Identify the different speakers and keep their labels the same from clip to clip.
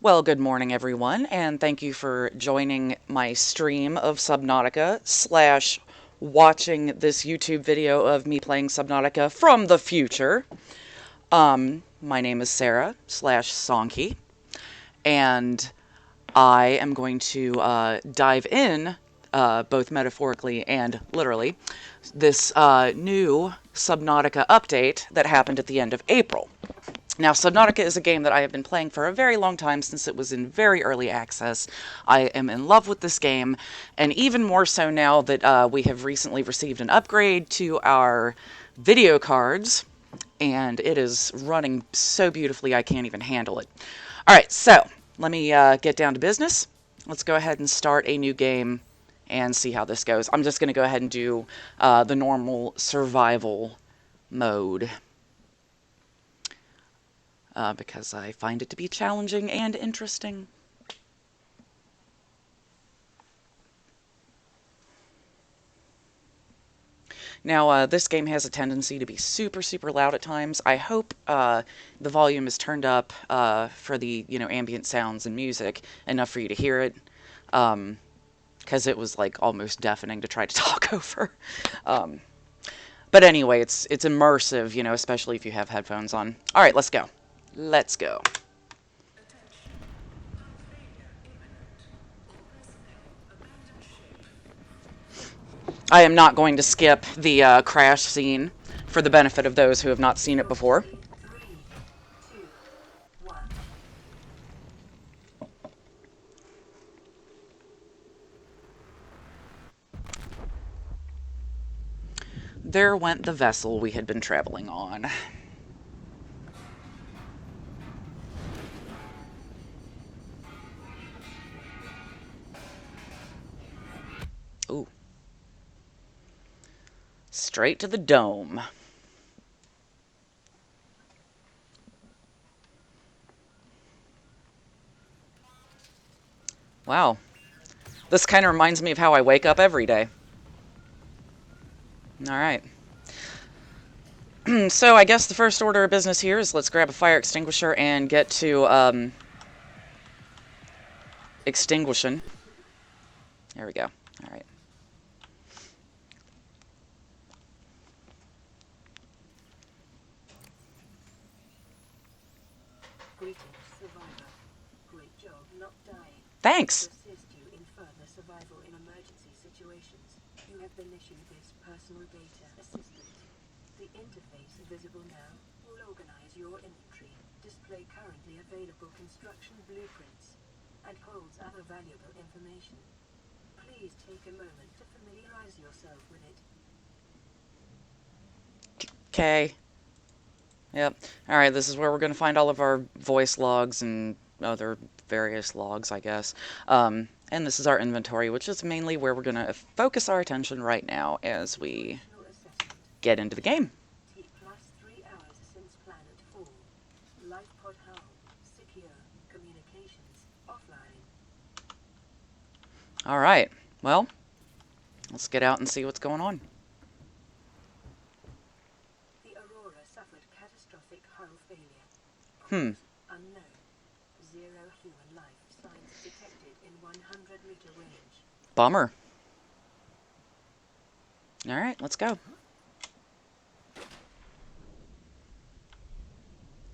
Speaker 1: Well, good morning, everyone, and thank you for joining my stream of Subnautica slash watching this YouTube video of me playing Subnautica from the future. My name is Sarah slash Sonky, and I am going to dive in, both metaphorically and literally, this new Subnautica update that happened at the end of April. Now, Subnautica is a game that I have been playing for a very long time, since it was in very early access. I am in love with this game, and even more so now that we have recently received an upgrade to our video cards, and it is running so beautifully I can't even handle it. Alright, so let me get down to business. Let's go ahead and start a new game and see how this goes. I'm just going to go ahead and do the normal survival mode. Because I find it to be challenging and interesting. Now, this game has a tendency to be super, super loud at times. I hope the volume is turned up for the, ambient sounds and music enough for you to hear it. Because it was, like, almost deafening to try to talk over. But anyway, it's immersive, especially if you have headphones on. All right, let's go. Let's go. I am not going to skip the crash scene for the benefit of those who have not seen it before. There went the vessel we had been traveling on. Ooh. Straight to the dome. Wow. This kind of reminds me of how I wake up every day. Alright. So I guess the first order of business here is let's grab a fire extinguisher and get to, extinguishing. There we go. Alright.
Speaker 2: Greetings, survivor. Great job not dying.
Speaker 1: Thanks.
Speaker 2: To assist you in further survival in emergency situations, you have been issued this personal data assistant. The interface visible now will organize your inventory, display currently available construction blueprints, and holds other valuable information. Please take a moment to familiarize yourself with it.
Speaker 1: Okay. Yep. Alright, this is where we're going to find all of our voice logs and other various logs, I guess. And this is our inventory, which is mainly where we're going to focus our attention right now as we get into the game.
Speaker 2: T plus 3 hours since planet fall. Life pod hull, secure, communications, offline.
Speaker 1: Alright, well, let's get out and see what's going on.
Speaker 2: The Aurora suffered catastrophic hull failure.
Speaker 1: Hmm.
Speaker 2: Unknown. Zero human life signs detected in 100-meter range.
Speaker 1: Bummer. Alright, let's go.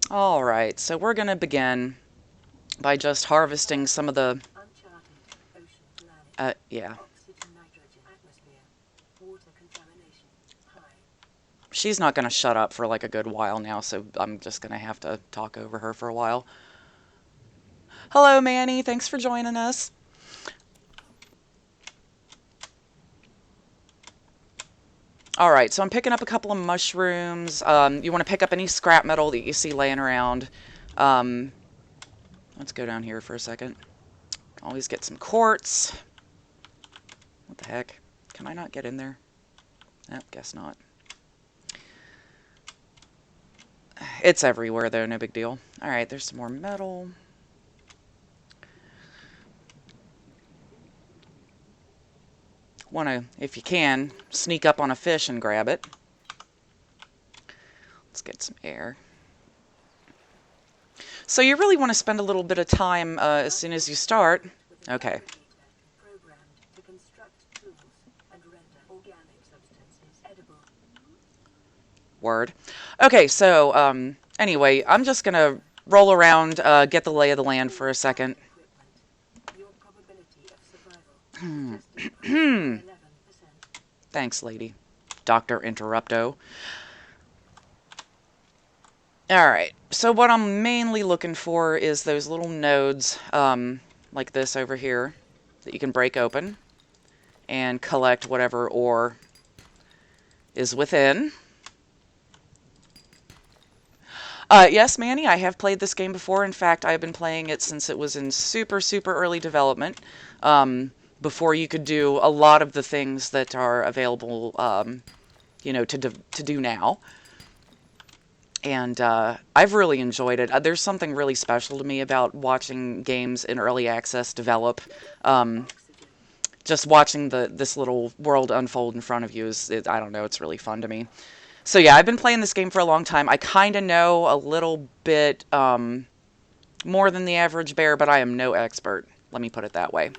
Speaker 1: Alright, so we're going to begin by just harvesting some of the...
Speaker 2: Uncharted ocean planet.
Speaker 1: Yeah.
Speaker 2: Oxygen, nitrogen, atmosphere. Water contamination. High.
Speaker 1: She's not going to shut up for like a good while now, so I'm just going to have to talk over her for a while. Hello, Manny. Thanks for joining us. Alright, so I'm picking up a couple of mushrooms. You want to pick up any scrap metal that you see laying around. Let's go down here for a second. Always get some quartz. What the heck? Can I not get in there? Oh, guess not. It's everywhere, though. No big deal. Alright, there's some more metal. Want to, if you can, sneak up on a fish and grab it. Let's get some air. So you really want to spend a little bit of time as soon as you start. Okay.
Speaker 2: Programmed to construct tools and render organic substances edible.
Speaker 1: Word. Okay, so anyway, I'm just going to roll around, get the lay of the land for a second.
Speaker 2: Your probability of survival has just increased by 11%.
Speaker 1: Thanks, lady. Dr. Interrupto. Alright, so what I'm mainly looking for is those little nodes, like this over here, that you can break open and collect whatever ore is within. Yes, Manny, I have played this game before. In fact, I've been playing it since it was in super, super early development, before you could do a lot of the things that are available, you know, to do now. And I've really enjoyed it. There's something really special to me about watching games in early access develop. Just watching this little world unfold in front of you I don't know, it's really fun to me. So yeah, I've been playing this game for a long time. I kind of know a little bit more than the average bear, but I am no expert. Let me put it that way.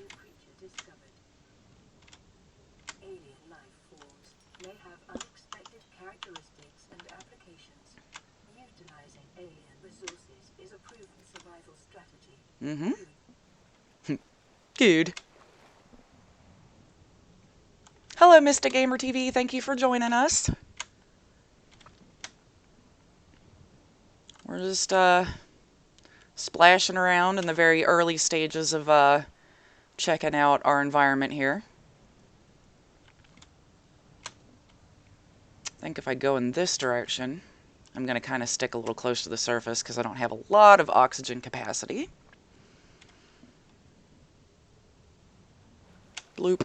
Speaker 2: Alien life forms may have unexpected characteristics and applications. Utilizing alien resources is a proven survival strategy.
Speaker 1: Good. Hello, Mr. Gamer TV. Thank you for joining us. We're just splashing around in the very early stages of checking out our environment here. I think if I go in this direction, I'm going to kind of stick a little close to the surface because I don't have a lot of oxygen capacity. Bloop.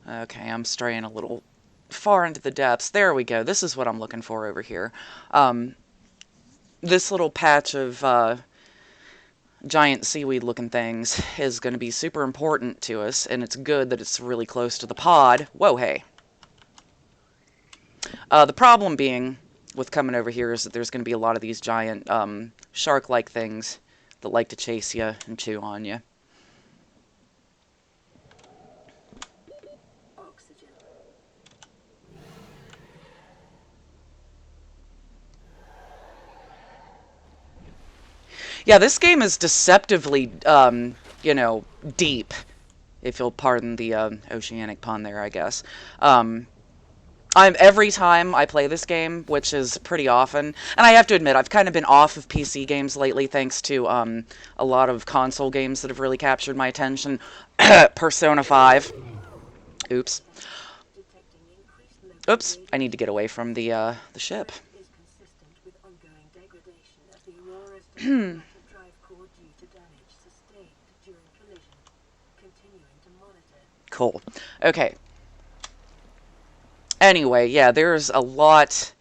Speaker 1: Okay, I'm straying a little far into the depths. There we go. This is what I'm looking for over here. This little patch of giant seaweed-looking things is going to be super important to us, and it's good that it's really close to the pod. Whoa, hey. The problem being with coming over here is that there's going to be a lot of these giant shark-like things that like to chase you and chew on you.
Speaker 2: Oxygen.
Speaker 1: Yeah, this game is deceptively, you know, deep, if you'll pardon the oceanic pun there, I guess. Every time I play this game, which is pretty often, and I have to admit, I've kind of been off of PC games lately thanks to a lot of console games that have really captured my attention. Persona 5. Oops. Oops, I need to get away from the ship.
Speaker 2: Is consistent with ongoing degradation of the Aurora's drive core due to damage sustained during collision. Continuing to monitor.
Speaker 1: Cool. Okay. Anyway, yeah, there's a lot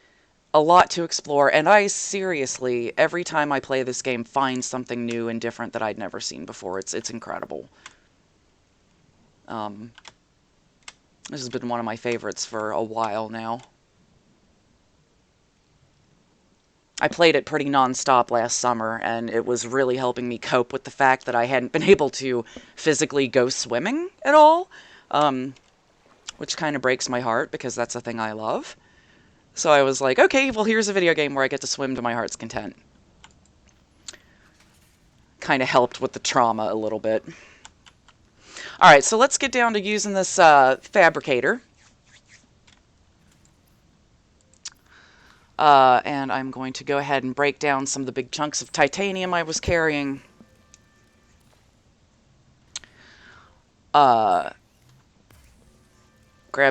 Speaker 1: to explore, and I seriously, every time I play this game, find something new and different that I'd never seen before. It's incredible. This has been one of my favorites for a while now. I played it pretty non-stop last summer, and it was really helping me cope with the fact that I hadn't been able to physically go swimming at all, which kind of breaks my heart because that's a thing I love. So I was like, okay, well, here's a video game where I get to swim to my heart's content. Kind of helped with the trauma a little bit. Alright, so let's get down to using this fabricator. And I'm going to go ahead and break down some of the big chunks of titanium I was carrying. Grab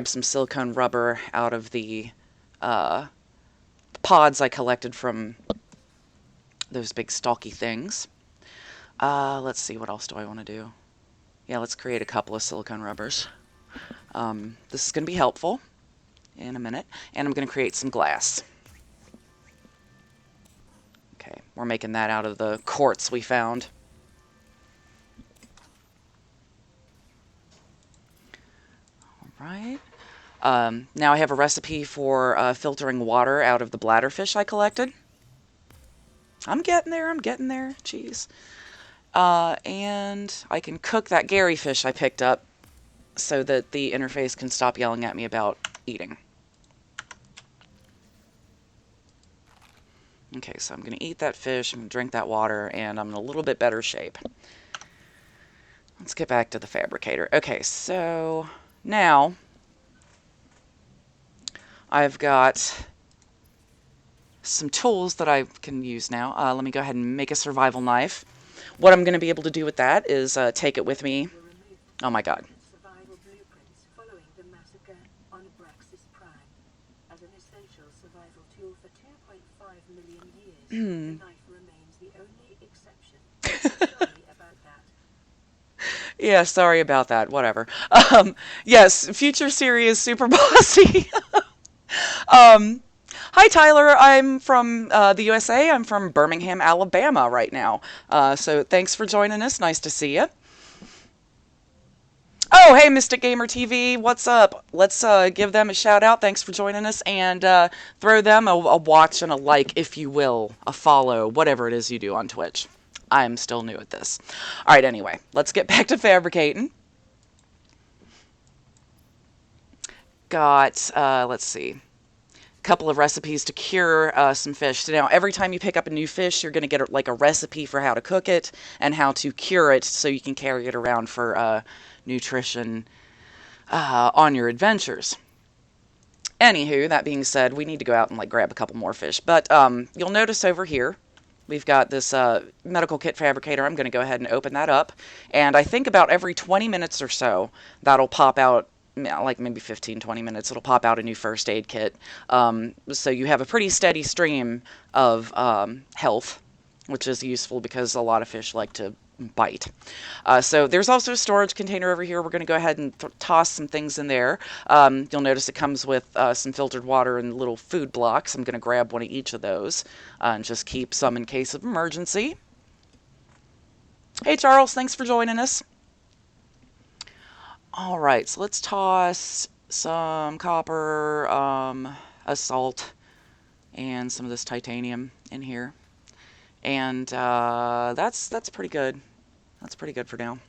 Speaker 1: some silicone rubber out of the pods I collected from those big stalky things. Let's see, what else do I want to do? Yeah, let's create a couple of silicone rubbers. This is going to be helpful in a minute. And I'm going to create some glass. Okay, we're making that out of the quartz we found. Alright. Now I have a recipe for filtering water out of the bladderfish I collected. I'm getting there, I'm getting there. Jeez. And I can cook that Gary fish I picked up so that the interface can stop yelling at me about eating. Okay, so I'm going to eat that fish, I'm going to drink that water, and I'm in a little bit better shape. Let's get back to the fabricator. Okay, so now I've got some tools that I can use now. Let me go ahead and make a survival knife. What I'm going to be able to do with that is take it with me. Oh my god.
Speaker 2: Survival blueprints following the massacre on Braxis Prime. As an essential survival tool for 2.5 million years, the knife remains the only exception. Sorry about that.
Speaker 1: Yeah, sorry about that. Whatever. Yes, future series super bossy. Hi, Tyler. I'm from the USA. I'm from Birmingham, Alabama right now. So thanks for joining us. Nice to see you. Oh, hey, Mystic Gamer TV. What's up? Let's give them a shout out. Thanks for joining us. And throw them a watch and a like, if you will, a follow, whatever it is you do on Twitch. I'm still new at this. All right, anyway, let's get back to fabricating. Got, let's see, couple of recipes to cure some fish. So now every time you pick up a new fish, you're going to get like a recipe for how to cook it and how to cure it so you can carry it around for nutrition on your adventures. Anywho, that being said, we need to go out and like grab a couple more fish. But you'll notice over here, we've got this medical kit fabricator. I'm going to go ahead and open that up. And I think about every 20 minutes or so, that'll pop out, like maybe 15, 20 minutes, it'll pop out a new first aid kit. So you have a pretty steady stream of health, which is useful because a lot of fish like to bite. So there's also a storage container over here. We're going to go ahead and toss some things in there. You'll notice it comes with some filtered water and little food blocks. I'm going to grab one of each of those and just keep some in case of emergency. Hey, Charles, thanks for joining us. All right, so let's toss some copper, a salt, and some of this titanium in here. And that's pretty good. That's pretty good for now.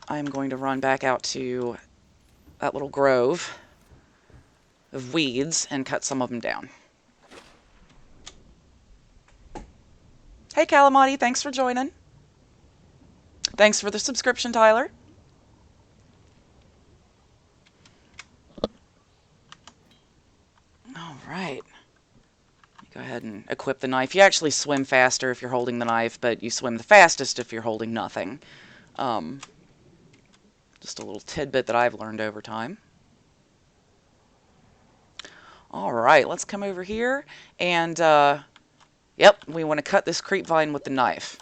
Speaker 1: I'm going to run back out to that little grove of weeds and cut some of them down. Hey, Calamati, thanks for joining. Thanks for the subscription, Tyler. All right. Go ahead and equip the knife. You actually swim faster if you're holding the knife, but you swim the fastest if you're holding nothing. Just a little tidbit that I've learned over time. All right, let's come over here and, yep, we want to cut this creep vine with the knife.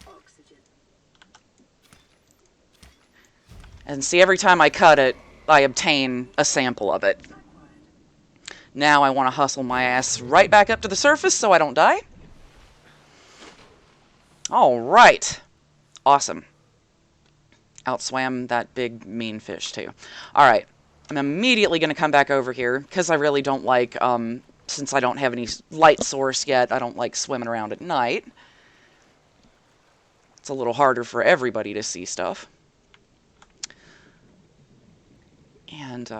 Speaker 1: And see, every time I cut it, I obtain a sample of it. Now I want to hustle my ass right back up to the surface so I don't die. All right. Awesome. Outswam that big mean fish too. All right. I'm immediately going to come back over here because I really don't like, since I don't have any light source yet, I don't like swimming around at night. It's a little harder for everybody to see stuff. And,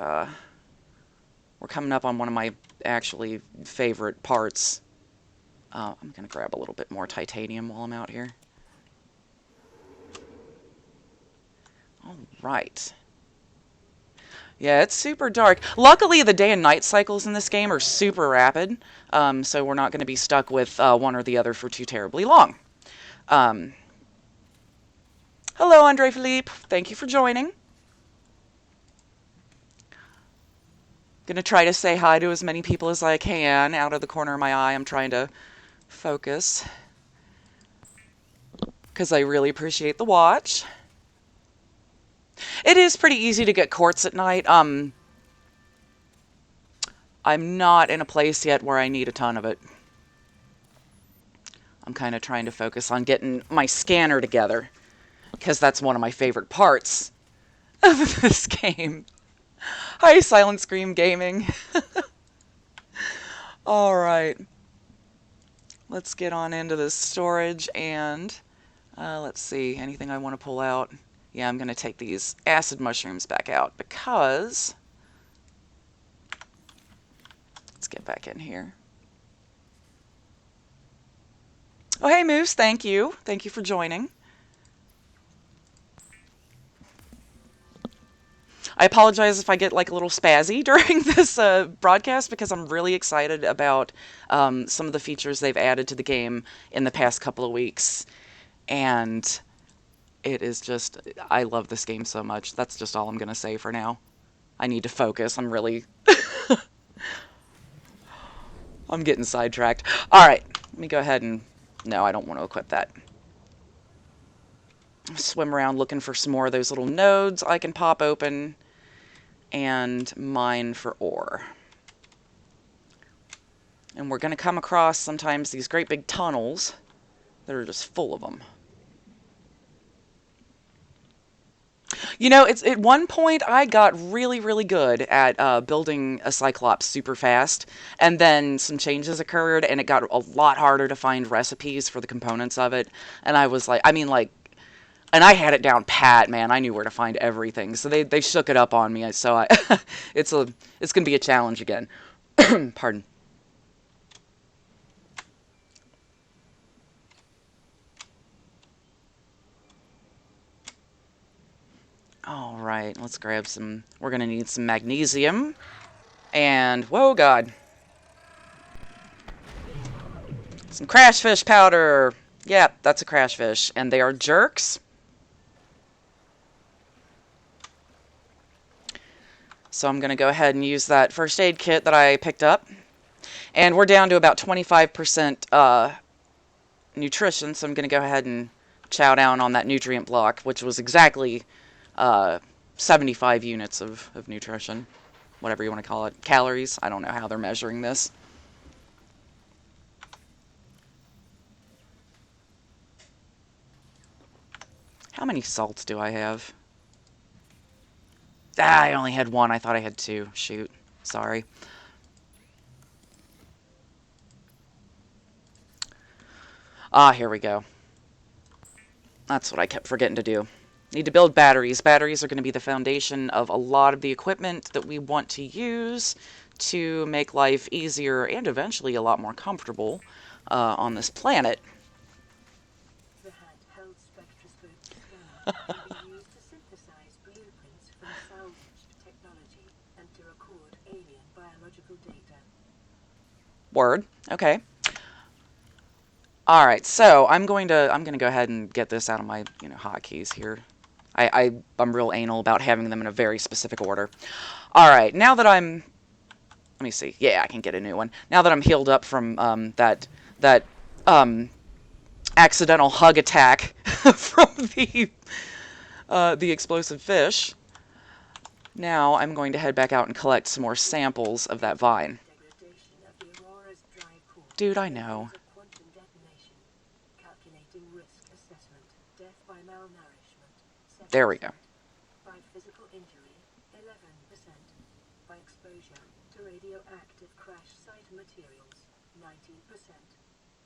Speaker 1: we're coming up on one of my actually favorite parts. I'm going to grab a little bit more titanium while I'm out here. All right. Yeah, it's super dark. Luckily, the day and night cycles in this game are super rapid, so we're not going to be stuck with one or the other for too terribly long. Hello, Andre Philippe. Thank you for joining. Gonna try to say hi to as many people as I can out of the corner of my eye. I'm trying to focus because I really appreciate the watch. It is pretty easy to get quartz at night. I'm not in a place yet where I need a ton of it. I'm kind of trying to focus on getting my scanner together because that's one of my favorite parts of this game. Hi, Silent Scream Gaming. All right. Let's get on into this storage and let's see. Anything I want to pull out? Yeah, I'm going to take these acid mushrooms back out because... Let's get back in here. Oh, hey, Moose. Thank you. Thank you for joining. I apologize if I get like a little spazzy during this broadcast because I'm really excited about some of the features they've added to the game in the past couple of weeks. And it is just, I love this game so much. That's just all I'm going to say for now. I need to focus. I'm really, I'm getting sidetracked. All right, let me go ahead and, no, I don't want to equip that. Swim around looking for some more of those little nodes I can pop open and mine for ore. And we're going to come across sometimes these great big tunnels that are just full of them. You know, it's at one point I got really, really good at building a Cyclops super fast, and then some changes occurred, and it got a lot harder to find recipes for the components of it. And I was like, I mean, like, and I had it down pat, man. I knew where to find everything. So they shook it up on me. So I, it's gonna be a challenge again. Pardon. All right, let's grab some. We're gonna need some magnesium, and whoa, God, some crash fish powder. Yeah, that's a crash fish, and they are jerks. So I'm gonna go ahead and use that first aid kit that I picked up, and we're down to about 25% nutrition. So I'm gonna go ahead and chow down on that nutrient block, which was exactly 75 units of nutrition, whatever you want to call it. Calories. I don't know how they're measuring this. How many salts do I have? Ah, I only had one. I thought I had two. Shoot. Sorry. Ah, here we go. That's what I kept forgetting to do. Need to build batteries. Batteries are going to be the foundation of a lot of the equipment that we want to use to make life easier and eventually a lot more comfortable on this planet.
Speaker 2: The handheld spectroscope scanner can be used to synthesize blueprints from salvaged technology and to record alien biological data.
Speaker 1: Word. Okay. All right. So I'm going to go ahead and get this out of my hotkeys here. I'm real anal about having them in a very specific order. All right. Now that I'm let me see. Yeah, I can get a new one. Now that I'm healed up from that accidental hug attack from the explosive fish, now I'm going to head back out and collect some more samples of that vine.
Speaker 2: Degradation of the Aurora's dry core.
Speaker 1: Dude, I know.
Speaker 2: Quantum detonation. Calculating risk assessment. Death by malnourishment. 7%.
Speaker 1: There we go.
Speaker 2: By physical injury. 11%. By exposure to radioactive crash site materials. 19%.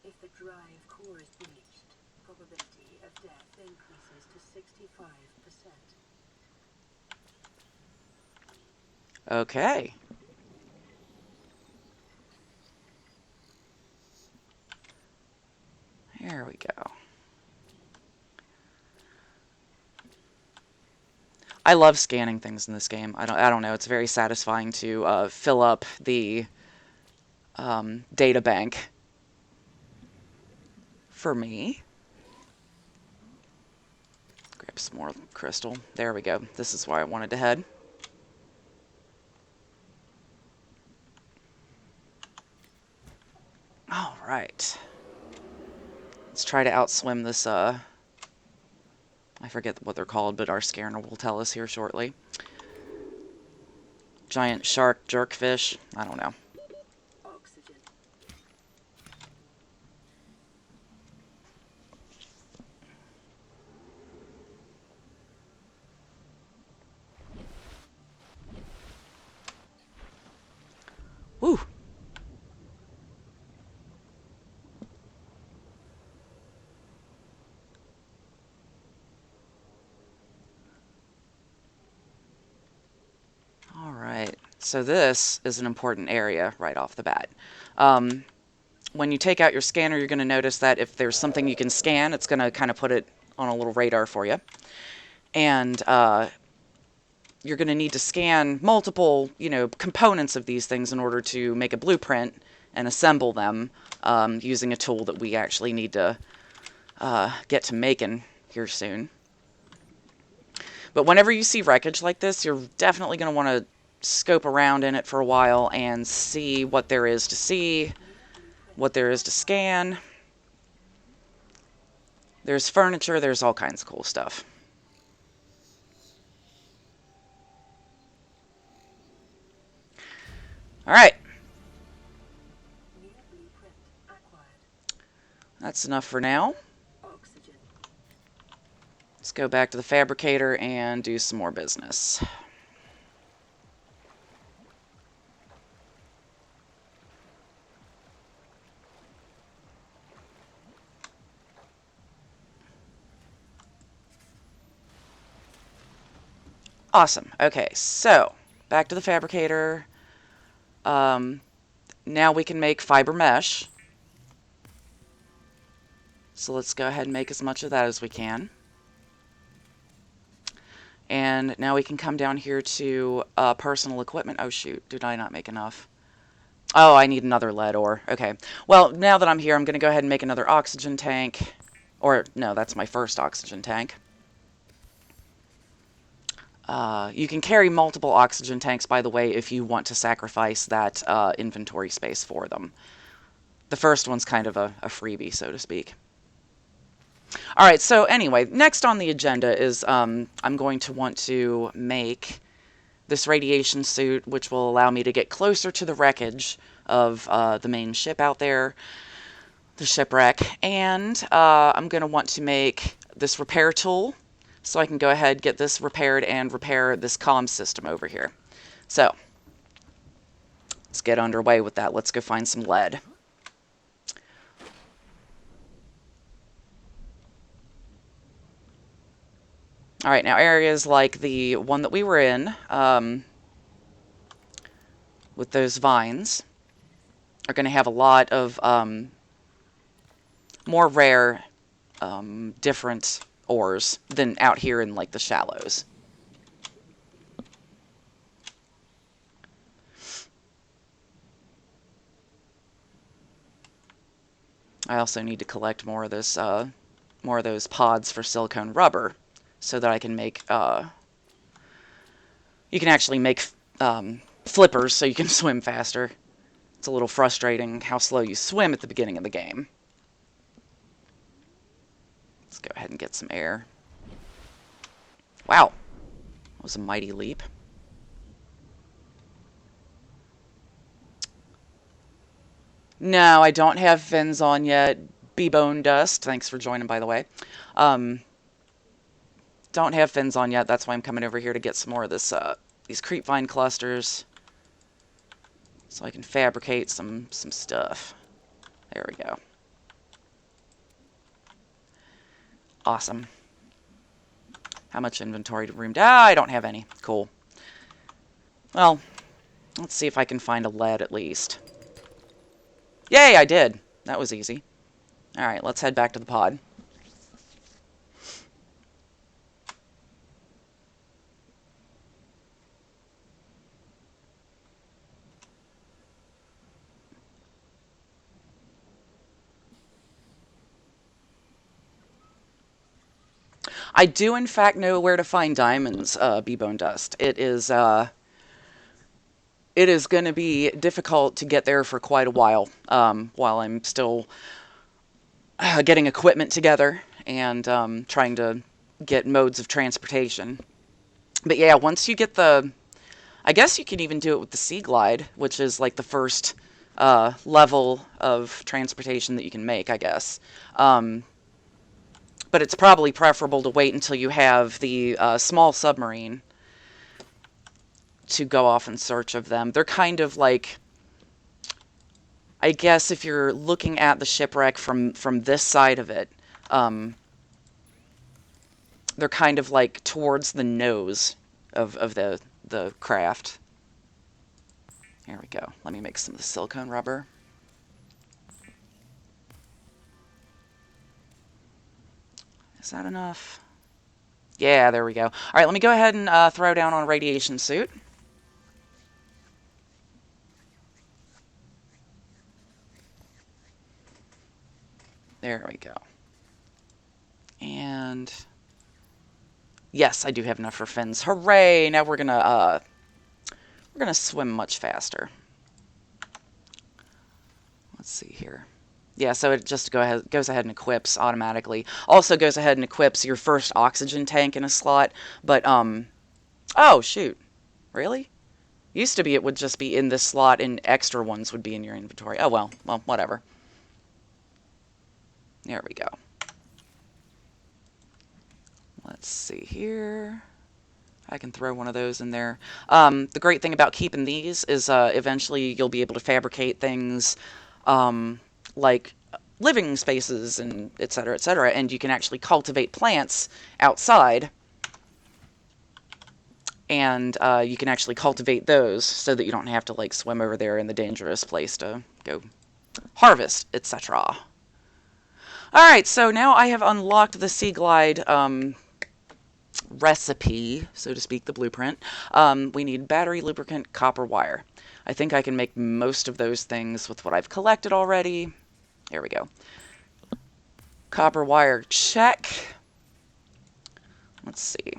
Speaker 2: If the drive core is breached, probability of death increases to 65%.
Speaker 1: Okay. There we go. I love scanning things in this game. I don't know. It's very satisfying to fill up the data bank for me. Grab some more crystal. There we go. This is where I wanted to head. All right. Let's try to outswim this, I forget what they're called, but our scanner will tell us here shortly. Giant shark jerkfish. I don't know.
Speaker 2: Oxygen.
Speaker 1: So this is an important area right off the bat. When you take out your scanner, you're going to notice that if there's something you can scan, it's going to kind of put it on a little radar for you. And you're going to need to scan multiple, components of these things in order to make a blueprint and assemble them using a tool that we actually need to get to making here soon. But whenever you see wreckage like this, you're definitely going to want to scope around in it for a while and see what there is to see, what there is to scan. There's furniture, there's all kinds of cool stuff. Alright. That's enough for now. Let's go back to the fabricator and do some more business. Awesome. Okay, so back to the fabricator. Now we can make fiber mesh. So let's go ahead and make as much of that as we can. And now we can come down here to personal equipment. Oh shoot, did I not make enough? Oh, I need another lead ore. Okay. Well, now that I'm here, I'm going to go ahead and make another oxygen tank. Or, no, that's my first oxygen tank. You can carry multiple oxygen tanks, by the way, if you want to sacrifice that inventory space for them. The first one's kind of a freebie, so to speak. Alright, so anyway, next on the agenda is I'm going to want to make this radiation suit, which will allow me to get closer to the wreckage of the main ship out there, the shipwreck. And I'm going to want to make this repair tool, so I can go ahead, get this repaired, and repair this comm system over here. So, let's get underway with that. Let's go find some lead. Alright, now areas like the one that we were in, with those vines, are going to have a lot of more rare, different ores than out here in like the shallows. I also need to collect more of this, more of those pods for silicone rubber, so that I can make. You can actually make flippers, so you can swim faster. It's a little frustrating how slow you swim at the beginning of the game. Let's go ahead and get some air. Wow. That was a mighty leap. No, I don't have fins on yet. B-bone dust. Thanks for joining, by the way. Don't have fins on yet. That's why I'm coming over here to get some more of this, these creepvine clusters, so I can fabricate some stuff. There we go. Awesome. How much inventory room? I don't have any. Cool. Well, let's see if I can find a lead at least. Yay, I did. That was easy. Alright, let's head back to the pod. I do, in fact, know where to find diamonds, B-bone dust. It is going to be difficult to get there for quite a while I'm still getting equipment together and trying to get modes of transportation. But yeah, once you get the... I guess you can even do it with the Sea Glide, which is like the first level of transportation that you can make, I guess. But it's probably preferable to wait until you have the small submarine to go off in search of them. They're kind of like... I guess if you're looking at the shipwreck from this side of it, they're kind of like towards the nose of the craft. There we go. Let me make some of the silicone rubber. Is that enough? Yeah, there we go. All right, let me go ahead and throw down on a radiation suit. There we go. And yes, I do have enough for fins. Hooray! Now we're gonna swim much faster. Let's see here. Yeah, so it just goes ahead and equips automatically. Also goes ahead and equips your first oxygen tank in a slot. But oh shoot, really? Used to be it would just be in this slot, and extra ones would be in your inventory. Oh well, whatever. There we go. Let's see here. I can throw one of those in there. The great thing about keeping these is eventually you'll be able to fabricate things like living spaces and et cetera, and you can actually cultivate plants outside, and you can actually cultivate those so that you don't have to like swim over there in the dangerous place to go harvest, etc. Alright, so now I have unlocked the Sea Glide recipe, so to speak, the blueprint. We need battery, lubricant, copper wire. I think I can make most of those things with what I've collected already. There we go. Copper wire, check. Let's see.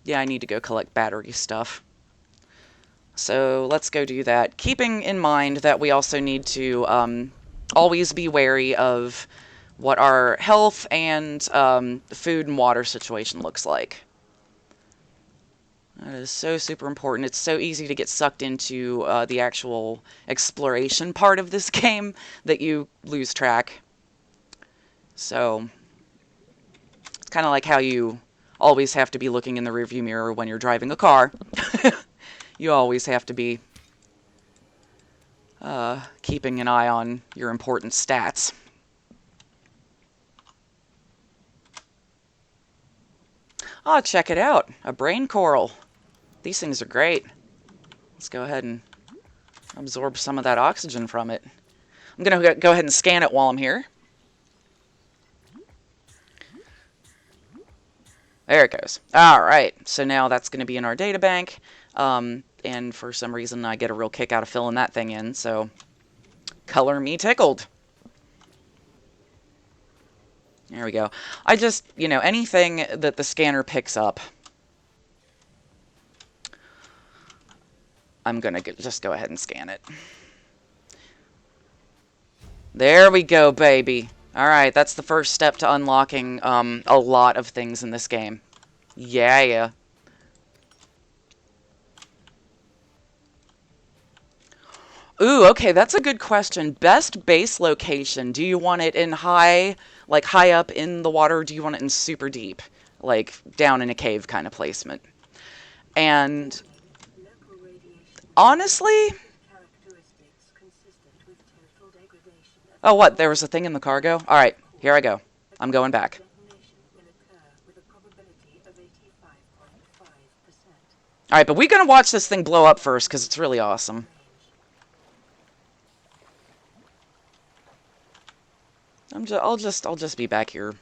Speaker 1: Yeah, I need to go collect battery stuff. So let's go do that. Keeping in mind that we also need to always be wary of what our health and food and water situation looks like. That is so super important. It's so easy to get sucked into the actual exploration part of this game that you lose track. So it's kind of like how you always have to be looking in the rearview mirror when you're driving a car. You always have to be keeping an eye on your important stats. Oh, check it out. A brain coral. These things are great. Let's go ahead and absorb some of that oxygen from it. I'm going to go ahead and scan it while I'm here. There it goes. All right. So now that's going to be in our data bank. And for some reason, I get a real kick out of filling that thing in. So, color me tickled. There we go. I just, anything that the scanner picks up, I'm going to just go ahead and scan it. There we go, baby. Alright, that's the first step to unlocking a lot of things in this game. Yeah. Ooh, okay, that's a good question. Best base location. Do you want it in high up in the water, or do you want it in super deep? Like, down in a cave kind of placement? And honestly... Oh, what? There was a thing in the cargo? Alright, here I go. I'm going back. Alright, but we're going to watch this thing blow up first, because it's really awesome. I'll just be back here,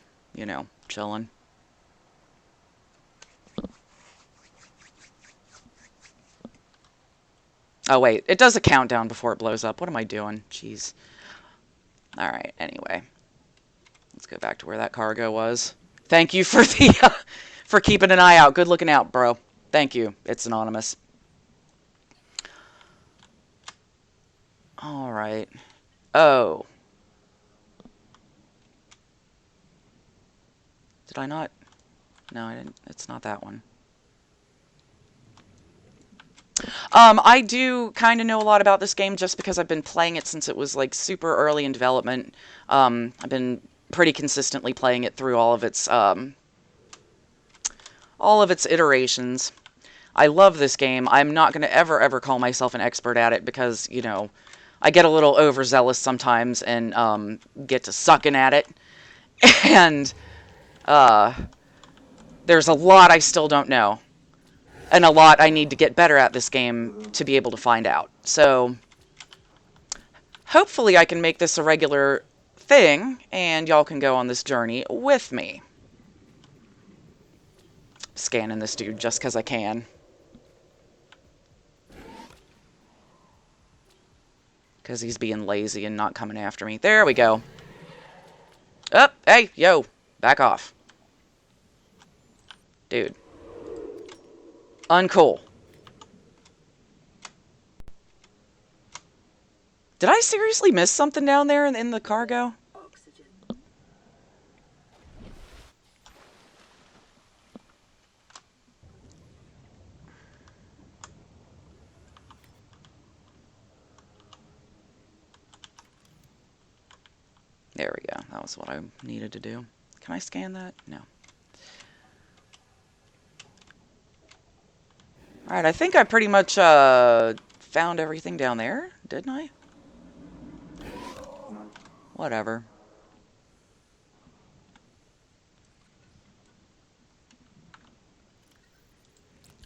Speaker 1: chilling. Oh, wait. It does a countdown before it blows up. What am I doing? Jeez. Alright, anyway. Let's go back to where that cargo was. Thank you for the for keeping an eye out. Good looking out, bro. Thank you. It's anonymous. Alright. Oh. Did I not? No, I didn't. It's not that one. I do kind of know a lot about this game just because I've been playing it since it was like super early in development. I've been pretty consistently playing it through all of its iterations. I love this game. I'm not going to ever call myself an expert at it because, I get a little overzealous sometimes and get to sucking at it. And there's a lot I still don't know. and a lot I need to get better at this game to be able to find out. So hopefully I can make this a regular thing, and y'all can go on this journey with me. Scanning this dude just because I can. Because he's being lazy and not coming after me. There we go. Up, hey, yo, back off. Dude. Uncool. Did I seriously miss something down there in the cargo?
Speaker 2: Oxygen.
Speaker 1: There we go. That was what I needed to do. Can I scan that? No. Alright, I think I pretty much found everything down there, didn't I? Whatever.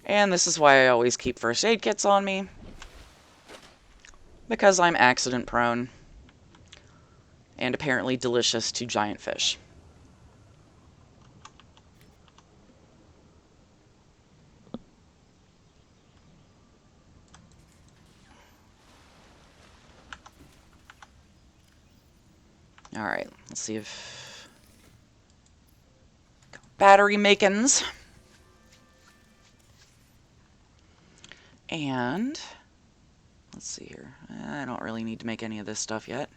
Speaker 1: And this is why I always keep first aid kits on me. Because I'm accident prone. And apparently delicious to giant fish. Alright, let's see if... battery makins. And... let's see here. I don't really need to make any of this stuff yet.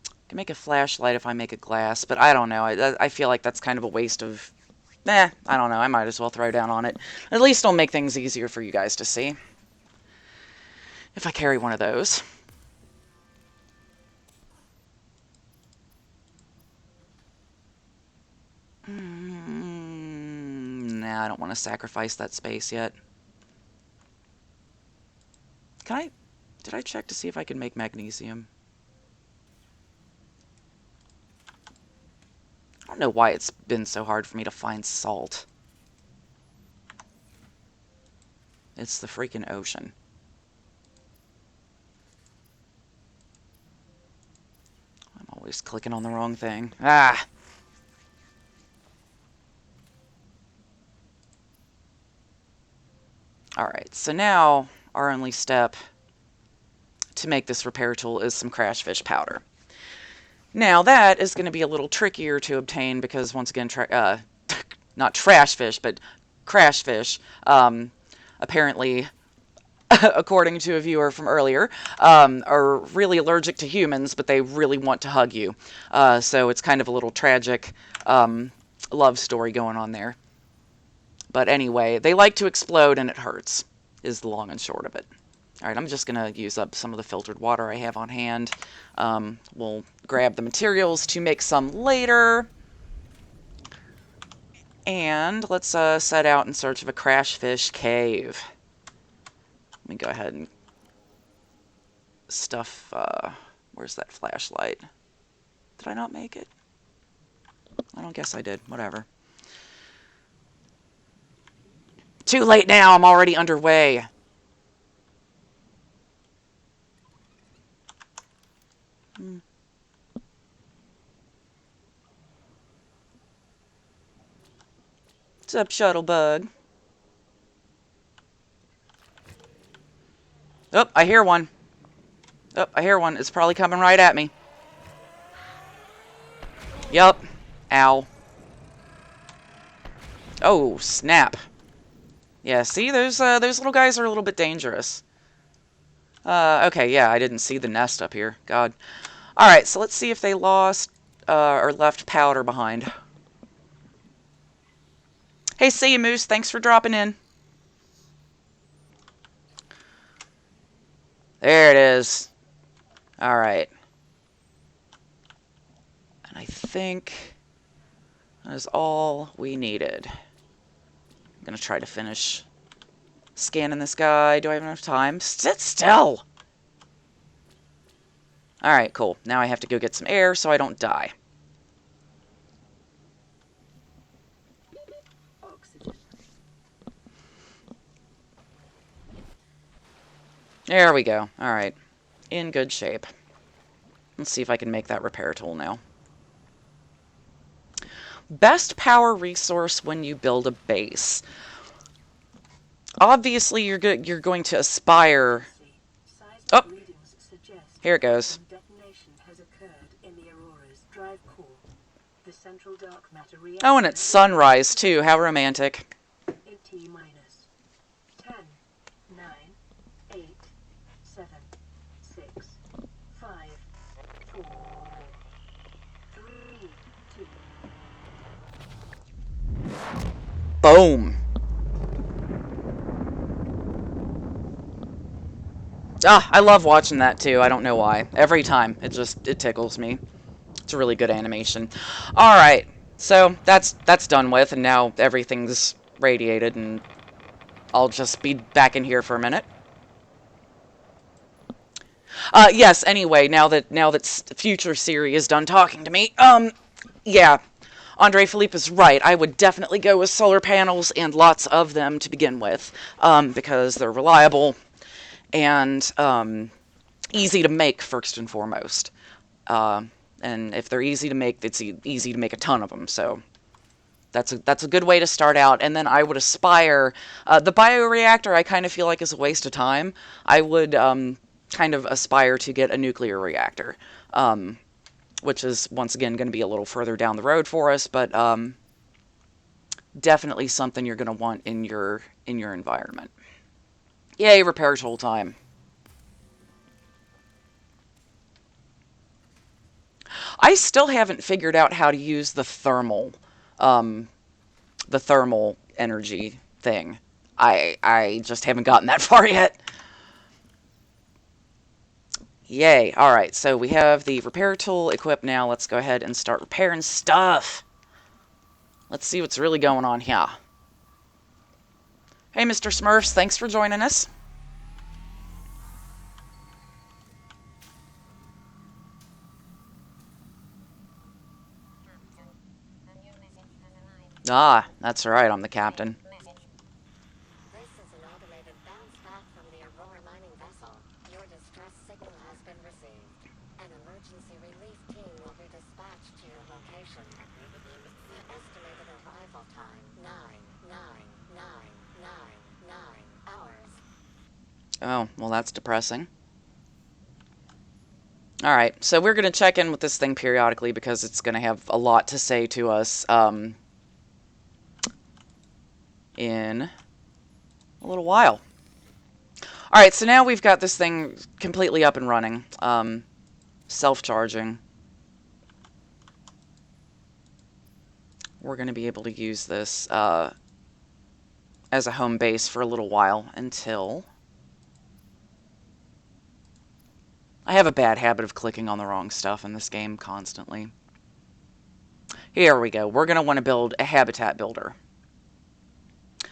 Speaker 1: I can make a flashlight if I make a glass, but I don't know. I feel like that's kind of a waste of... I don't know. I might as well throw down on it. At least it'll make things easier for you guys to see. If I carry one of those. Nah, I don't want to sacrifice that space yet. Can I... did I check to see if I can make magnesium? I don't know why it's been so hard for me to find salt. It's the freaking ocean. I'm always clicking on the wrong thing. Ah! Alright, so now our only step to make this repair tool is some crash fish powder. Now that is going to be a little trickier to obtain because once again, not trash fish, but crash fish, apparently, according to a viewer from earlier, are really allergic to humans, but they really want to hug you. So it's kind of a little tragic love story going on there. But anyway, they like to explode and it hurts, is the long and short of it. Alright, I'm just going to use up some of the filtered water I have on hand. We'll grab the materials to make some later. And let's set out in search of a crash fish cave. Let me go ahead and stuff... where's that flashlight? Did I not make it? I don't guess I did. Whatever. Too late now. I'm already underway. What's up, Shuttlebug? Oh, I hear one. Oh, I hear one. It's probably coming right at me. Yup. Ow. Oh, snap. Yeah, see, those little guys are a little bit dangerous. Okay, yeah, I didn't see the nest up here. God. Alright, so let's see if they lost, or left powder behind. Hey, see you, Moose. Thanks for dropping in. There it is. Alright. And I think that is all we needed. I'm going to try to finish scanning this guy. Do I have enough time? Sit still! Alright, cool. Now I have to go get some air so I don't die.
Speaker 2: oxygen.
Speaker 1: There we go. Alright. In good shape. Let's see if I can make that repair tool now. Best power resource when you build a base. Obviously, you're going to aspire... Oh! Here it goes. Oh, and it's sunrise, too. How romantic.
Speaker 2: 10, 9, 8, 7, 6, 5, 4, 3, 2.
Speaker 1: Boom. Ah, I love watching that, too. I don't know why. Every time. It tickles me. It's a really good animation. Alright. So, that's done with, and now everything's radiated, and I'll just be back in here for a minute. Yes, anyway, now that future Siri is done talking to me, yeah, Andre Philippe is right. I would definitely go with solar panels, and lots of them to begin with, because they're reliable and easy to make, first and foremost. And if they're easy to make, it's easy to make a ton of them, so that's a good way to start out. And then I would aspire... the bioreactor, I kind of feel like is a waste of time. I would kind of aspire to get a nuclear reactor, which is, once again, going to be a little further down the road for us, but definitely something you're going to want in your environment. Yay, repair tool time. I still haven't figured out how to use the thermal energy thing. I just haven't gotten that far yet. Yay. Alright, so we have the repair tool equipped now. Let's go ahead and start repairing stuff. Let's see what's really going on here. Hey, Mr. Smurfs, thanks for joining us. Ah, that's right, I'm the captain.
Speaker 3: This is an automated bounce back from the Aurora mining vessel. Your distress signal has been received. An emergency relief team will be dispatched to your location. The estimated arrival time, 99999 hours.
Speaker 1: Oh, well, that's depressing. Alright, so we're going to check in with this thing periodically because it's going to have a lot to say to us in a little while. Alright, so now we've got this thing completely up and running. Self-charging. We're going to be able to use this as a home base for a little while until... I have a bad habit of clicking on the wrong stuff in this game constantly. Here we go. We're going to want to build a habitat builder.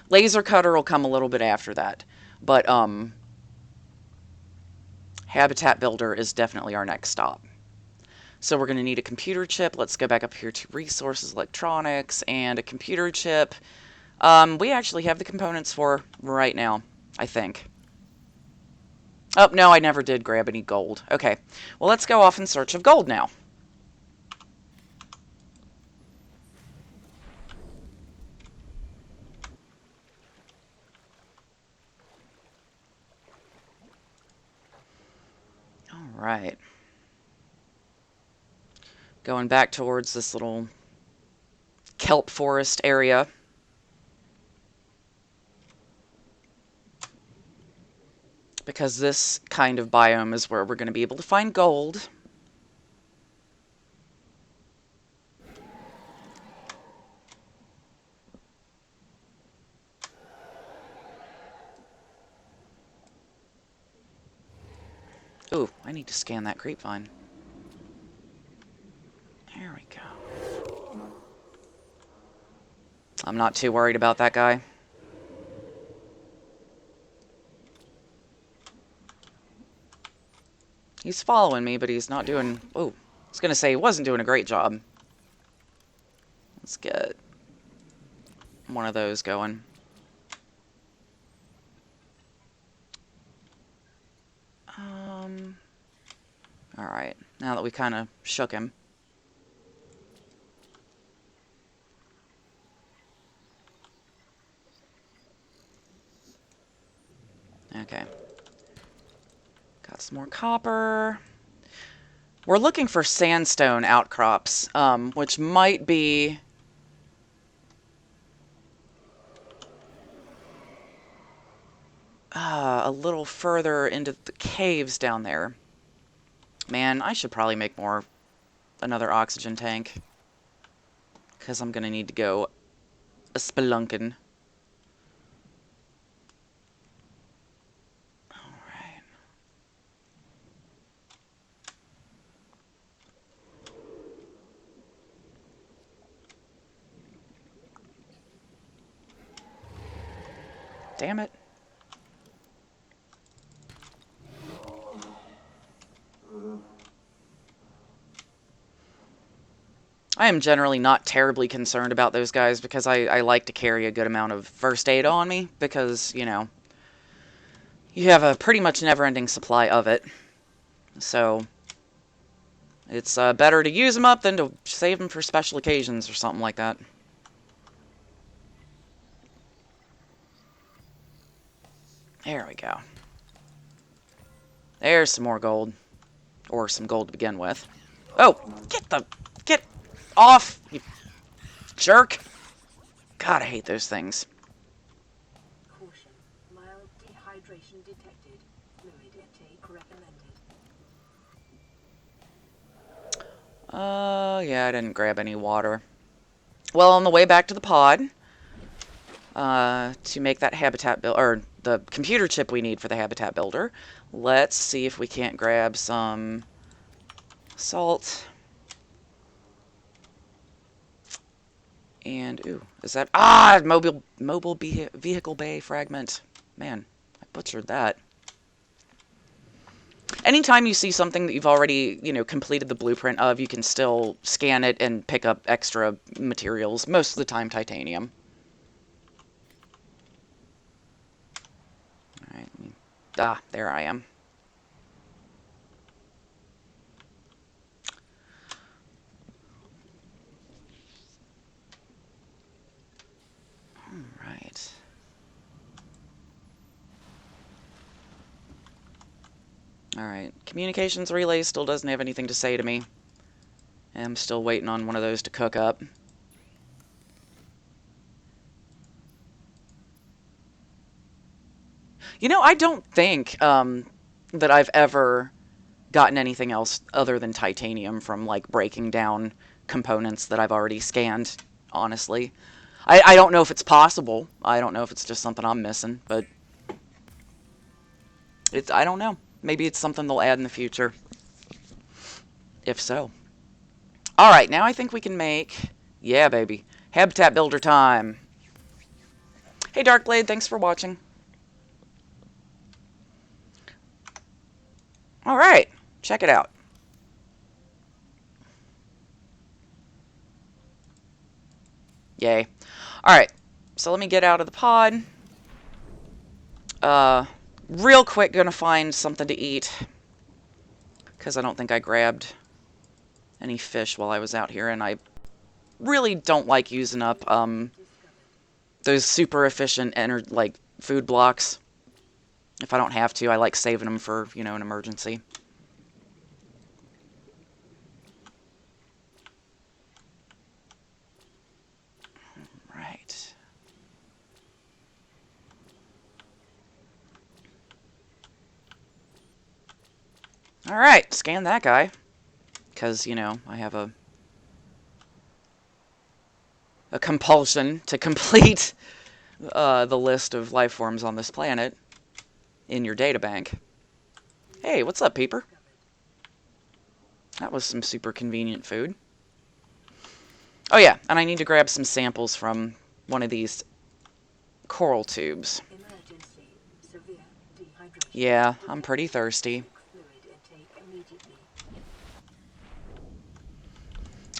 Speaker 1: Laser cutter will come a little bit after that. But, habitat builder is definitely our next stop. So we're going to need a computer chip. Let's go back up here to resources, electronics, and a computer chip. We actually have the components for right now, I think. Oh, no, I never did grab any gold. Okay, well, let's go off in search of gold now. Alright. Going back towards this little kelp forest area. Because this kind of biome is where we're going to be able to find gold. Ooh, I need to scan that grapevine. There we go. I'm not too worried about that guy. He's following me, but he's not doing... Oh, I was going to say he wasn't doing a great job. Let's get one of those going. Alright, now that we kind of shook him. Okay. Got some more copper. We're looking for sandstone outcrops, which might be a little further into the caves down there. Man, I should probably make another oxygen tank. Because I'm going to need to go a spelunking. Alright. Damn it. I am generally not terribly concerned about those guys because I like to carry a good amount of first aid on me because, you know, you have a pretty much never-ending supply of it. So, it's better to use them up than to save them for special occasions or something like that. There we go. There's some more gold. Or some gold to begin with. Oh! Get off, you jerk! God, I hate those things.
Speaker 2: Caution. Mild dehydration detected. Fluid intake recommended.
Speaker 1: Yeah, I didn't grab any water. Well, on the way back to the pod, to make that habitat build, or the computer chip we need for the habitat builder, let's see if we can't grab some salt. And, ooh, is that... Ah! Mobile vehicle bay fragment. Man, I butchered that. Anytime you see something that you've already, you know, completed the blueprint of, you can still scan it and pick up extra materials. Most of the time, titanium. Alright. Ah, there I am. Alright. Alright. Communications relay still doesn't have anything to say to me. I'm still waiting on one of those to cook up. You know, I don't think that I've ever gotten anything else other than titanium from, like, breaking down components that I've already scanned, honestly. I don't know if it's possible. I don't know if it's just something I'm missing, but I don't know. Maybe it's something they'll add in the future. If so. Alright, now I think we can make... Yeah, baby. Habitat builder time. Hey, Darkblade, thanks for watching. Alright, check it out. Yay. Alright, so let me get out of the pod. Real quick, gonna find something to eat. Because I don't think I grabbed any fish while I was out here, and I really don't like using up those super efficient like food blocks. If I don't have to, I like saving them for, you know, an emergency. Right. Alright, scan that guy. Because, you know, I have a compulsion to complete the list of life forms on this planet in your databank. Hey, what's up, Peeper? That was some super convenient food. Oh yeah, and I need to grab some samples from one of these coral tubes. Yeah, I'm pretty thirsty.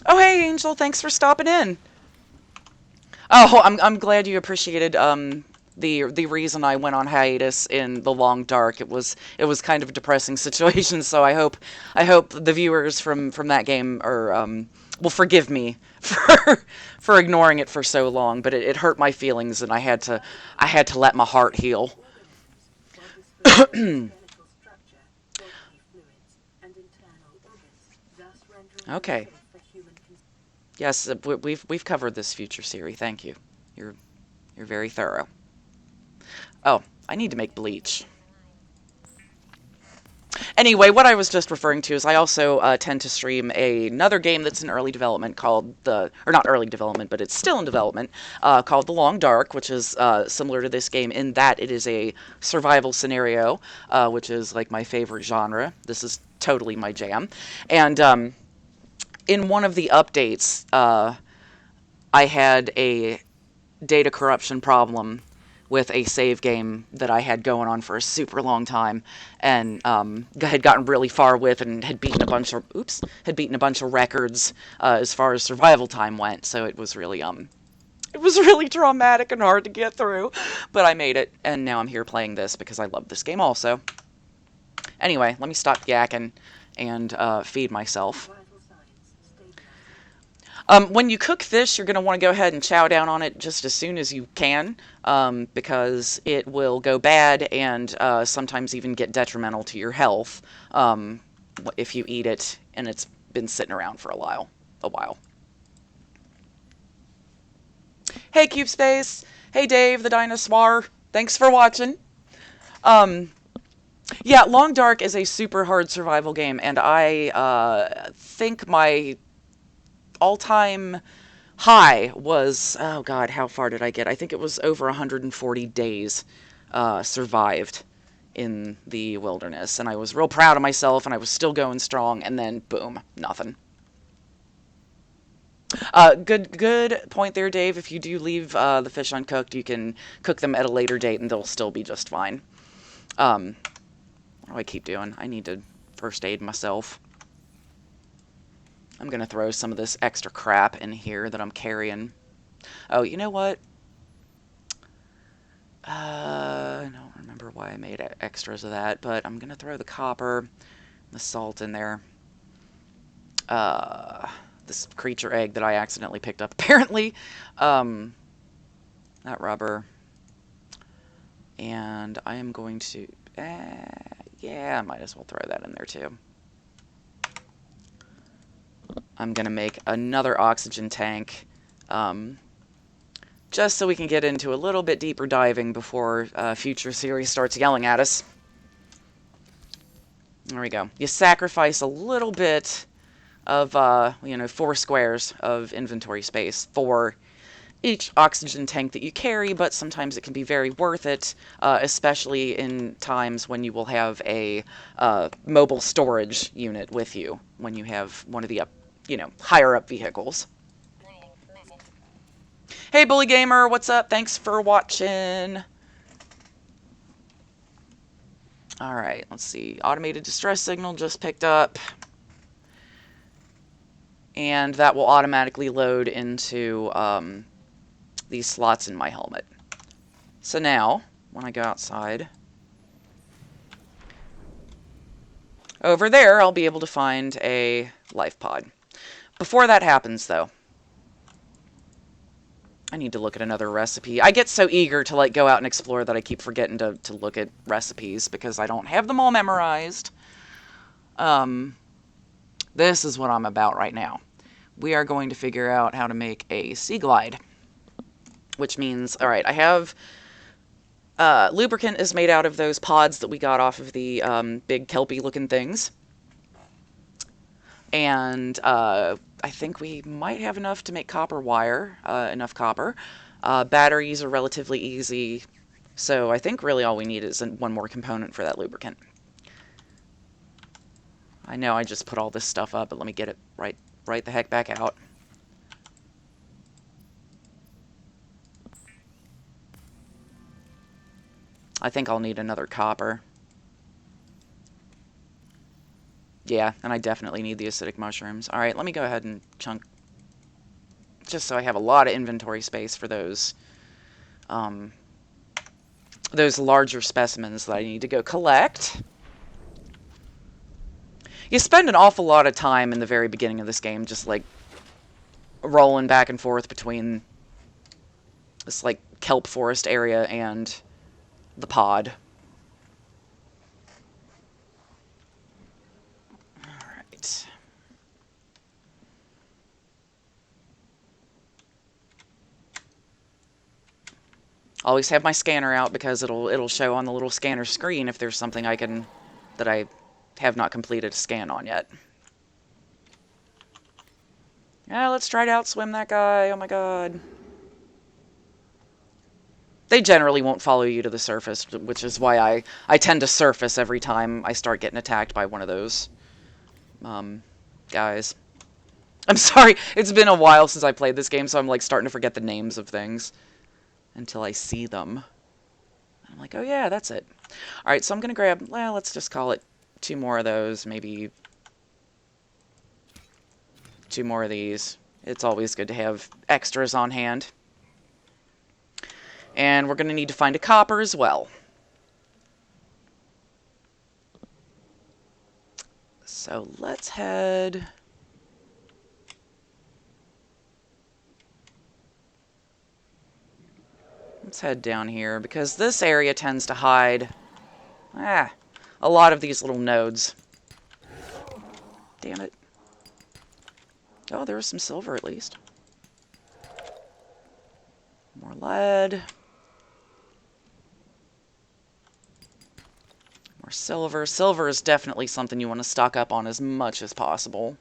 Speaker 1: Oh hey, Angel, thanks for stopping in. Oh, I'm glad you appreciated the reason I went on hiatus in The Long Dark. It was kind of a depressing situation, so I hope the viewers from that game are will forgive me for ignoring it for so long, but it hurt my feelings and I had to let my heart heal.
Speaker 2: Organisms, while disposing of the skeletal structure, bodily fluids, and internal organs, thus rendering them
Speaker 1: Okay.
Speaker 2: safe for human consumption.
Speaker 1: Yes, we've covered this future Siri. Thank you. You're you're very thorough. Oh, I need to make bleach. Anyway, what I was just referring to is I also tend to stream another game that's in early development called or not early development, but it's still in development, called The Long Dark, which is similar to this game in that it is a survival scenario, which is like my favorite genre. This is totally my jam. And in one of the updates, I had a data corruption problem with a save game that I had going on for a super long time, and had gotten really far with, and had beaten a bunch of records as far as survival time went. So it was really traumatic and hard to get through, but I made it, and now I'm here playing this because I love this game also. Anyway, let me stop yakking and feed myself.
Speaker 2: Vital signs stabilizing.
Speaker 1: When you cook fish, you're going to want to go ahead and chow down on it just as soon as you can, because it will go bad and sometimes even get detrimental to your health if you eat it and it's been sitting around for a while. Hey, Cube Space. Hey, Dave, the dinosaur. Thanks for watching. Um, yeah, Long Dark is a super hard survival game, and I think my all-time high was, oh god, how far did I get? I think it was over 140 days survived in the wilderness, and I was real proud of myself, and I was still going strong, and then boom, nothing. Good point there, Dave. If you do leave the fish uncooked, you can cook them at a later date, and they'll still be just fine. What do I keep doing? I need to first aid myself. I'm gonna throw some of this extra crap in here that I'm carrying. Oh, you know what? I don't remember why I made extras of that, but I'm gonna throw the copper, the salt in there. This creature egg that I accidentally picked up, apparently. That rubber. And I am going to... yeah, I might as well throw that in there, too. I'm going to make another oxygen tank, just so we can get into a little bit deeper diving before future series starts yelling at us. There we go. You sacrifice a little bit of, 4 squares of inventory space for each oxygen tank that you carry, but sometimes it can be very worth it, especially in times when you will have a mobile storage unit with you when you have one of the higher up vehicles. Hey, Bully Gamer, what's up? Thanks for watching. All right, let's see. Automated distress signal just picked up. And that will automatically load into these slots in my helmet. So now, when I go outside, over there, I'll be able to find a life pod. Before that happens, though, I need to look at another recipe. I get so eager to go out and explore that I keep forgetting to look at recipes because I don't have them all memorized. This is what I'm about right now. We are going to figure out how to make a sea glide, which means, all right, I have lubricant is made out of those pods that we got off of the big kelpie-looking things. And I think we might have enough to make copper wire, enough copper. Batteries are relatively easy, so I think really all we need is one more component for that lubricant. I know I just put all this stuff up, but let me get it right the heck back out. I think I'll need another copper. Yeah, and I definitely need the acidic mushrooms. Alright, let me go ahead and chunk just so I have a lot of inventory space for those larger specimens that I need to go collect. You spend an awful lot of time in the very beginning of this game just, like, rolling back and forth between this, like, kelp forest area and the pod. Alright. Always have my scanner out because it'll show on the little scanner screen if there's something that I have not completed a scan on yet. Yeah, let's try to outswim that guy. Oh my god. They generally won't follow you to the surface, which is why I tend to surface every time I start getting attacked by one of those guys. I'm sorry, it's been a while since I played this game, so I'm like starting to forget the names of things until I see them. I'm like, oh yeah, that's it. Alright, so I'm gonna grab, well, let's just call it 2 more of those, maybe 2 more of these. It's always good to have extras on hand. And we're gonna need to find a copper as well. So let's head... Let's head down here, because this area tends to hide a lot of these little nodes. Damn it. Oh, there was some silver at least. More lead. More silver. Silver is definitely something you want to stock up on as much as possible.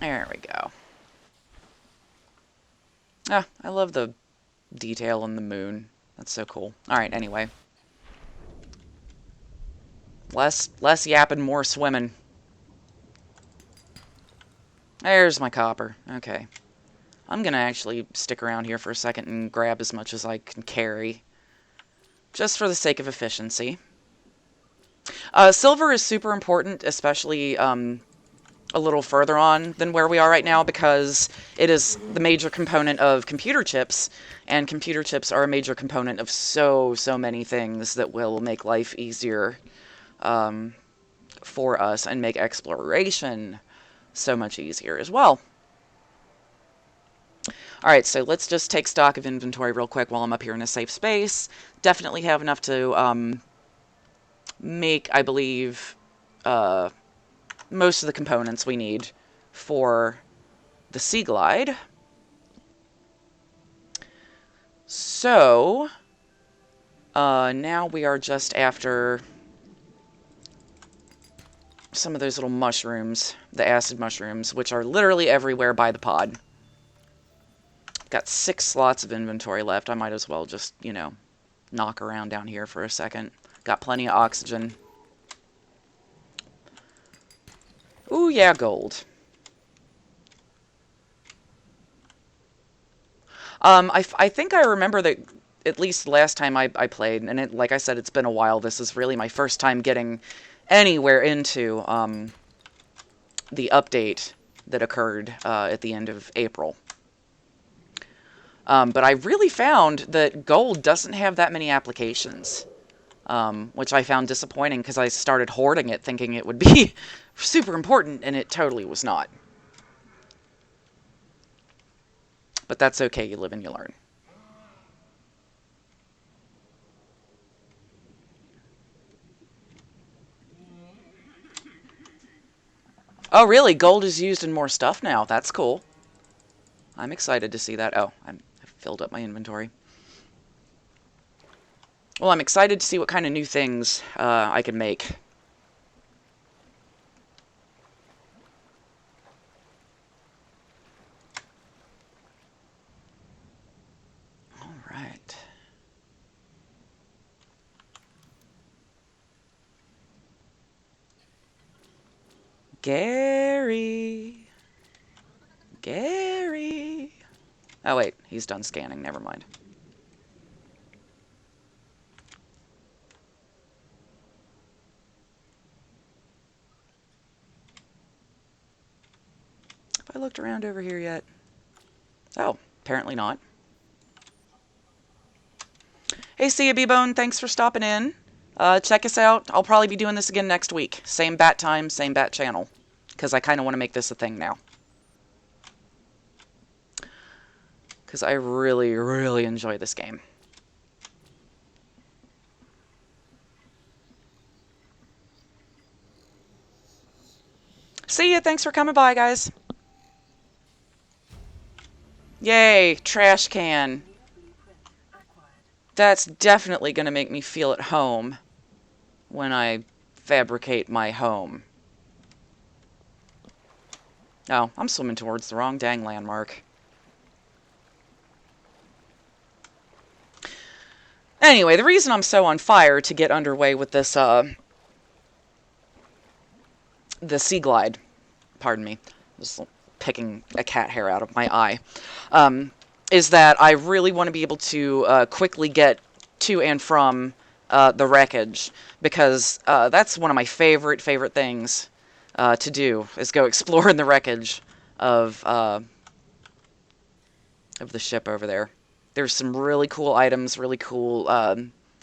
Speaker 1: There we go. Ah, I love the detail in the moon. That's so cool. Alright, anyway. Less yapping, more swimming. There's my copper. Okay. I'm gonna actually stick around here for a second and grab as much as I can carry. Just for the sake of efficiency. Silver is super important, especially a little further on than where we are right now, because it is the major component of computer chips, and computer chips are a major component of so many things that will make life easier for us and make exploration so much easier as well. Alright, so let's just take stock of inventory real quick while I'm up here in a safe space. Definitely have enough to make, I believe, most of the components we need for the Sea Glide. So, now we are just after some of those little mushrooms, the acid mushrooms, which are literally everywhere by the pod. Got 6 slots of inventory left. I might as well just, you know, knock around down here for a second. Got plenty of oxygen. Ooh, yeah, gold. I think I remember that at least last time I played, and like I said, it's been a while. This is really my first time getting anywhere into the update that occurred at the end of April. But I really found that gold doesn't have that many applications, which I found disappointing because I started hoarding it thinking it would be super important, and it totally was not. But that's okay, you live and you learn. Oh, really? Gold is used in more stuff now. That's cool. I'm excited to see that. Oh, I've filled up my inventory. Well, I'm excited to see what kind of new things I can make. All right. Gary. Gary. Oh, wait. He's done scanning. Never mind. Have I looked around over here yet? Oh, apparently not. Hey, see ya, B-Bone. Thanks for stopping in. Check us out. I'll probably be doing this again next week. Same bat time, same bat channel. Because I kind of want to make this a thing now. Because I really, really enjoy this game. See ya. Thanks for coming by, guys. Yay, trash can. That's definitely going to make me feel at home when I fabricate my home. Oh, I'm swimming towards the wrong dang landmark. Anyway, the reason I'm so on fire to get underway with this, the Sea Glide, pardon me, just picking a cat hair out of my eye, is that I really want to be able to quickly get to and from the wreckage, because that's one of my favorite things to do, is go explore in the wreckage of the ship over there. There's some really cool items, really cool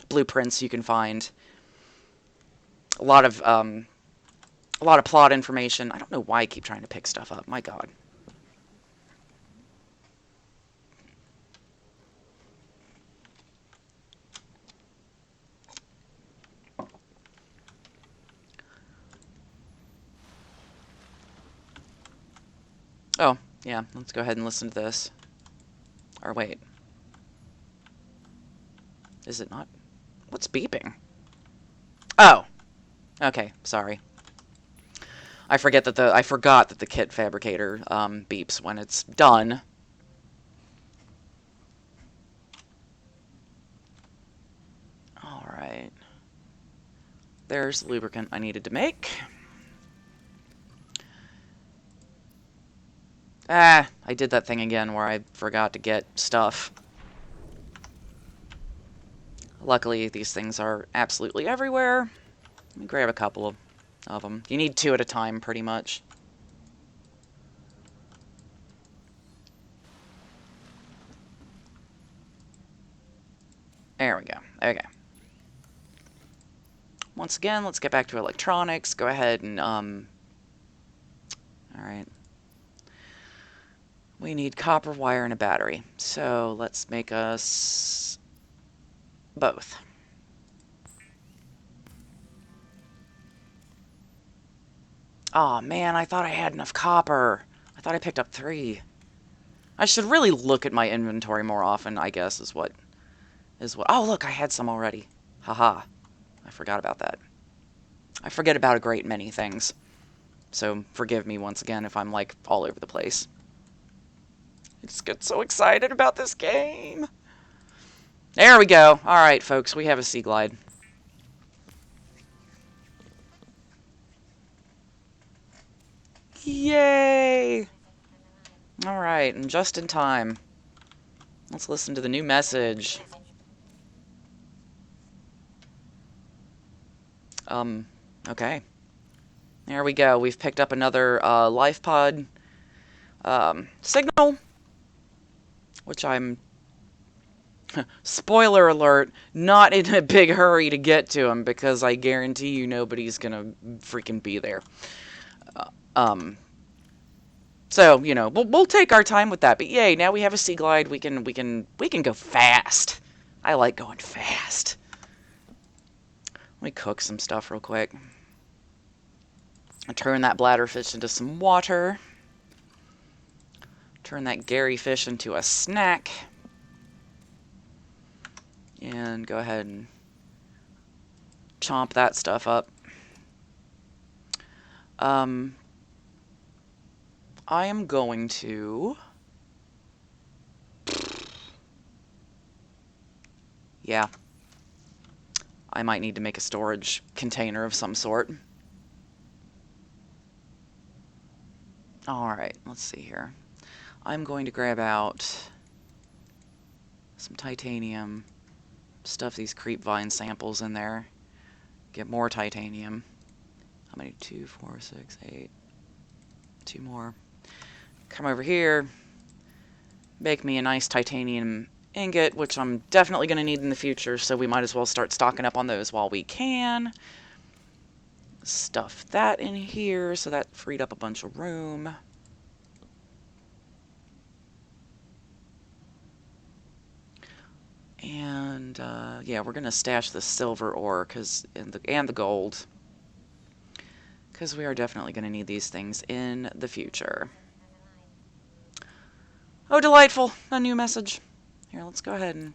Speaker 1: blueprints you can find. A lot of plot information. I don't know why I keep trying to pick stuff up. My God. Oh, yeah. Let's go ahead and listen to this. Or wait. Is it not? What's beeping? Oh. Okay, sorry. I forgot that the kit fabricator beeps when it's done. All right. There's the lubricant I needed to make. Ah, I did that thing again where I forgot to get stuff. Luckily, these things are absolutely everywhere. Let me grab a couple of them. You need 2 at a time, pretty much. There we go. Okay. Once again, let's get back to electronics. Go ahead and, alright. We need copper wire and a battery. So, let's make us both. Aw, man, I thought I had enough copper. I thought I picked up 3. I should really look at my inventory more often, I guess, is what... Oh, look, I had some already. Haha. I forgot about that. I forget about a great many things. So, forgive me once again if I'm, like, all over the place. I just get so excited about this game. There we go. Alright, folks, we have a Sea Glide. Yay! Alright, and just in time. Let's listen to the new message. Okay. There we go. We've picked up another life pod signal, which I'm, spoiler alert, not in a big hurry to get to him, because I guarantee you nobody's gonna freaking be there. So, you know, we'll take our time with that. But yay, now we have a Sea Glide. We can go fast. I like going fast. Let me cook some stuff real quick. I'll turn that bladderfish into some water. Turn that Gary fish into a snack. And go ahead and chomp that stuff up. I am going to... Yeah. I might need to make a storage container of some sort. Alright, let's see here. I'm going to grab out some titanium, stuff these creep vine samples in there, get more titanium. How many? 2, 4, 6, 8. 2 more. come over here, make me a nice titanium ingot, which I'm definitely going to need in the future, so we might as well start stocking up on those while we can. Stuff that in here, so that freed up a bunch of room. And yeah, we're gonna stash the silver ore and the gold, because we are definitely gonna need these things in the future. Oh, delightful! A new message. Here, let's go ahead and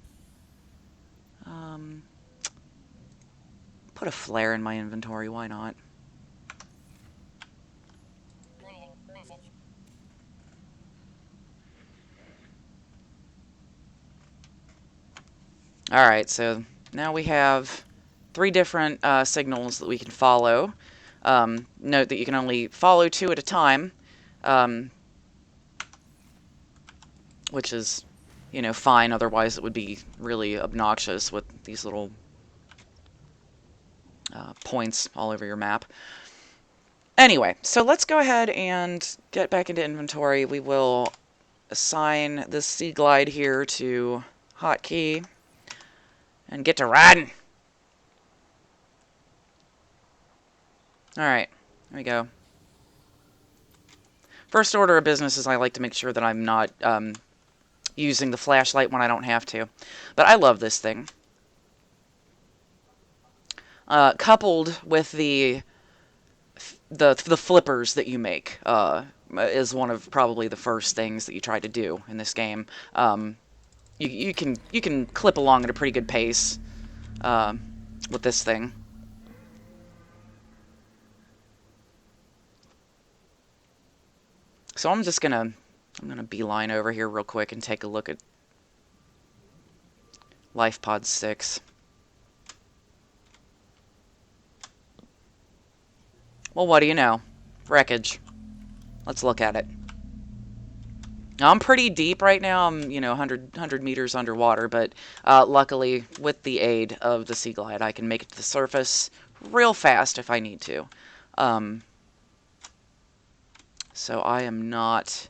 Speaker 1: put a flare in my inventory. Why not? All right, so now we have 3 different signals that we can follow. Note that you can only follow 2 at a time, which is, you know, fine. Otherwise, it would be really obnoxious with these little points all over your map. Anyway, so let's go ahead and get back into inventory. We will assign this Sea Glide here to hotkey and get to riding. Alright, there we go. First order of business is I like to make sure that I'm not using the flashlight when I don't have to. But I love this thing. Coupled with the flippers that you make is one of probably the first things that you try to do in this game. You can clip along at a pretty good pace with this thing. So I'm gonna beeline over here real quick and take a look at Life Pod 6. Well, what do you know? Wreckage. Let's look at it. Now, I'm pretty deep right now. I'm, 100 meters underwater, but luckily, with the aid of the Sea Glide, I can make it to the surface real fast if I need to. So I am not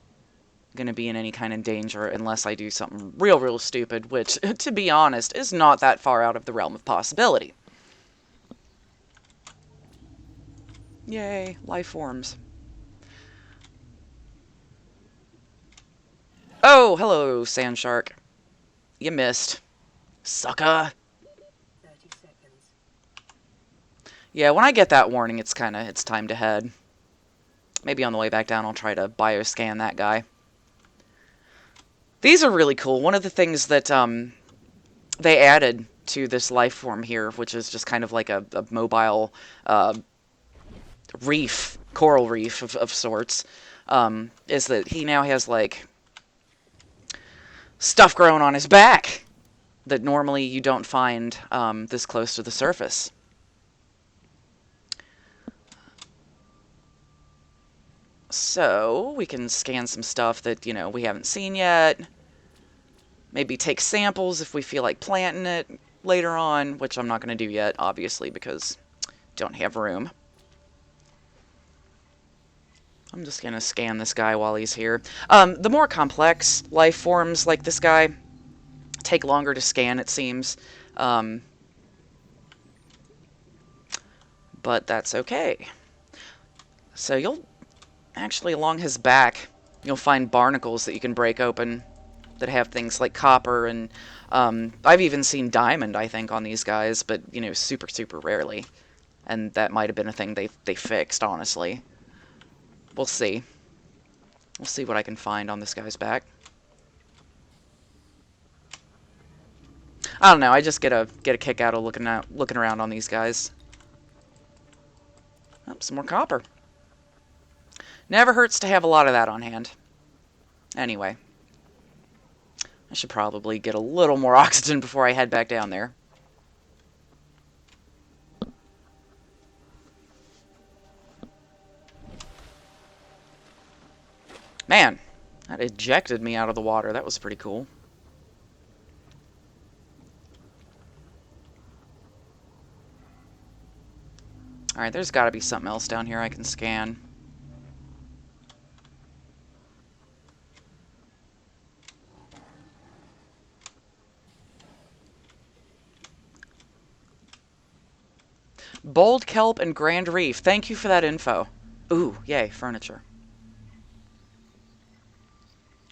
Speaker 1: going to be in any kind of danger unless I do something real stupid, which, to be honest, is not that far out of the realm of possibility. Yay, life forms. Oh, hello, sand shark. You missed. Sucker.
Speaker 2: 30 seconds.
Speaker 1: Yeah, when I get that warning, it's time to head. Maybe on the way back down, I'll try to bioscan that guy. These are really cool. One of the things that they added to this life form here, which is just kind of like a mobile reef, coral reef of sorts, is that he now has, like, stuff growing on his back that normally you don't find this close to the surface. So we can scan some stuff that, we haven't seen yet. Maybe take samples if we feel like planting it later on, which I'm not going to do yet, obviously, because I don't have room. I'm just going to scan this guy while he's here. The more complex life forms like this guy take longer to scan, it seems. But that's okay. So actually, along his back, you'll find barnacles that you can break open that have things like copper, and I've even seen diamond, I think, on these guys, but, super rarely. And that might have been a thing they fixed, honestly. We'll see. We'll see what I can find on this guy's back. I don't know, I just get a kick out of looking around on these guys. Oh, some more copper. Never hurts to have a lot of that on hand. Anyway. I should probably get a little more oxygen before I head back down there. Man, that ejected me out of the water. That was pretty cool. Alright, there's got to be something else down here I can scan. Bold Kelp and Grand Reef. Thank you for that info. Ooh, yay, furniture.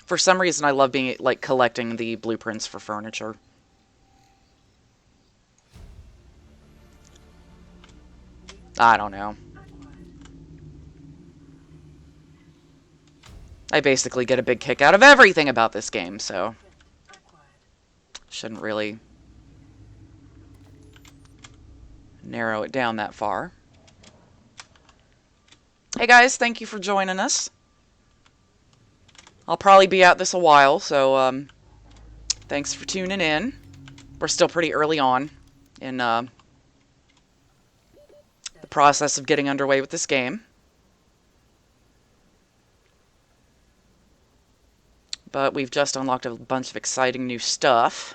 Speaker 1: For some reason, I love being like collecting the blueprints for furniture. I don't know. I basically get a big kick out of everything about this game, so shouldn't really narrow it down that far. Hey guys, thank you for joining us. I'll probably be at this a while, so thanks for tuning in. We're still pretty early on in the process of getting underway with this game. But we've just unlocked a bunch of exciting new stuff.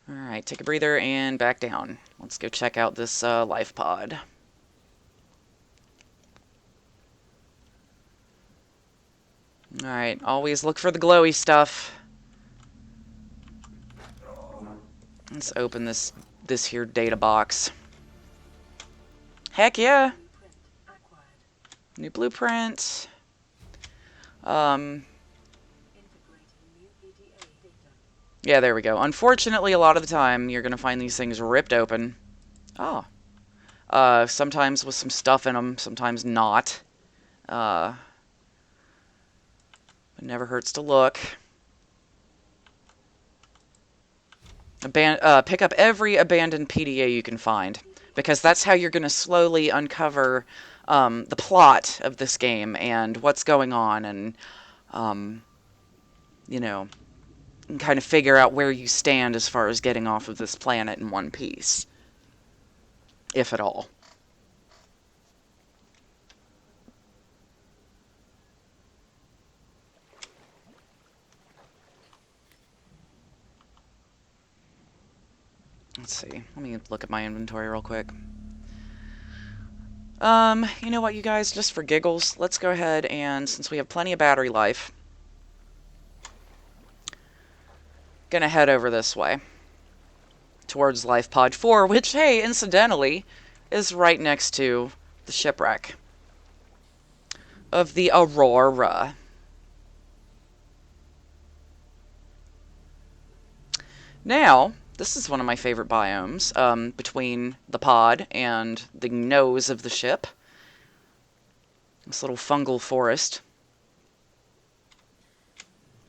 Speaker 1: Alright, take a breather and back down. Let's go check out this life pod. Alright, always look for the glowy stuff. Let's open this here data box. Heck yeah! New blueprint. Yeah, there we go. Unfortunately, a lot of the time, you're going to find these things ripped open. Oh. Sometimes with some stuff in them, sometimes not. It never hurts to look. Pick up every abandoned PDA you can find, because that's how you're going to slowly uncover the plot of this game and what's going on, and you know, and kind of figure out where you stand as far as getting off of this planet in one piece, if at all. Let's see. Let me look at my inventory real quick. You know what, you guys? Just for giggles, let's go ahead and, since we have plenty of battery life, gonna head over this way towards Life Pod 4, which, hey, incidentally, is right next to the shipwreck of the Aurora. Now, this is one of my favorite biomes, between the pod and the nose of the ship. This little fungal forest.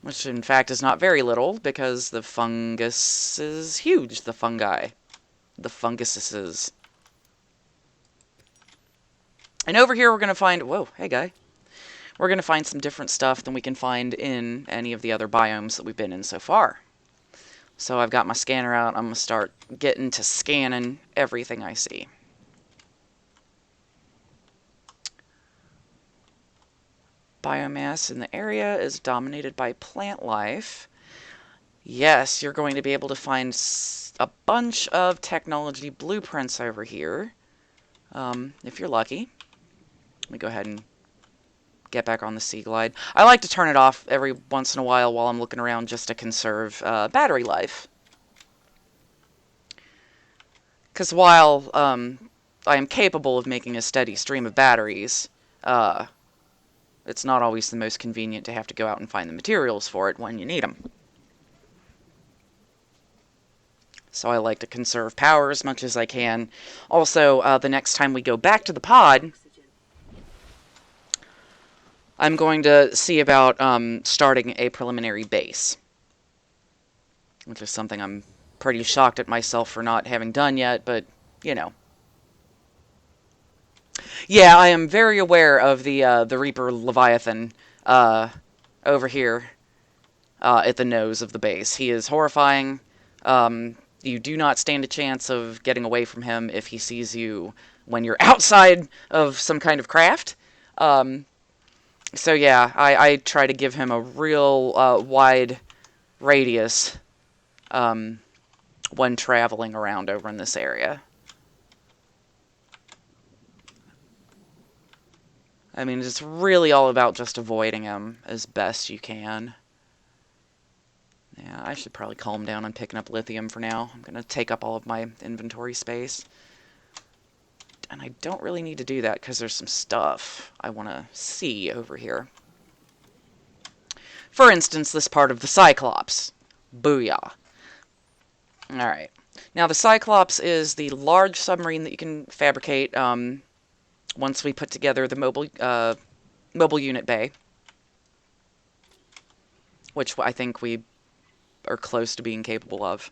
Speaker 1: Which, in fact, is not very little, because the fungus is huge, the fungi. The funguses. And over here we're going to find... Whoa, hey, guy. We're going to find some different stuff than we can find in any of the other biomes that we've been in so far. So I've got my scanner out. I'm going to start getting to scanning everything I see. Biomass in the area is dominated by plant life. Yes, you're going to be able to find a bunch of technology blueprints over here, if you're lucky. Let me go ahead and get back on the Sea Glide. I like to turn it off every once in a while I'm looking around, just to conserve battery life. Because while I am capable of making a steady stream of batteries, it's not always the most convenient to have to go out and find the materials for it when you need them. So I like to conserve power as much as I can. Also, the next time we go back to the pod, I'm going to see about starting a preliminary base, which is something I'm pretty shocked at myself for not having done yet, but, you know. Yeah, I am very aware of the Reaper Leviathan over here at the nose of the base. He is horrifying. You do not stand a chance of getting away from him if he sees you when you're outside of some kind of craft. So yeah, I try to give him a real wide radius when traveling around over in this area. I mean, it's really all about just avoiding him as best you can. Yeah, Yeah, I should probably calm down on picking up lithium for now. I'm going to take up all of my inventory space. And I don't really need to do that because there's some stuff I want to see over here. For instance, this part of the Cyclops. Booyah. Alright. Now, the Cyclops is the large submarine that you can fabricate once we put together the mobile unit bay. Which I think we are close to being capable of.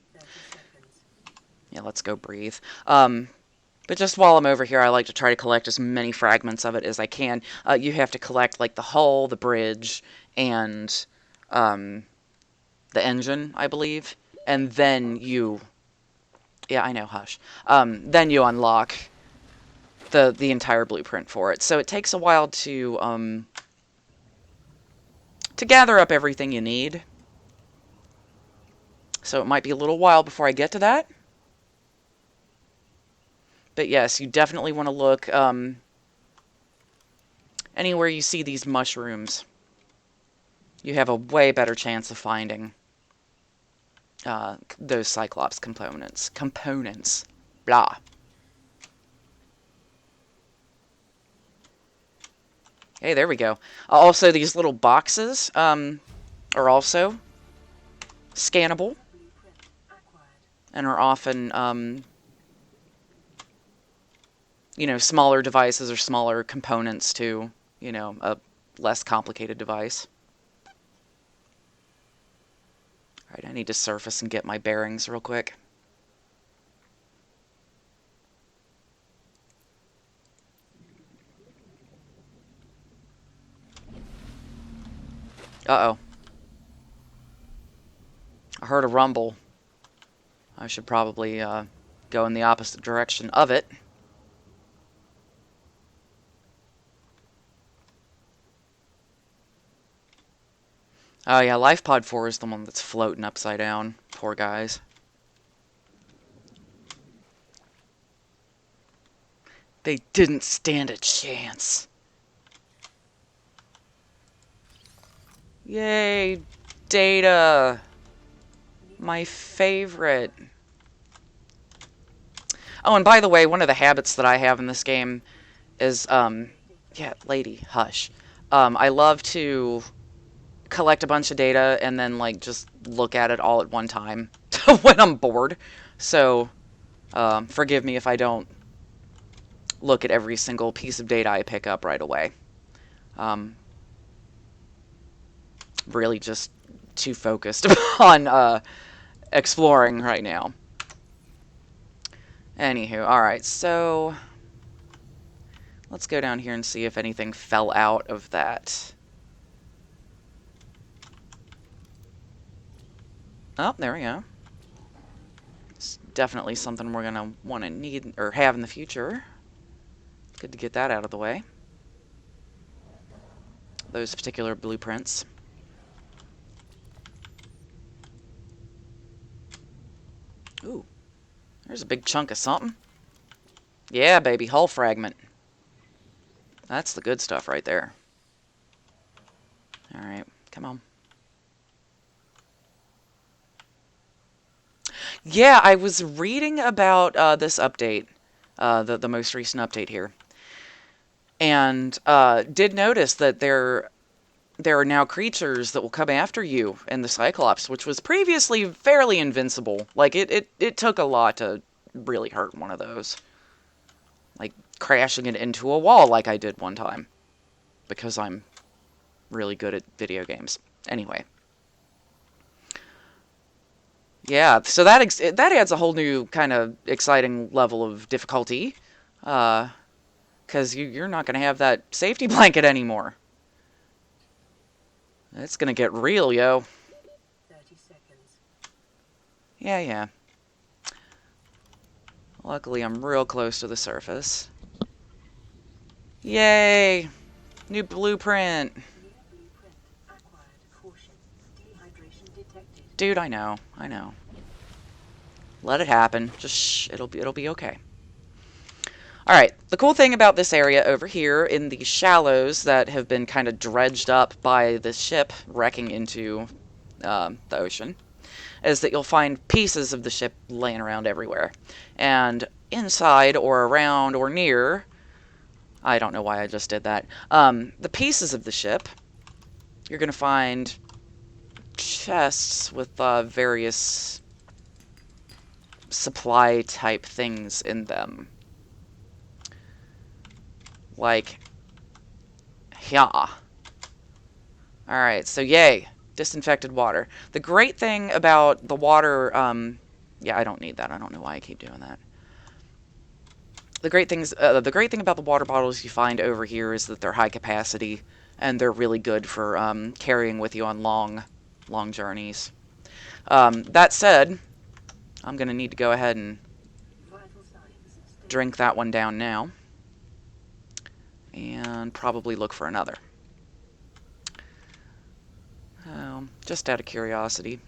Speaker 1: Yeah, let's go breathe. But just while I'm over here, I like to try to collect as many fragments of it as I can. You have to collect, like, the hull, the bridge, and the engine, I believe. And then you... Yeah, I know, hush. Then you unlock the entire blueprint for it. So it takes a while to gather up everything you need. So it might be a little while before I get to that. But yes, you definitely want to look anywhere you see these mushrooms. You have a way better chance of finding those Cyclops components. Blah. Hey, there we go. Also, these little boxes are also scannable and are often, you know, smaller devices or smaller components to, you know, a less complicated device. Alright, I need to surface and get my bearings real quick. Uh-oh. I heard a rumble. I should probably go in the opposite direction of it. Oh yeah, LifePod 4 is the one that's floating upside down. Poor guys. They didn't stand a chance. Yay, data. My favorite. Oh, and by the way, one of the habits that I have in this game is, yeah, lady, hush. I love to collect a bunch of data and then, like, just look at it all at one time when I'm bored. So, forgive me if I don't look at every single piece of data I pick up right away. Really just too focused on exploring right now. Anywho, alright, so let's go down here and see if anything fell out of that. Oh, there we go. It's definitely something we're going to want to need or have in the future. Good to get that out of the way. Those particular blueprints. Ooh, there's a big chunk of something. Yeah, baby, hull fragment. That's the good stuff right there. Alright, come on. Yeah, I was reading about this update, the most recent update here, and did notice that there are now creatures that will come after you in the Cyclops, which was previously fairly invincible. Like, it took a lot to really hurt one of those. Like, crashing it into a wall like I did one time. Because I'm really good at video games. Anyway. Yeah, so that adds a whole new kind of exciting level of difficulty. Because you're not going to have that safety blanket anymore. It's going to get real, yo.
Speaker 2: 30 seconds.
Speaker 1: Yeah. Luckily, I'm real close to the surface. Yay! New blueprint. Dude, I know. Let it happen. Just shh, it'll be okay. Alright, the cool thing about this area over here in the shallows that have been kind of dredged up by this ship wrecking into the ocean is that you'll find pieces of the ship laying around everywhere. And inside or around or near, I don't know why I just did that, the pieces of the ship, you're going to find chests with various supply type things in them. Like, yeah. Alright, so yay. Disinfected water. The great thing about the water, yeah, I don't need that. I don't know why I keep doing that. The great thing about the water bottles you find over here is that they're high capacity, and they're really good for carrying with you on long journeys. That said, I'm going to need to go ahead and drink that one down now, and probably look for another. Just out of curiosity.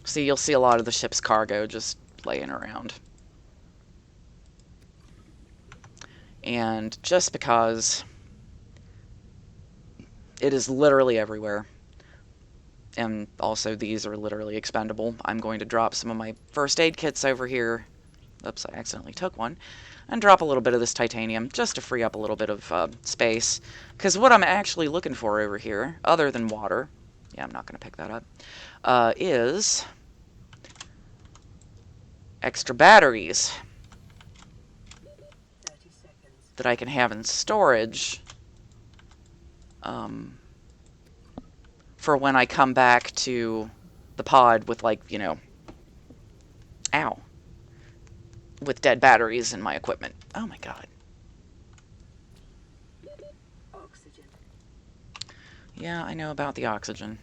Speaker 1: See, you'll see a lot of the ship's cargo just laying around. And just because it is literally everywhere, and also these are literally expendable, I'm going to drop some of my first aid kits over here. Oops, I accidentally took one. And drop a little bit of this titanium just to free up a little bit of space. Because what I'm actually looking for over here, other than water, yeah, I'm not going to pick that up, is extra batteries that I can have in storage for when I come back to the pod with, like, you know, ow, with dead batteries in my equipment. Oh my god.
Speaker 2: Oxygen.
Speaker 1: Yeah, I know about the oxygen.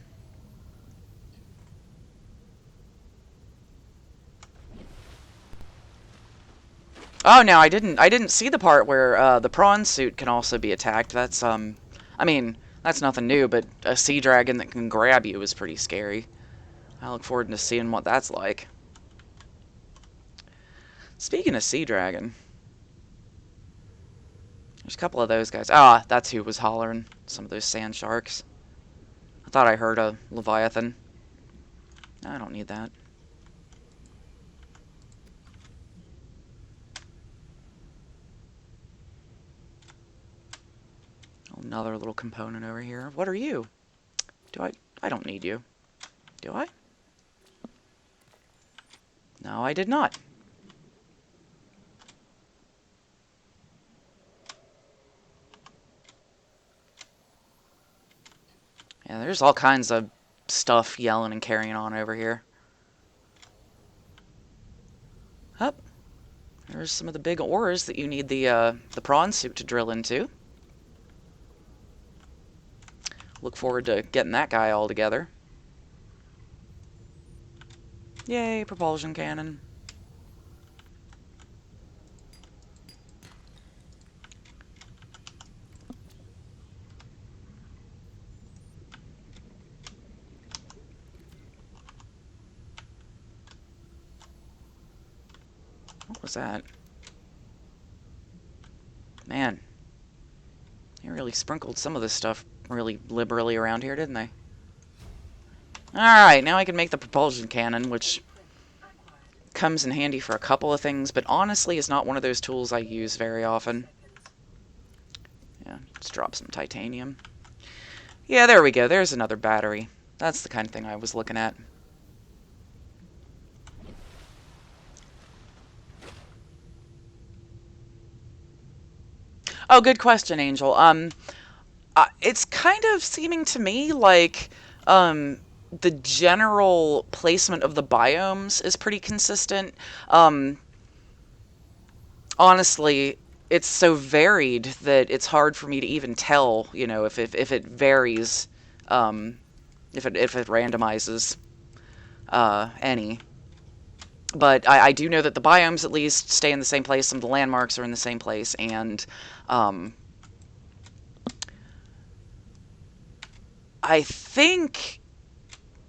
Speaker 1: Oh no, I didn't see the part where the prawn suit can also be attacked. That's I mean, that's nothing new, but a sea dragon that can grab you is pretty scary. I look forward to seeing what that's like. Speaking of sea dragon, there's a couple of those guys. Ah, that's who was hollering. Some of those sand sharks. I thought I heard a leviathan. I don't need that. Another little component over here. What are you? I don't need you. Do I? No, I did not. Yeah, there's all kinds of stuff yelling and carrying on over here. Up. There's some of the big ores that you need the prawn suit to drill into. Look forward to getting that guy all together. Yay, propulsion cannon. What was that? Man, they really sprinkled some of this stuff really liberally around here, didn't they? Alright, now I can make the propulsion cannon, which comes in handy for a couple of things, but honestly is not one of those tools I use very often. Yeah, let's drop some titanium. Yeah, there we go. There's another battery. That's the kind of thing I was looking at. Oh, good question, Angel. It's kind of seeming to me like the general placement of the biomes is pretty consistent. Honestly, it's so varied that it's hard for me to even tell, you know, if it varies, if it randomizes any. But I do know that the biomes at least stay in the same place, some of the landmarks are in the same place, and I think,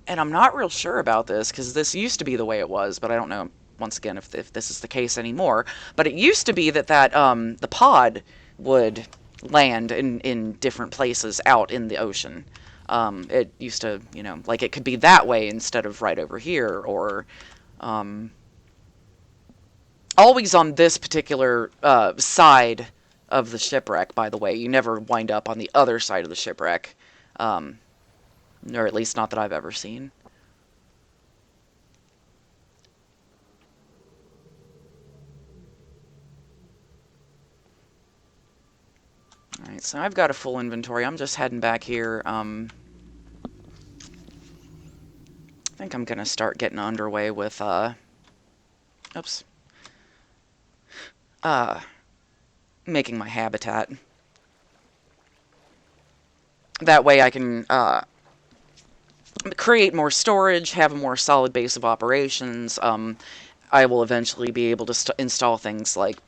Speaker 1: and I'm not real sure about this, because this used to be the way it was, but I don't know, once again, if this is the case anymore, but it used to be that the pod would land in different places out in the ocean. It used to, like it could be that way instead of right over here, or always on this particular side of the shipwreck, by the way. You never wind up on the other side of the shipwreck. Or at least not that I've ever seen. Alright, so I've got a full inventory. I'm just heading back here. I think I'm going to start getting underway with, oops. Making my habitat. That way I can, create more storage, have a more solid base of operations. I will eventually be able to install things like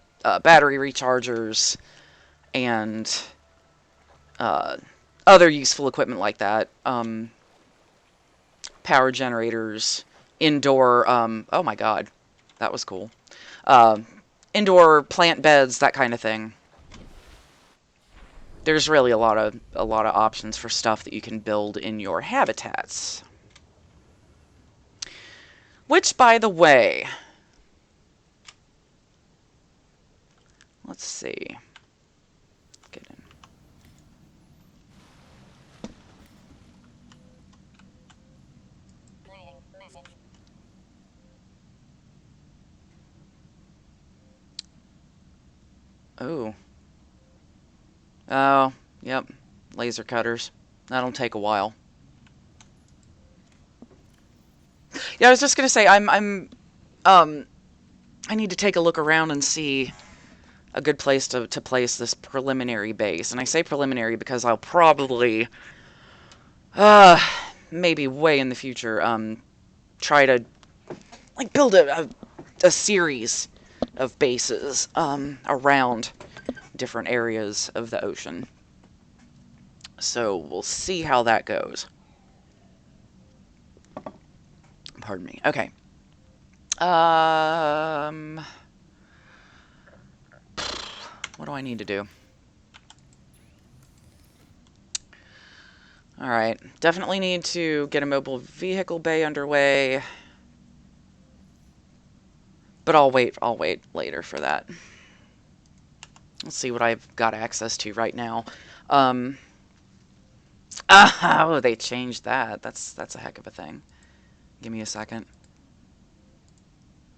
Speaker 1: battery rechargers and other useful equipment like that. Power generators, indoor, oh my god, that was cool. Indoor plant beds, that kind of thing. There's really a lot of options for stuff that you can build in your habitats. Which, by the way, let's see. Get in. Oh. Oh, yep. Laser cutters. That'll take a while. Yeah, I was just gonna say, I need to take a look around and see a good place to place this preliminary base. And I say preliminary because I'll probably, maybe way in the future, try to, like, build a series of bases, around different areas of the ocean. So we'll see how that goes. Pardon me. Okay. What do I need to do? Alright. Definitely need to get a mobile vehicle bay underway. But I'll wait later for that. Let's see what I've got access to right now. Oh, they changed that. That's a heck of a thing. Give me a second.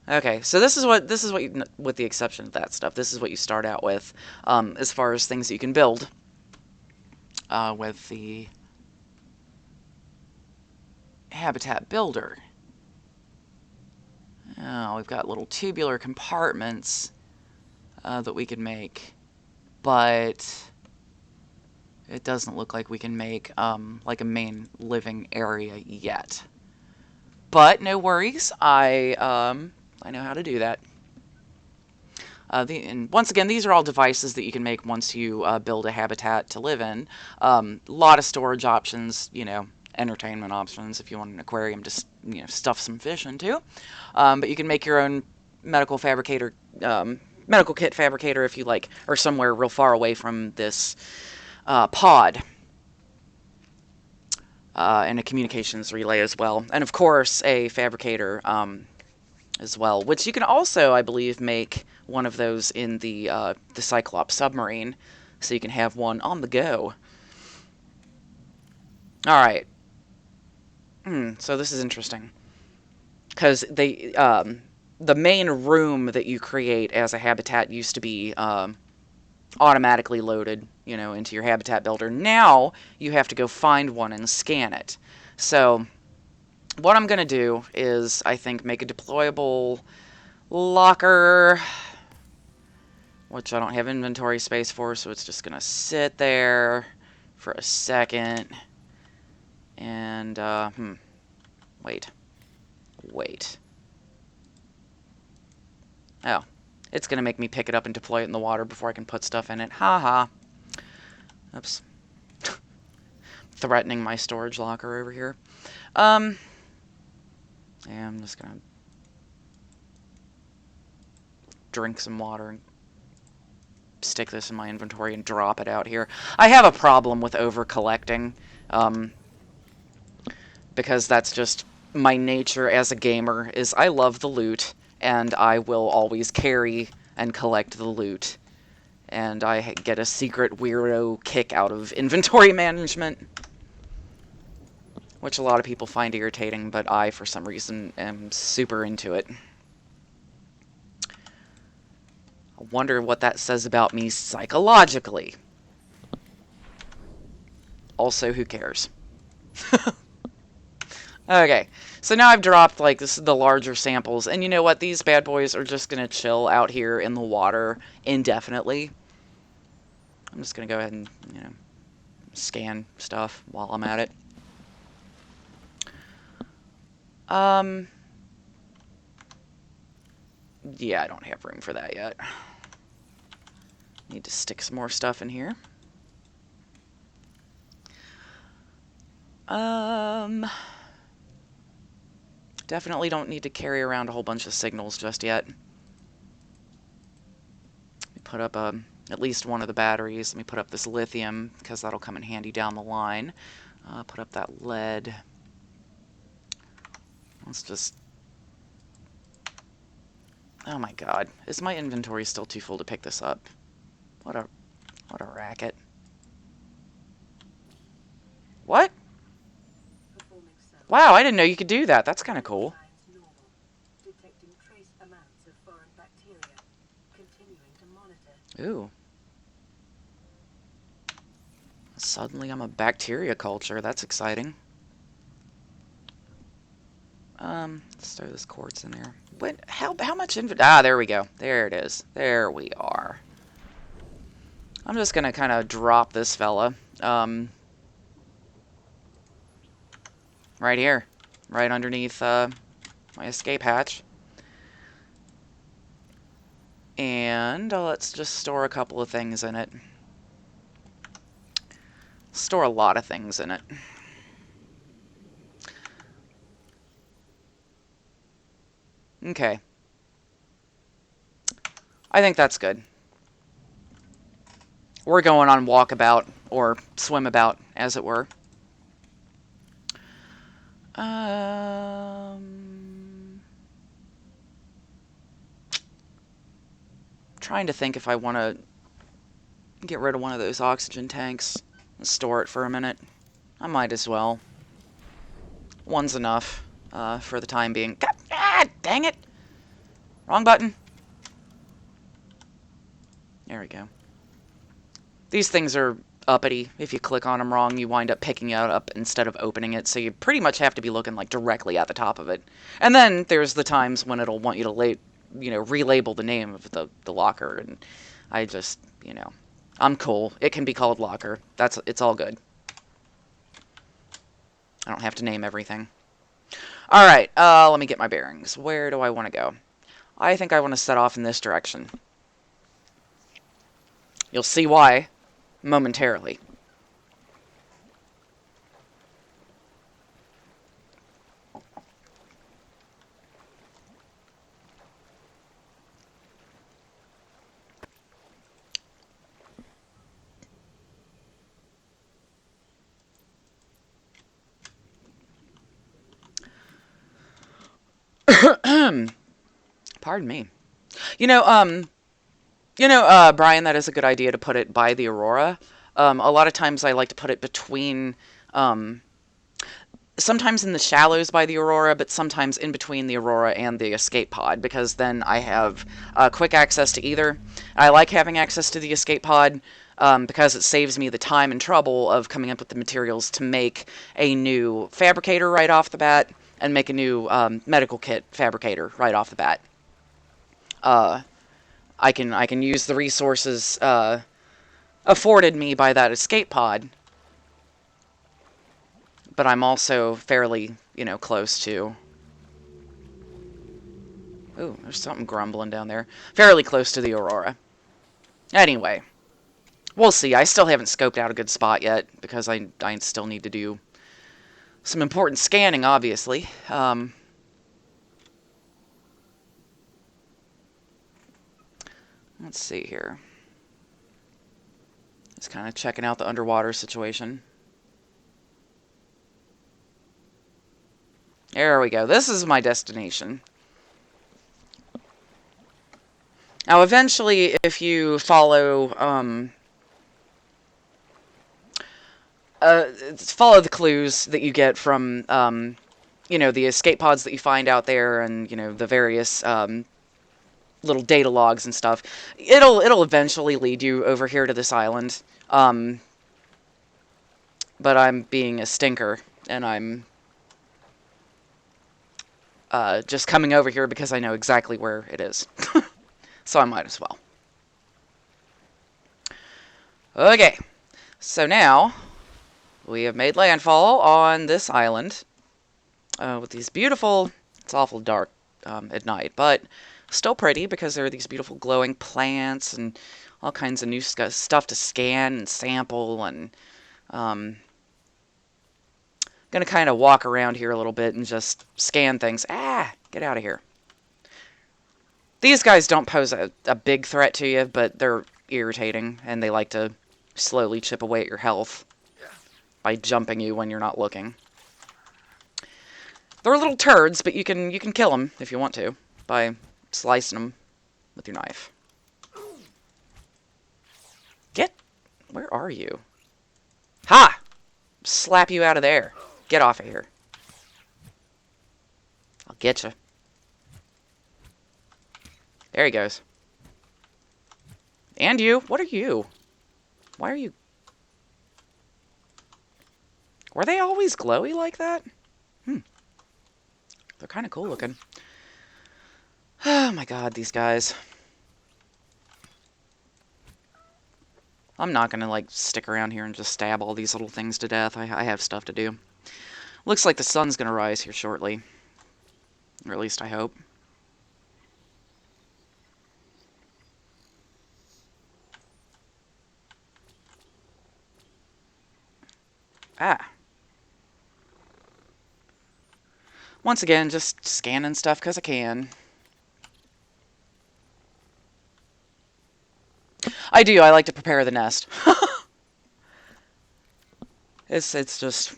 Speaker 1: Okay, so this is what you, with the exception of that stuff, this is what you start out with, as far as things that you can build with the habitat builder. Oh, we've got little tubular compartments that we can make, but it doesn't look like we can make like a main living area yet. But no worries, I know how to do that. And once again, these are all devices that you can make once you build a habitat to live in. A lot of storage options, entertainment options if you want an aquarium to stuff some fish into. But you can make your own medical kit fabricator if you like, or somewhere real far away from this pod. And a communications relay as well. And of course, a fabricator as well, which you can also, I believe, make one of those in the Cyclops submarine, so you can have one on the go. Alright. So this is interesting. Because the main room that you create as a habitat used to be automatically loaded, into your habitat builder. Now you have to go find one and scan it. So what I'm going to do is, I think, make a deployable locker, which I don't have inventory space for, so it's just going to sit there for a second. And, wait. Oh, it's going to make me pick it up and deploy it in the water before I can put stuff in it. Ha. Oops. Threatening my storage locker over here. Yeah, I'm just going to drink some water and stick this in my inventory and drop it out here. I have a problem with over collecting. because that's just my nature as a gamer, is I love the loot, and I will always carry and collect the loot. And I get a secret weirdo kick out of inventory management, which a lot of people find irritating, but I, for some reason, am super into it. I wonder what that says about me psychologically. Also, who cares? Okay, so now I've dropped, like, the larger samples, and you know what? These bad boys are just going to chill out here in the water indefinitely. I'm just going to go ahead and, scan stuff while I'm at it. Yeah, I don't have room for that yet. Need to stick some more stuff in here. Definitely don't need to carry around a whole bunch of signals just yet. Let me put up at least one of the batteries. Let me put up this lithium, because that'll come in handy down the line. Put up that lead. Let's just... Oh my god. Is my inventory still too full to pick this up? What a racket. What? Wow, I didn't know you could do that. That's kind of cool.
Speaker 2: Detecting trace amounts of foreign bacteria. Continuing to monitor.
Speaker 1: Ooh. Suddenly I'm a bacteria culture. That's exciting. Let's throw this quartz in there. What? How much inventory? Ah, there we go. There it is. There we are. I'm just gonna kind of drop this fella. Right here. Right underneath, my escape hatch. And let's just store a couple of things in it. Store a lot of things in it. Okay. I think that's good. We're going on walkabout, or swimabout, as it were. Trying to think if I want to get rid of one of those oxygen tanks and store it for a minute. I might as well. One's enough for the time being. God, dang it! Wrong button. There we go. These things are uppity. If you click on them wrong, you wind up picking it up instead of opening it, so you pretty much have to be looking like directly at the top of it. And then there's the times when it'll want you to relabel the name of the locker, and I just, I'm cool. It can be called locker. It's all good. I don't have to name everything. Alright, let me get my bearings. Where do I want to go? I think I want to set off in this direction. You'll see why momentarily. Pardon me. Brian, that is a good idea to put it by the Aurora. A lot of times I like to put it between, sometimes in the shallows by the Aurora, but sometimes in between the Aurora and the escape pod, because then I have quick access to either. I like having access to the escape pod because it saves me the time and trouble of coming up with the materials to make a new fabricator right off the bat, and make a new medical kit fabricator right off the bat. I can use the resources afforded me by that escape pod, but I'm also fairly, close to... Ooh, there's something grumbling down there. Fairly close to the Aurora. Anyway, we'll see. I still haven't scoped out a good spot yet, because I still need to do some important scanning, obviously. Let's see here. Just kind of checking out the underwater situation. There we go. This is my destination. Now, eventually, if you follow the clues that you get from the escape pods that you find out there, and the various little data logs and stuff, it'll eventually lead you over here to this island. But I'm being a stinker, and I'm just coming over here because I know exactly where it is. So I might as well. Okay, so now we have made landfall on this island with these beautiful... It's awful dark at night, but still pretty because there are these beautiful glowing plants and all kinds of new stuff to scan and sample, and gonna kind of walk around here a little bit and just scan things. Get out of here. These guys don't pose a big threat to you, but they're irritating, and they like to slowly chip away at your health by jumping you when you're not looking. They're little turds, but you can kill them if you want to by slicing them with your knife. Where are you? Ha! Slap you out of there. Get off of here. I'll get you. There he goes. And you. What are you? Why are you... Were they always glowy like that? They're kind of cool looking. Oh my god, these guys. I'm not gonna, like, stick around here and just stab all these little things to death. I have stuff to do. Looks like the sun's gonna rise here shortly. Or at least I hope. Once again, just scanning stuff because I can. I do. I like to prepare the nest. It's just,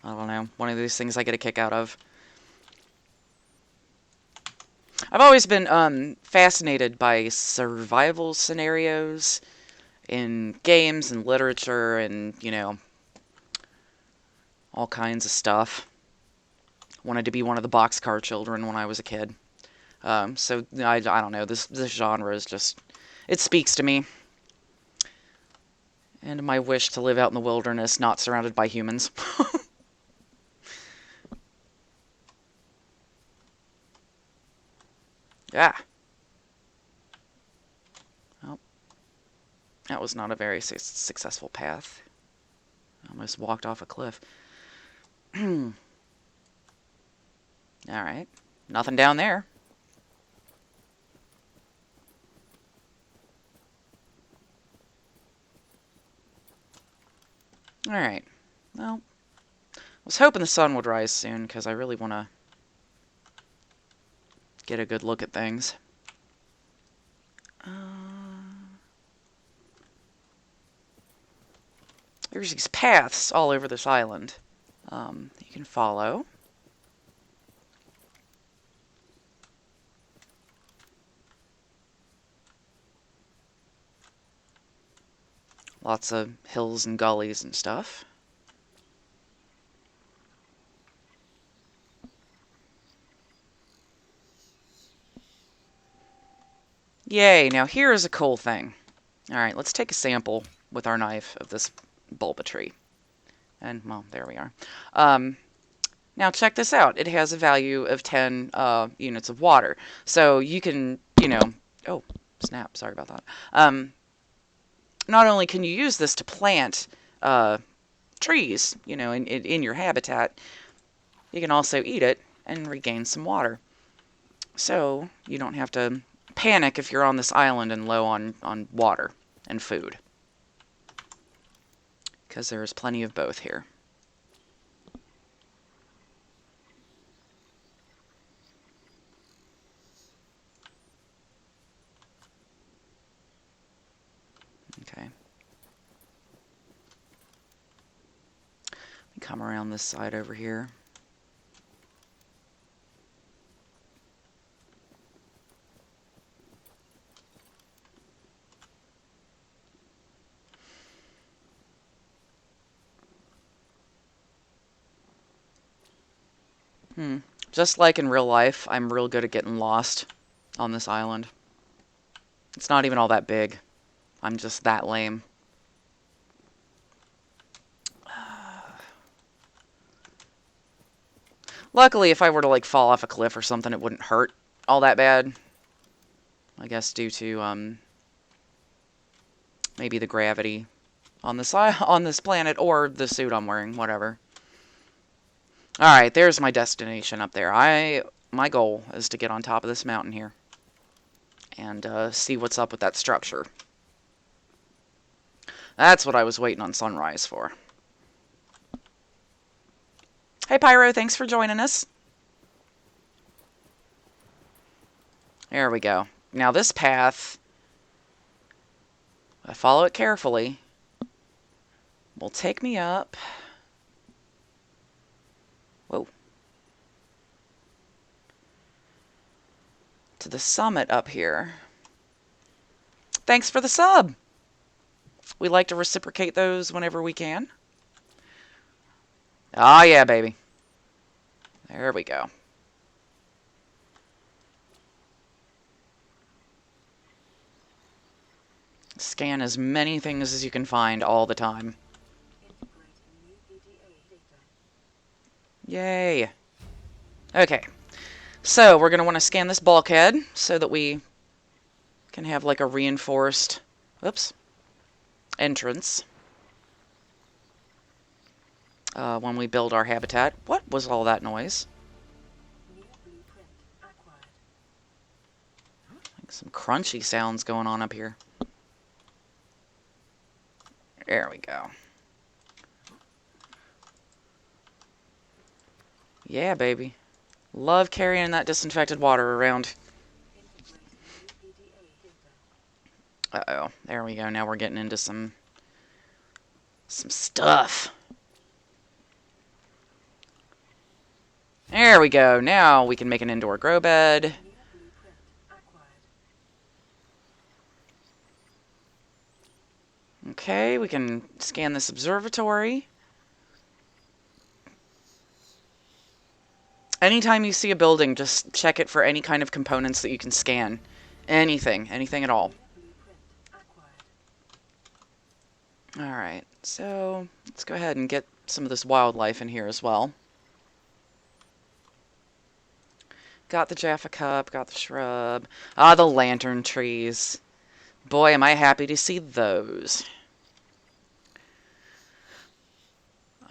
Speaker 1: I don't know, one of these things I get a kick out of. I've always been fascinated by survival scenarios in games and literature and, all kinds of stuff. Wanted to be one of the boxcar children when I was a kid. So, I don't know, this genre is just, it speaks to me. And my wish to live out in the wilderness, not surrounded by humans. Yeah. Oh. That was not a very successful path. I almost walked off a cliff. Alright. Nothing down there. Alright. Well, I was hoping the sun would rise soon, because I really want to get a good look at things. There's these paths all over this island you can follow. Lots of hills and gullies and stuff. Yay, now here is a cool thing. Alright, let's take a sample with our knife of this bulba tree. And, well, there we are. Now check this out. It has a value of 10 units of water. So you can, oh, snap, sorry about that. Not only can you use this to plant trees, in your habitat, you can also eat it and regain some water. So you don't have to panic if you're on this island and low on water and food. Because there's plenty of both here. Okay. Come around this side over here. Just like in real life, I'm real good at getting lost on this island. It's not even all that big. I'm just that lame. Luckily, if I were to like fall off a cliff or something, it wouldn't hurt all that bad. I guess due to maybe the gravity on this planet or the suit I'm wearing, whatever. All right, there's my destination up there. My goal is to get on top of this mountain here and see what's up with that structure. That's what I was waiting on sunrise for. Hey, Pyro, thanks for joining us. There we go. Now this path, if I follow it carefully, will take me up. Whoa. To the summit up here. Thanks for the sub. We like to reciprocate those whenever we can. Oh, yeah, baby. There we go. Scan as many things as you can find all the time. Yay. Okay. So, we're going to want to scan this bulkhead so that we can have like a reinforced, entrance. When we build our habitat. What was all that noise? Like some crunchy sounds going on up here. There we go. Yeah, baby. Love carrying that disinfected water around. Uh-oh. There we go. Now we're getting into some stuff. There we go. Now we can make an indoor grow bed. Okay, we can scan this observatory. Anytime you see a building, just check it for any kind of components that you can scan. Anything at all. Alright, so let's go ahead and get some of this wildlife in here as well. Got the Jaffa Cup, got the shrub. Ah, the lantern trees. Boy, am I happy to see those.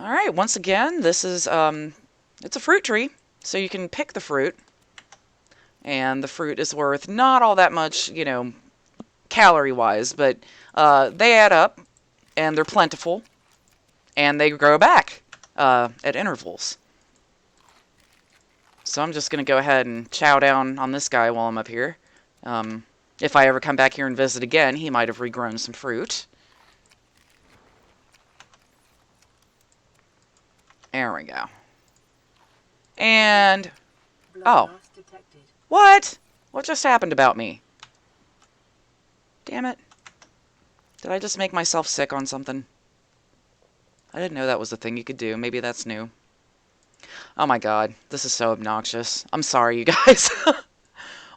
Speaker 1: Alright, once again, this is, it's a fruit tree. So you can pick the fruit, and the fruit is worth not all that much, you know, calorie-wise, but they add up, and they're plentiful, and they grow back at intervals. So I'm just going to go ahead and chow down on this guy while I'm up here. If I ever come back here and visit again, he might have regrown some fruit. There we go. And, oh, what? What just happened about me? Damn it. Did I just make myself sick on something? I didn't know that was a thing you could do. Maybe that's new. Oh my god, this is so obnoxious. I'm sorry, you guys.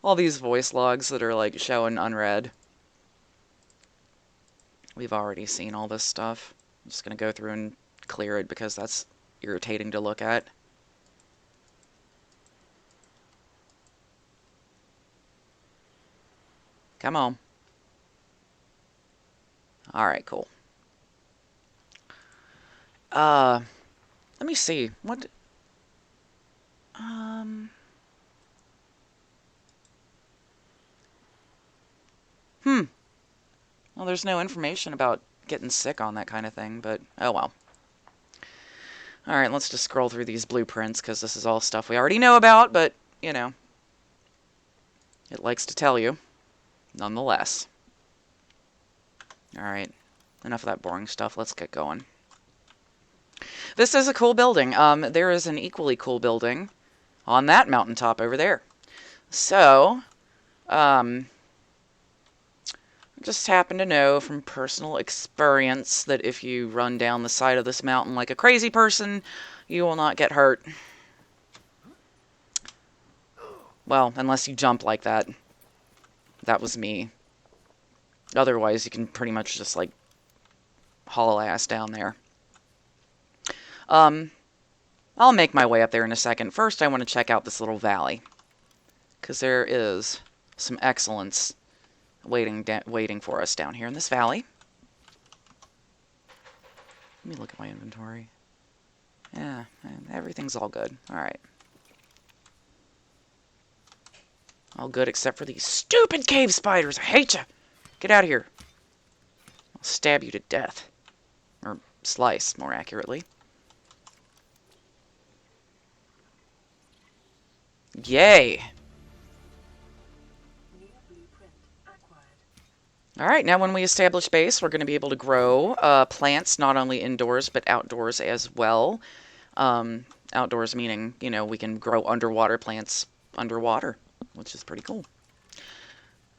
Speaker 1: All these voice logs that are like showing unread. We've already seen all this stuff. I'm just gonna go through and clear it because that's irritating to look at. Come on. Alright, cool. Let me see. What? Well, there's no information about getting sick on that kind of thing, but oh well. Alright, let's just scroll through these blueprints, because this is all stuff we already know about, but, you know, it likes to tell you, nonetheless. Alright, enough of that boring stuff, let's get going. This is a cool building. There is an equally cool building on that mountaintop over there. So, just happen to know from personal experience that if you run down the side of this mountain like a crazy person, you will not get hurt. Well, unless you jump like that. That was me. Otherwise, you can pretty much just, like, haul ass down there. I'll make my way up there in a second. First, I want to check out this little valley, because there is some excellence waiting for us down here in this valley. Let me look at my inventory. Yeah, everything's all good. Alright. All good except for these stupid cave spiders. I hate you! Get out of here. I'll stab you to death. Or slice, more accurately. Yay!
Speaker 2: New blueprint acquired.
Speaker 1: Alright, now when we establish base, we're going to be able to grow plants, not only indoors, but outdoors as well. Outdoors meaning, you know, we can grow underwater plants underwater, which is pretty cool.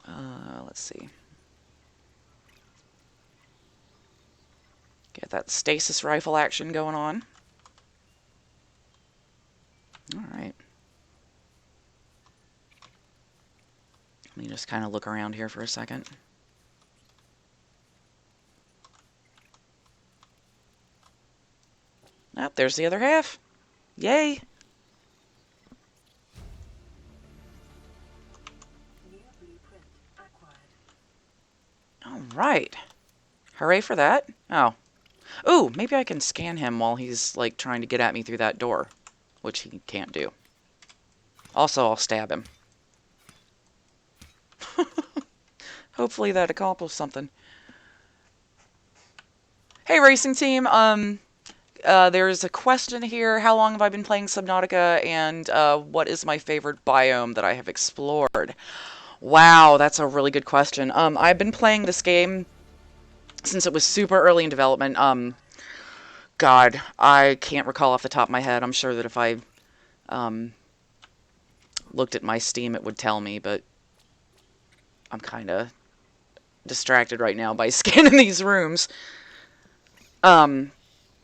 Speaker 1: Let's see. Get that stasis rifle action going on. Alright. Let me just kind of look around here for a second. Oh, there's the other half. Yay!
Speaker 2: New blueprint acquired.
Speaker 1: Alright. Hooray for that. Oh. Ooh, maybe I can scan him while he's, like, trying to get at me through that door. Which he can't do. Also, I'll stab him. Hopefully that accomplished something. Hey, racing team. There's a question here. How long have I been playing Subnautica, and what is my favorite biome that I have explored? Wow, that's a really good question. I've been playing this game since it was super early in development. God, I can't recall off the top of my head. I'm sure that if I looked at my Steam, it would tell me, but I'm kind of distracted right now by scanning these rooms.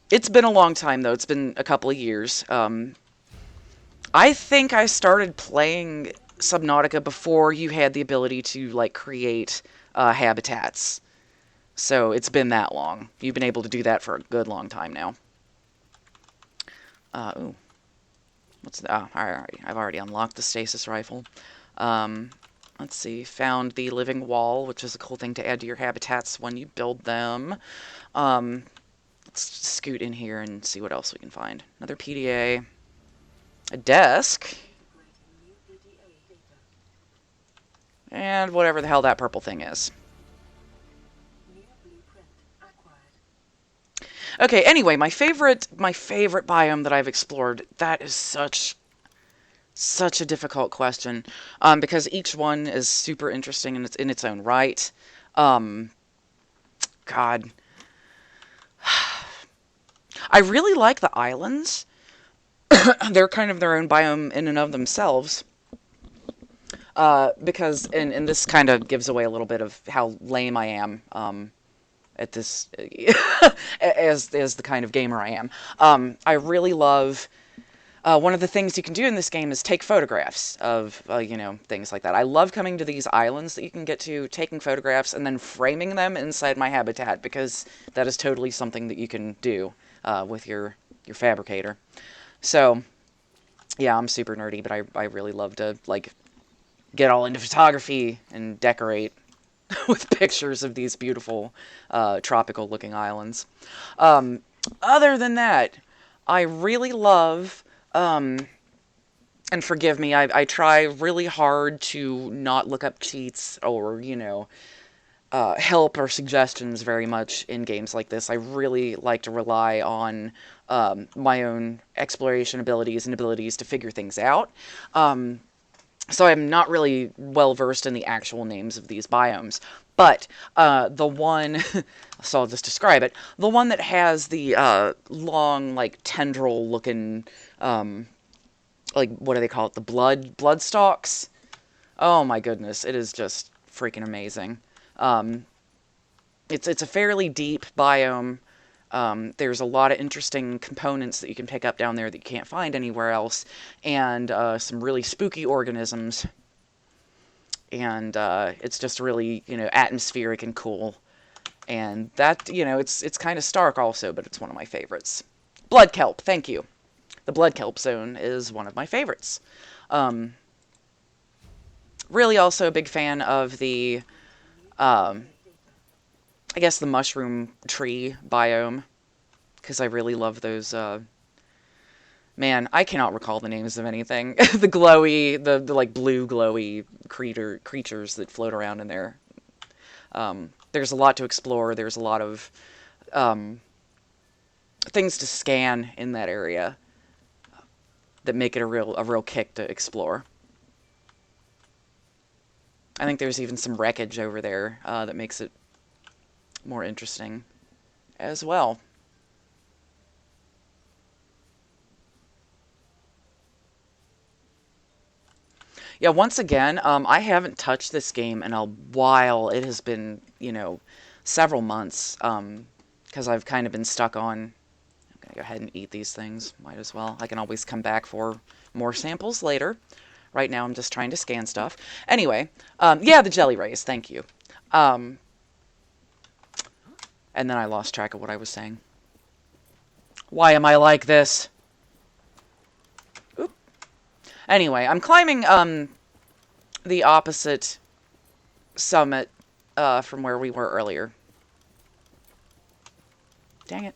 Speaker 1: It's been a long time, though. It's been a couple of years. I think I started playing Subnautica before you had the ability to, like, create habitats. So it's been that long. You've been able to do that for a good long time now. Ooh. What's that? Oh, I've already unlocked the stasis rifle. Let's see. Found the living wall, which is a cool thing to add to your habitats when you build them. Let's scoot in here and see what else we can find. Another PDA. A desk.
Speaker 2: Integrating new PDA data.
Speaker 1: And whatever the hell that purple thing is.
Speaker 2: New blueprint acquired.
Speaker 1: Okay, anyway, my favorite biome that I've explored, that is such a difficult question, because each one is super interesting in its own right. God. I really like the islands. They're kind of their own biome in and of themselves. Because, and this kind of gives away a little bit of how lame I am, at this, as the kind of gamer I am. I really love, one of the things you can do in this game is take photographs of, you know, things like that. I love coming to these islands that you can get to, taking photographs, and then framing them inside my habitat, because that is totally something that you can do, with your fabricator. So, yeah, I'm super nerdy, but I really love to, like, get all into photography and decorate with pictures of these beautiful, tropical-looking islands. Other than that, I really love, and forgive me, I try really hard to not look up cheats or, you know, help or suggestions very much in games like this. I really like to rely on my own exploration abilities and abilities to figure things out. So I'm not really well versed in the actual names of these biomes. But the one, so I'll just describe it, the one that has the long, like, tendril-looking, like, what do they call it, the blood stalks? Oh my goodness, it is just freaking amazing. It's a fairly deep biome. There's a lot of interesting components that you can pick up down there that you can't find anywhere else, and some really spooky organisms. And it's just really, atmospheric and cool. And that, it's kind of stark also, but it's one of my favorites. Blood kelp, thank you. The blood kelp zone is one of my favorites. Really also a big fan of the, I guess, the mushroom tree biome, because I really love those, man, I cannot recall the names of anything. The glowy, the like blue glowy creatures that float around in there. There's a lot to explore. There's a lot of things to scan in that area that make it a real kick to explore. I think there's even some wreckage over there that makes it more interesting as well. Yeah, once again, I haven't touched this game in a while. It has been, several months, because I've kind of been stuck on... I'm going to go ahead and eat these things. Might as well. I can always come back for more samples later. Right now I'm just trying to scan stuff. Anyway, yeah, the jelly rays, thank you. And then I lost track of what I was saying. Why am I like this? Oop. Anyway, I'm climbing the opposite summit from where we were earlier. Dang it.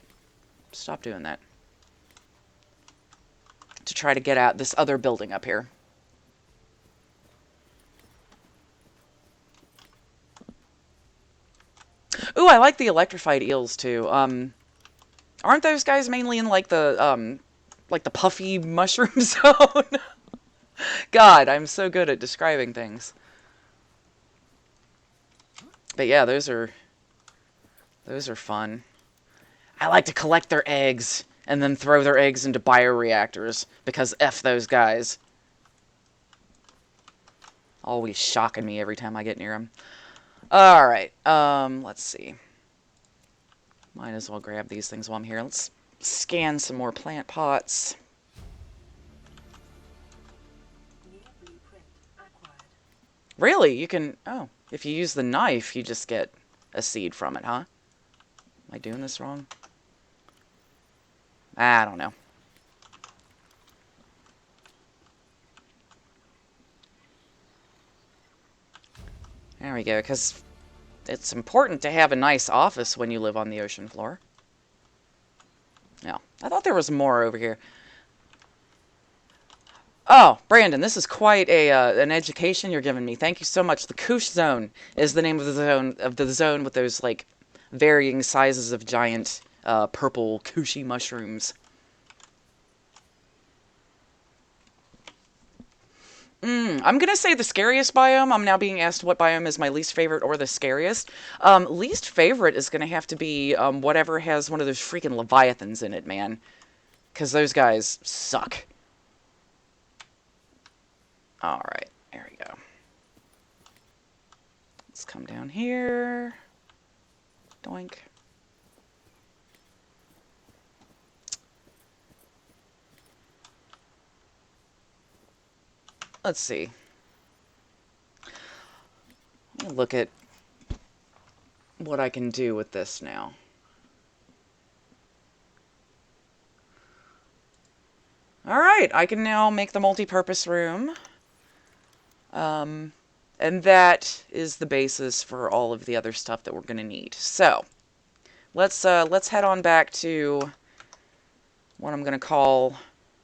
Speaker 1: Stop doing that. To try to get at this other building up here. Ooh, I like the electrified eels too. Aren't those guys mainly in like the puffy mushroom zone? God, I'm so good at describing things. But yeah, those are fun. I like to collect their eggs and then throw their eggs into bioreactors because F those guys. Always shocking me every time I get near them. Alright, let's see. Might as well grab these things while I'm here. Let's scan some more plant pots. Really? You can... Oh, if you use the knife, you just get a seed from it, huh? Am I doing this wrong? I don't know. There we go, because it's important to have a nice office when you live on the ocean floor. No, I thought there was more over here. Oh, Brandon, this is quite an education you're giving me. Thank you so much. The Koosh Zone is the name of the zone with those like varying sizes of giant purple Kooshy mushrooms. I'm going to say the scariest biome. I'm now being asked what biome is my least favorite or the scariest. Least favorite is going to have to be whatever has one of those freaking leviathans in it, man. Because those guys suck. Alright, there we go. Let's come down here. Doink. Let's see. Let me look at what I can do with this now. Alright, I can now make the multi-purpose room. And that is the basis for all of the other stuff that we're going to need. So, let's head on back to what I'm going to call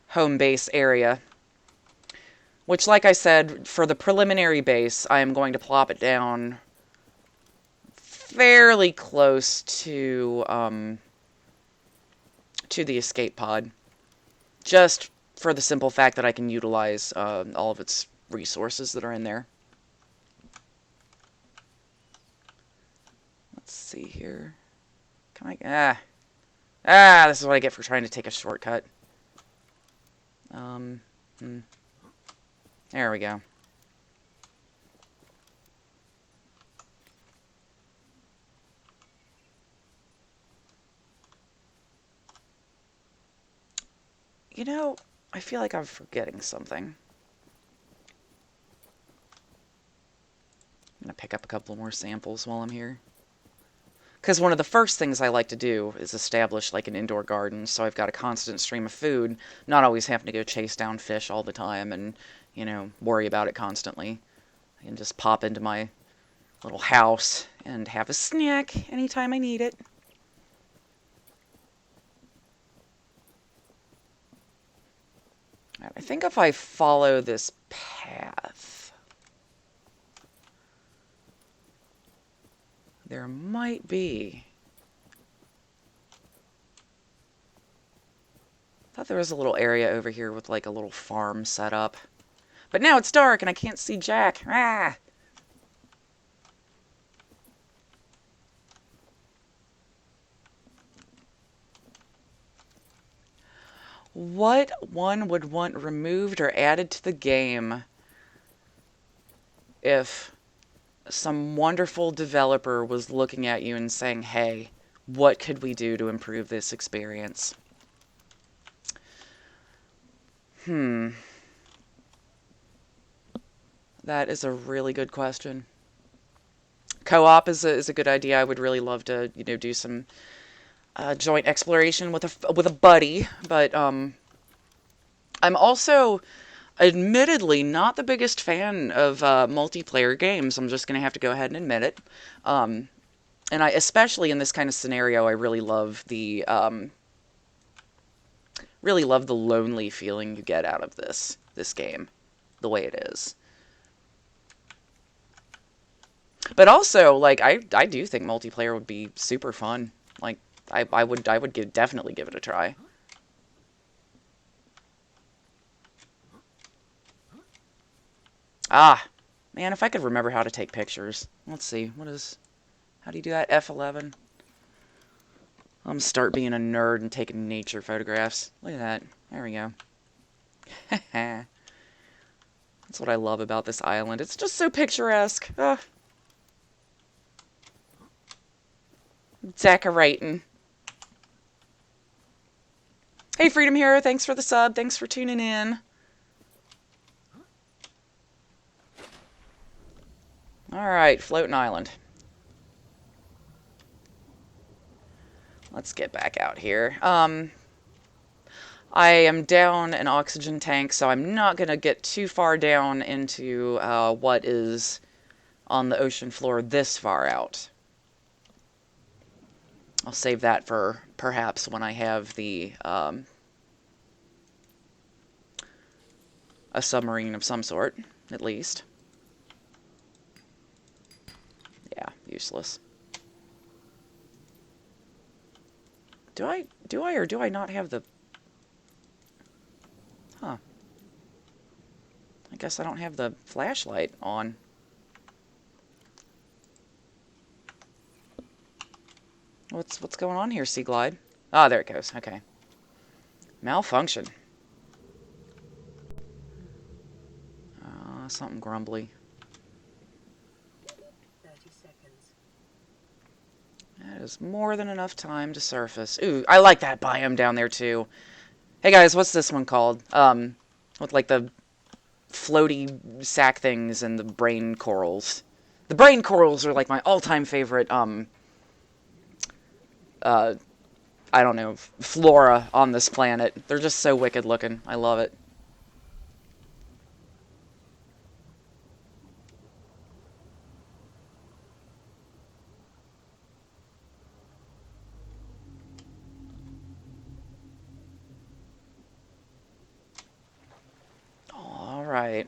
Speaker 1: home base area. Which, like I said, for the preliminary base, I am going to plop it down fairly close to the escape pod. Just for the simple fact that I can utilize all of its resources that are in there. Let's see here. Can I... this is what I get for trying to take a shortcut. There we go. You know, I feel like I'm forgetting something. I'm going to pick up a couple more samples while I'm here. Because one of the first things I like to do is establish like an indoor garden, so I've got a constant stream of food, not always having to go chase down fish all the time and, you know, worry about it constantly. I can just pop into my little house and have a snack anytime I need it. I think if I follow this path, there might be... I thought there was a little area over here with like a little farm set up. But now it's dark and I can't see Jack. Ah! What one would want removed or added to the game if some wonderful developer was looking at you and saying, hey, what could we do to improve this experience? That is a really good question. Co-op is a good idea. I would really love to, you know, do some joint exploration with a buddy, but I'm also admittedly not the biggest fan of multiplayer games. I'm just going to have to go ahead and admit it. And I, especially in this kind of scenario, I really love the lonely feeling you get out of this game, the way it is. But also, like, I do think multiplayer would be super fun. Like, I would definitely give it a try. Ah, man, if I could remember how to take pictures. Let's see, how do you do that? F11. I'm gonna start being a nerd and taking nature photographs. Look at that. There we go. That's what I love about this island. It's just so picturesque. Decorating. Hey, Freedom Hero, thanks for the sub. Thanks for tuning in. Alright, floating island. Let's get back out here. I am down an oxygen tank, so I'm not going to get too far down into what is on the ocean floor this far out. I'll save that for perhaps when I have the a submarine of some sort, at least. Yeah, useless. Do I or do I not have the... Huh. I guess I don't have the flashlight on. What's going on here, Sea Glide? Ah, there it goes. Okay. Malfunction. Something grumbly.
Speaker 2: 30 seconds.
Speaker 1: That is more than enough time to surface. Ooh, I like that biome down there too. Hey guys, what's this one called? With like the floaty sack things and the brain corals. The brain corals are like my all-time favorite, I don't know, flora on this planet. They're just so wicked looking. I love it. All right.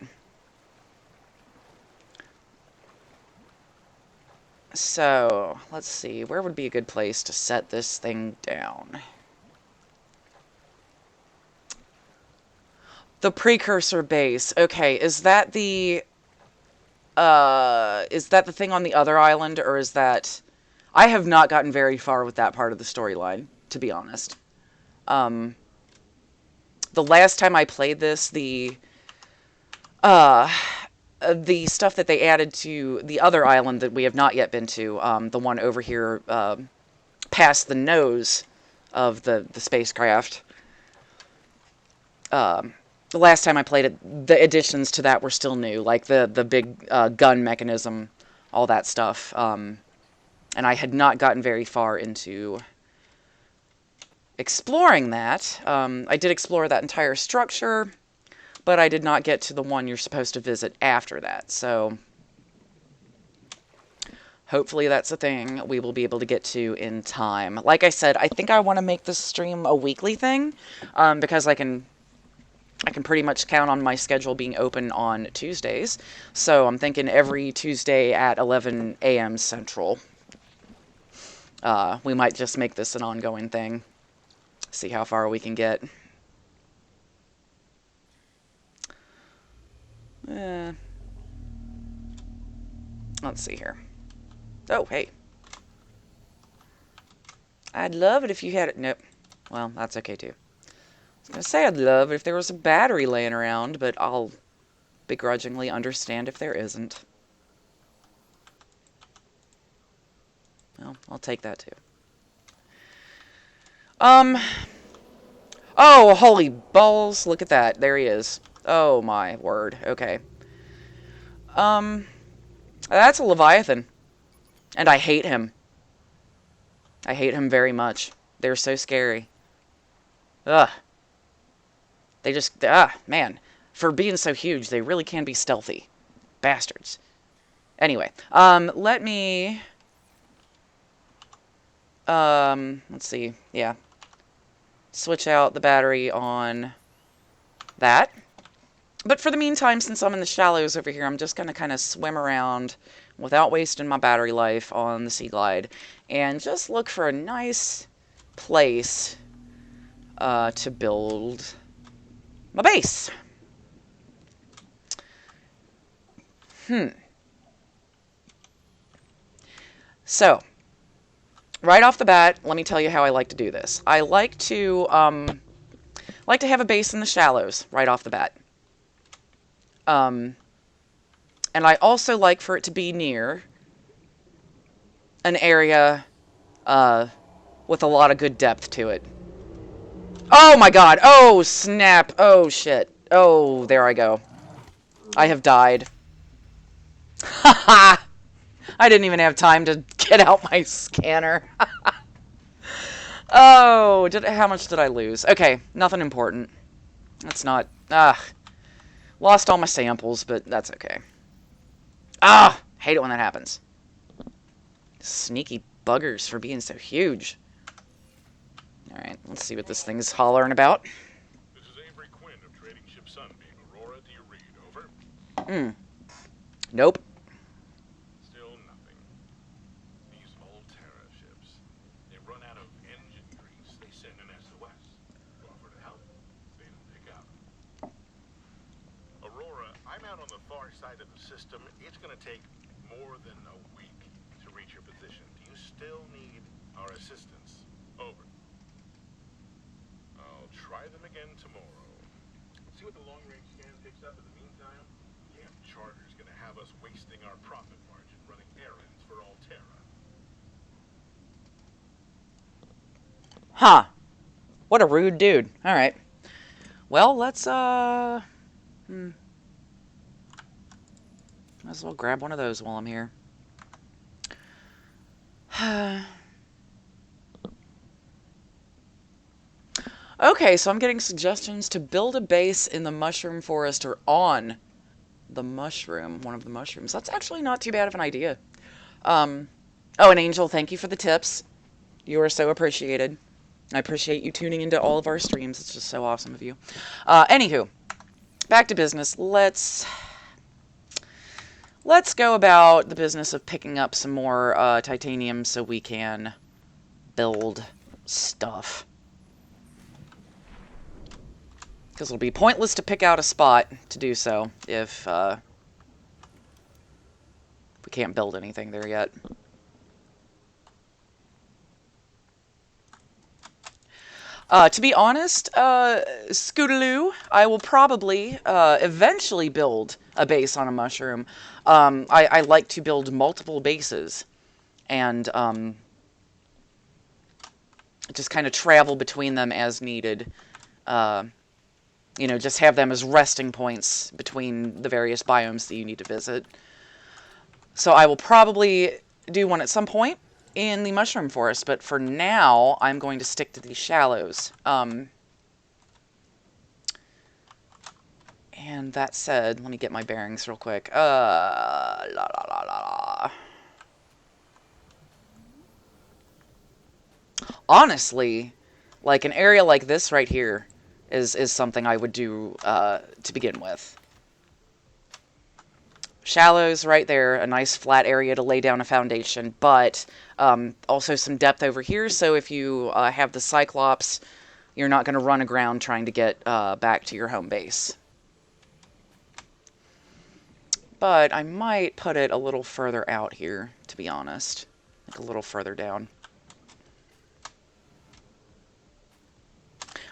Speaker 1: So, let's see. Where would be a good place to set this thing down? The precursor base. Okay, is that the thing on the other island, or is that... I have not gotten very far with that part of the storyline, to be honest. The last time I played this, the stuff that they added to the other island that we have not yet been to, the one over here past the nose of the spacecraft, The last time I played it, the additions to that were still new, like the big gun mechanism, all that stuff. And I had not gotten very far into exploring that. I did explore that entire structure, but I did not get to the one you're supposed to visit after that. So hopefully that's a thing we will be able to get to in time. Like I said, I think I want to make this stream a weekly thing, because I can pretty much count on my schedule being open on Tuesdays. So I'm thinking every Tuesday at 11 a.m. Central. We might just make this an ongoing thing. See how far we can get. Let's see here. Oh, hey. I'd love it if you had it. Nope. Well, that's okay too. I was going to say I'd love it if there was a battery laying around, but I'll begrudgingly understand if there isn't. Well, I'll take that too. Oh, holy balls. Look at that. There he is. Oh, my word. Okay. That's a Leviathan. And I hate him. I hate him very much. They're so scary. Ugh. They just, man. For being so huge, they really can be stealthy. Bastards. Anyway, let me, let's see, yeah. Switch out the battery on that. But for the meantime, since I'm in the shallows over here, I'm just going to kind of swim around without wasting my battery life on the Sea Glide and just look for a nice place to build my base. So, right off the bat, let me tell you how I like to do this. I like to have a base in the shallows right off the bat. And I also like for it to be near an area with a lot of good depth to it. Oh my god! Oh snap! Oh shit! Oh, there I go. I have died. Haha! I didn't even have time to get out my scanner. Oh, how much did I lose? Okay, nothing important. That's not... lost all my samples, but that's okay. Hate it when that happens. Sneaky buggers for being so huge. Alright, let's see what this thing's hollering about.
Speaker 4: This is Avery Quinn of Trading Ship Sunbeam. Aurora, do you read? Over?
Speaker 1: Nope.
Speaker 4: Still nothing. These Volterra ships. They run out of engine grease. They send an SOS. Offer to help. They don't pick up. Aurora, I'm out on the far side of the system. It's going to take more than a week to reach your position. Do you still need our assistance? Over. I'll try them again tomorrow. See what the long-range scan picks up in the meantime? Damn charter's going to have us wasting our profit margin running errands for Alterra.
Speaker 1: Huh. What a rude dude. Alright. Well, let's, might as well grab one of those while I'm here. Okay, so I'm getting suggestions to build a base in the mushroom forest or on the mushroom, one of the mushrooms. That's actually not too bad of an idea. Oh, and Angel, thank you for the tips. You are so appreciated. I appreciate you tuning into all of our streams. It's just so awesome of you. Anywho, back to business. Let's go about the business of picking up some more titanium so we can build stuff. Because it'll be pointless to pick out a spot to do so if we can't build anything there yet. To be honest, Scootaloo, I will probably eventually build a base on a mushroom. I like to build multiple bases and just kind of travel between them as needed. You know, just have them as resting points between the various biomes that you need to visit. So I will probably do one at some point in the Mushroom Forest, but for now, I'm going to stick to these shallows. And that said, let me get my bearings real quick. La la la la la. Honestly, like an area like this right here is something I would do to begin with. Shallows right there, a nice flat area to lay down a foundation, but also some depth over here, so if you have the Cyclops, you're not going to run aground trying to get back to your home base. But I might put it a little further out here, to be honest. Like a little further down.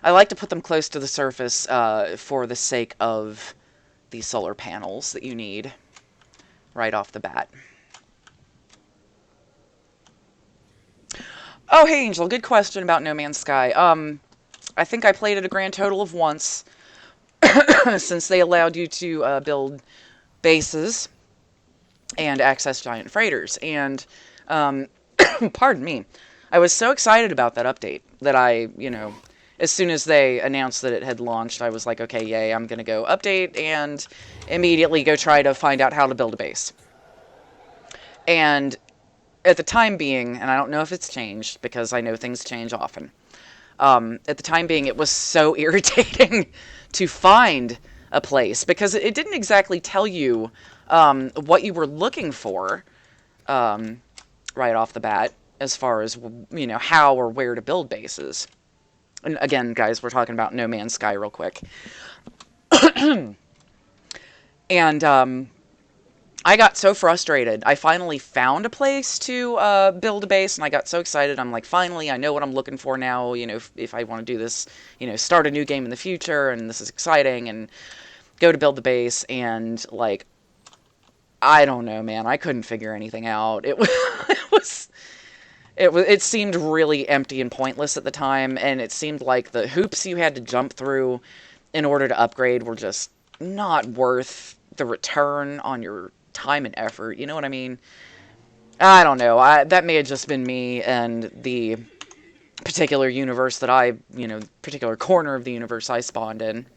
Speaker 1: I like to put them close to the surface for the sake of the solar panels that you need right off the bat. Oh, hey, Angel, good question about No Man's Sky. I think I played it a grand total of once, since they allowed you to build bases and access giant freighters. And, pardon me, I was so excited about that update that I, you know, as soon as they announced that it had launched, I was like, okay, yay, I'm going to go update and immediately go try to find out how to build a base. And at the time being, and I don't know if it's changed because I know things change often, at the time being, it was so irritating to find a place because it didn't exactly tell you what you were looking for right off the bat as far as, you know, how or where to build bases. And again, guys, we're talking about No Man's Sky real quick. And I got so frustrated. I finally found a place to build a base, and I got so excited. I'm like, finally, I know what I'm looking for now. You know, if I want to do this, you know, start a new game in the future, and this is exciting, and go to build the base, and like, I don't know, man. I couldn't figure anything out. It seemed really empty and pointless at the time, and it seemed like the hoops you had to jump through in order to upgrade were just not worth the return on your time and effort. You know what I mean? I don't know. That may have just been me and the particular universe that I, you know, particular corner of the universe I spawned in.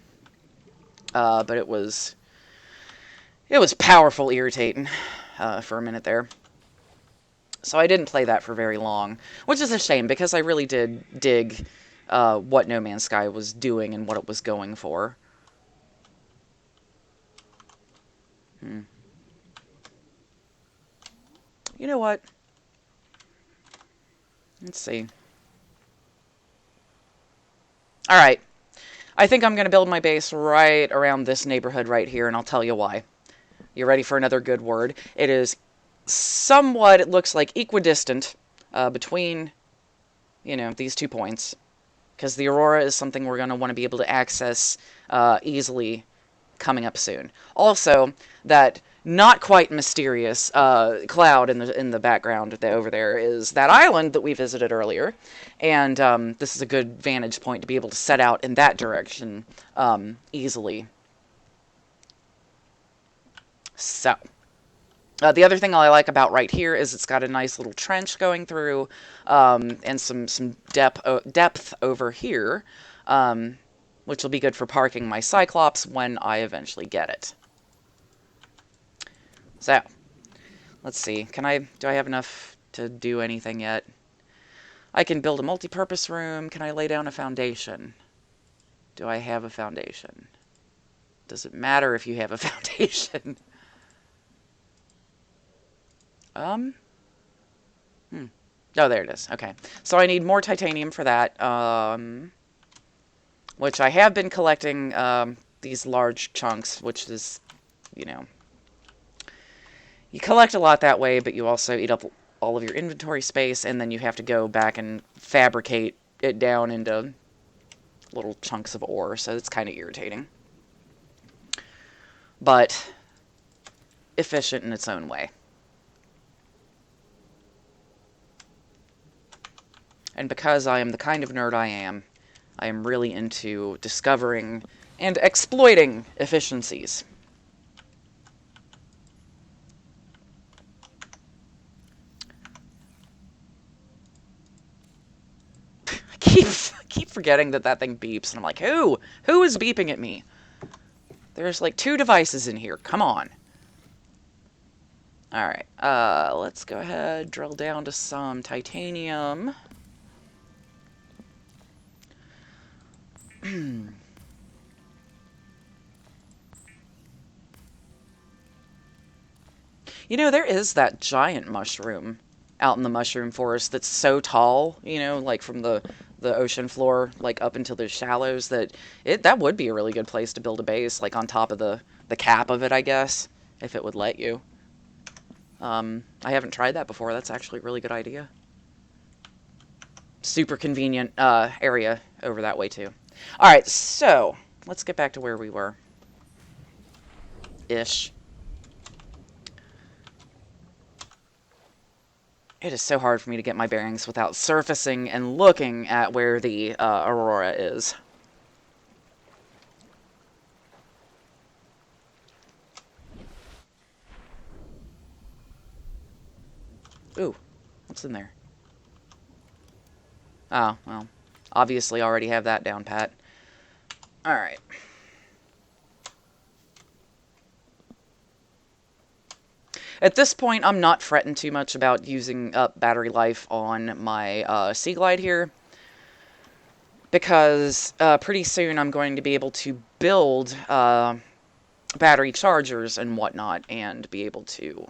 Speaker 1: But it was powerful irritating for a minute there. So I didn't play that for very long, which is a shame because I really did dig what No Man's Sky was doing and what it was going for. You know what? Let's see. Alright. I think I'm going to build my base right around this neighborhood right here, and I'll tell you why. You ready for another good word? It is somewhat, it looks like, equidistant between, you know, these 2 points. Because the Aurora is something we're going to want to be able to access easily coming up soon. Also, that not quite mysterious cloud in the background over there is that island that we visited earlier, and this is a good vantage point to be able to set out in that direction easily. So, the other thing I like about right here is it's got a nice little trench going through, and some depth over here, which will be good for parking my Cyclops when I eventually get it. So, let's see. Do I have enough to do anything yet? I can build a multi-purpose room. Can I lay down a foundation? Do I have a foundation? Does it matter if you have a foundation? Oh, there it is. Okay. So I need more titanium for that, which I have been collecting these large chunks, which is, you know, you collect a lot that way, but you also eat up all of your inventory space, and then you have to go back and fabricate it down into little chunks of ore, so it's kind of irritating. But efficient in its own way. And because I am the kind of nerd I am really into discovering and exploiting efficiencies. I keep forgetting that thing beeps, and I'm like, who is beeping at me? There's like 2 devices in here. Come on. All right. Let's go ahead, drill down to some titanium. You know, there is that giant mushroom out in the mushroom forest that's so tall, you know, like from the ocean floor, like up into the shallows, that would be a really good place to build a base, like on top of the cap of it, I guess, if it would let you. I haven't tried that before. That's actually a really good idea. Super convenient area over that way, too. All right, so let's get back to where we were. Ish. It is so hard for me to get my bearings without surfacing and looking at where the aurora is. Ooh, what's in there? Oh, well, obviously already have that down pat. Alright. At this point, I'm not fretting too much about using up battery life on my Sea Glide here, because pretty soon I'm going to be able to build battery chargers and whatnot, and be able to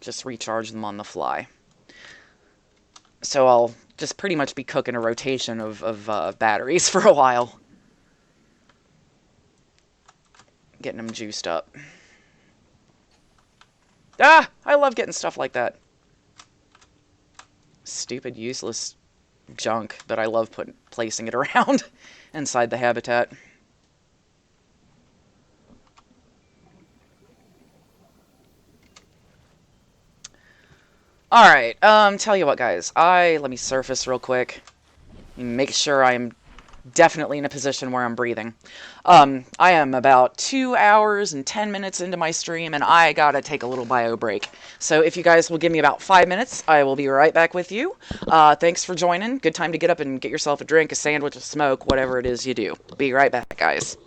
Speaker 1: just recharge them on the fly. So I'll just pretty much be cooking a rotation of batteries for a while. Getting them juiced up. Ah! I love getting stuff like that. Stupid, useless junk, but I love placing it around inside the habitat. Alright, tell you what, guys. Let me surface real quick. Make sure I'm definitely in a position where I'm breathing. I am about 2 hours and 10 minutes into my stream, and I gotta take a little bio break. So if you guys will give me about 5 minutes, I will be right back with you. Thanks for joining. Good time to get up and get yourself a drink, a sandwich, a smoke, whatever it is you do. Be right back, guys.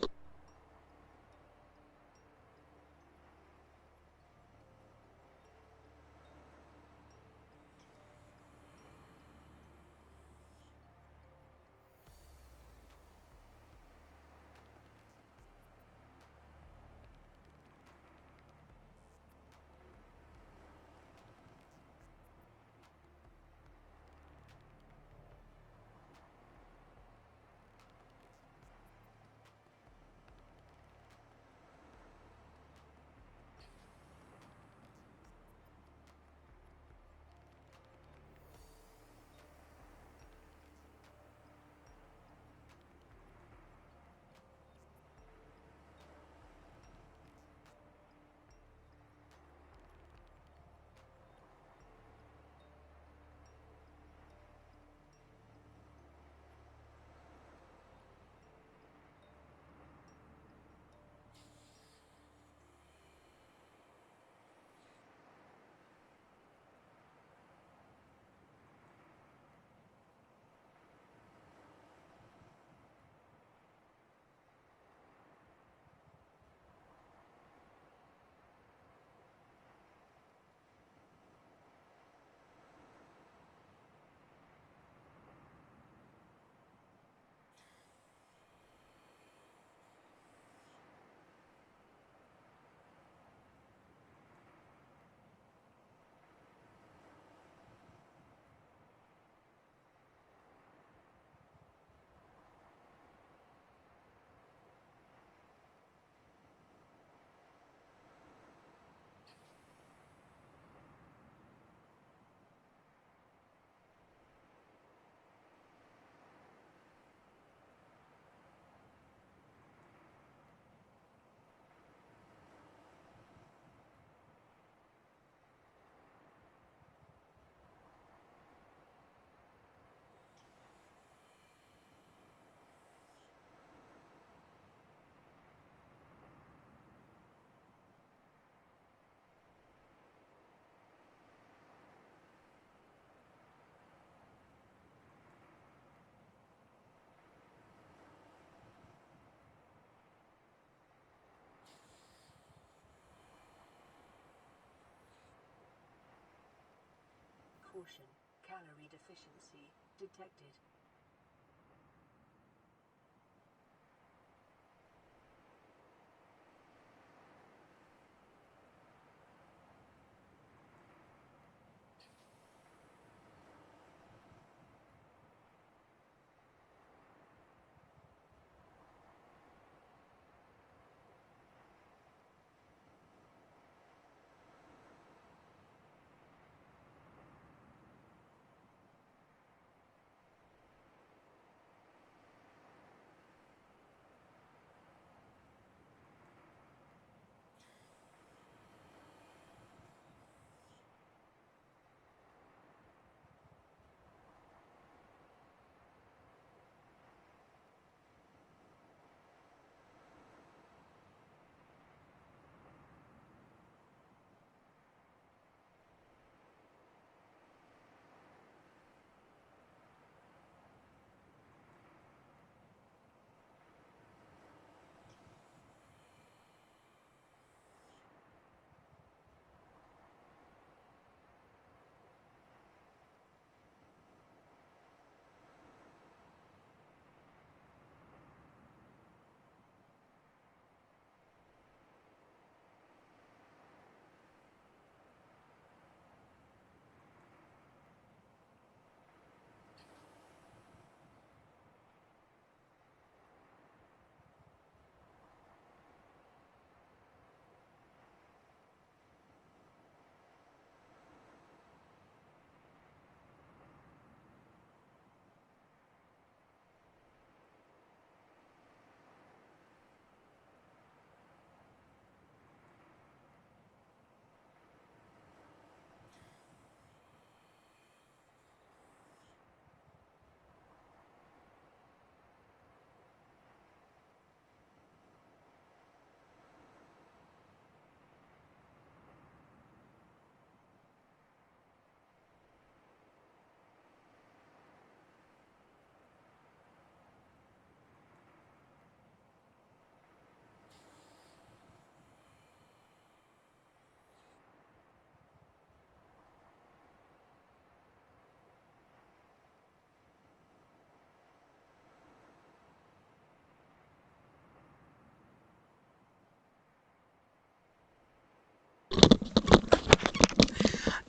Speaker 2: Caution, calorie deficiency detected.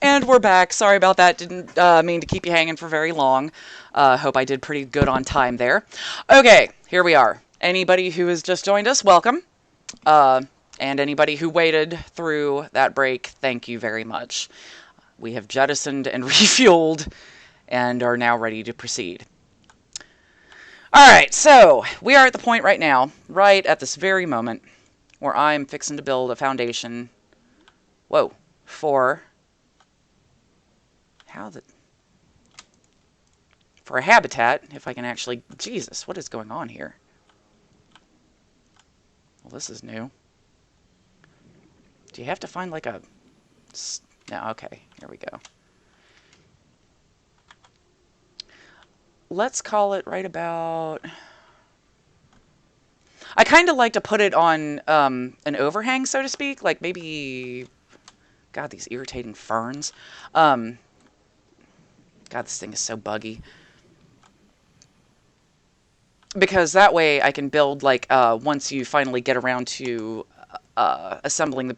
Speaker 1: And we're back. Sorry about that. Didn't mean to keep you hanging for very long. Hope I did pretty good on time there. Okay, here we are. Anybody who has just joined us, welcome. Uh, and anybody who waited through that break, thank you very much. We have jettisoned and refueled and are now ready to proceed. All right, so we are at the point right now, right at this very moment, where I'm fixing to build a foundation. Whoa, for for a habitat, if I can actually... Jesus, what is going on here? Well, this is new. Do you have to find like a... No, okay, here we go. Let's call it right about... I kind of like to put it on an overhang, so to speak. Like maybe... God, these irritating ferns. God, this thing is so buggy. Because that way I can build, like, once you finally get around to assembling the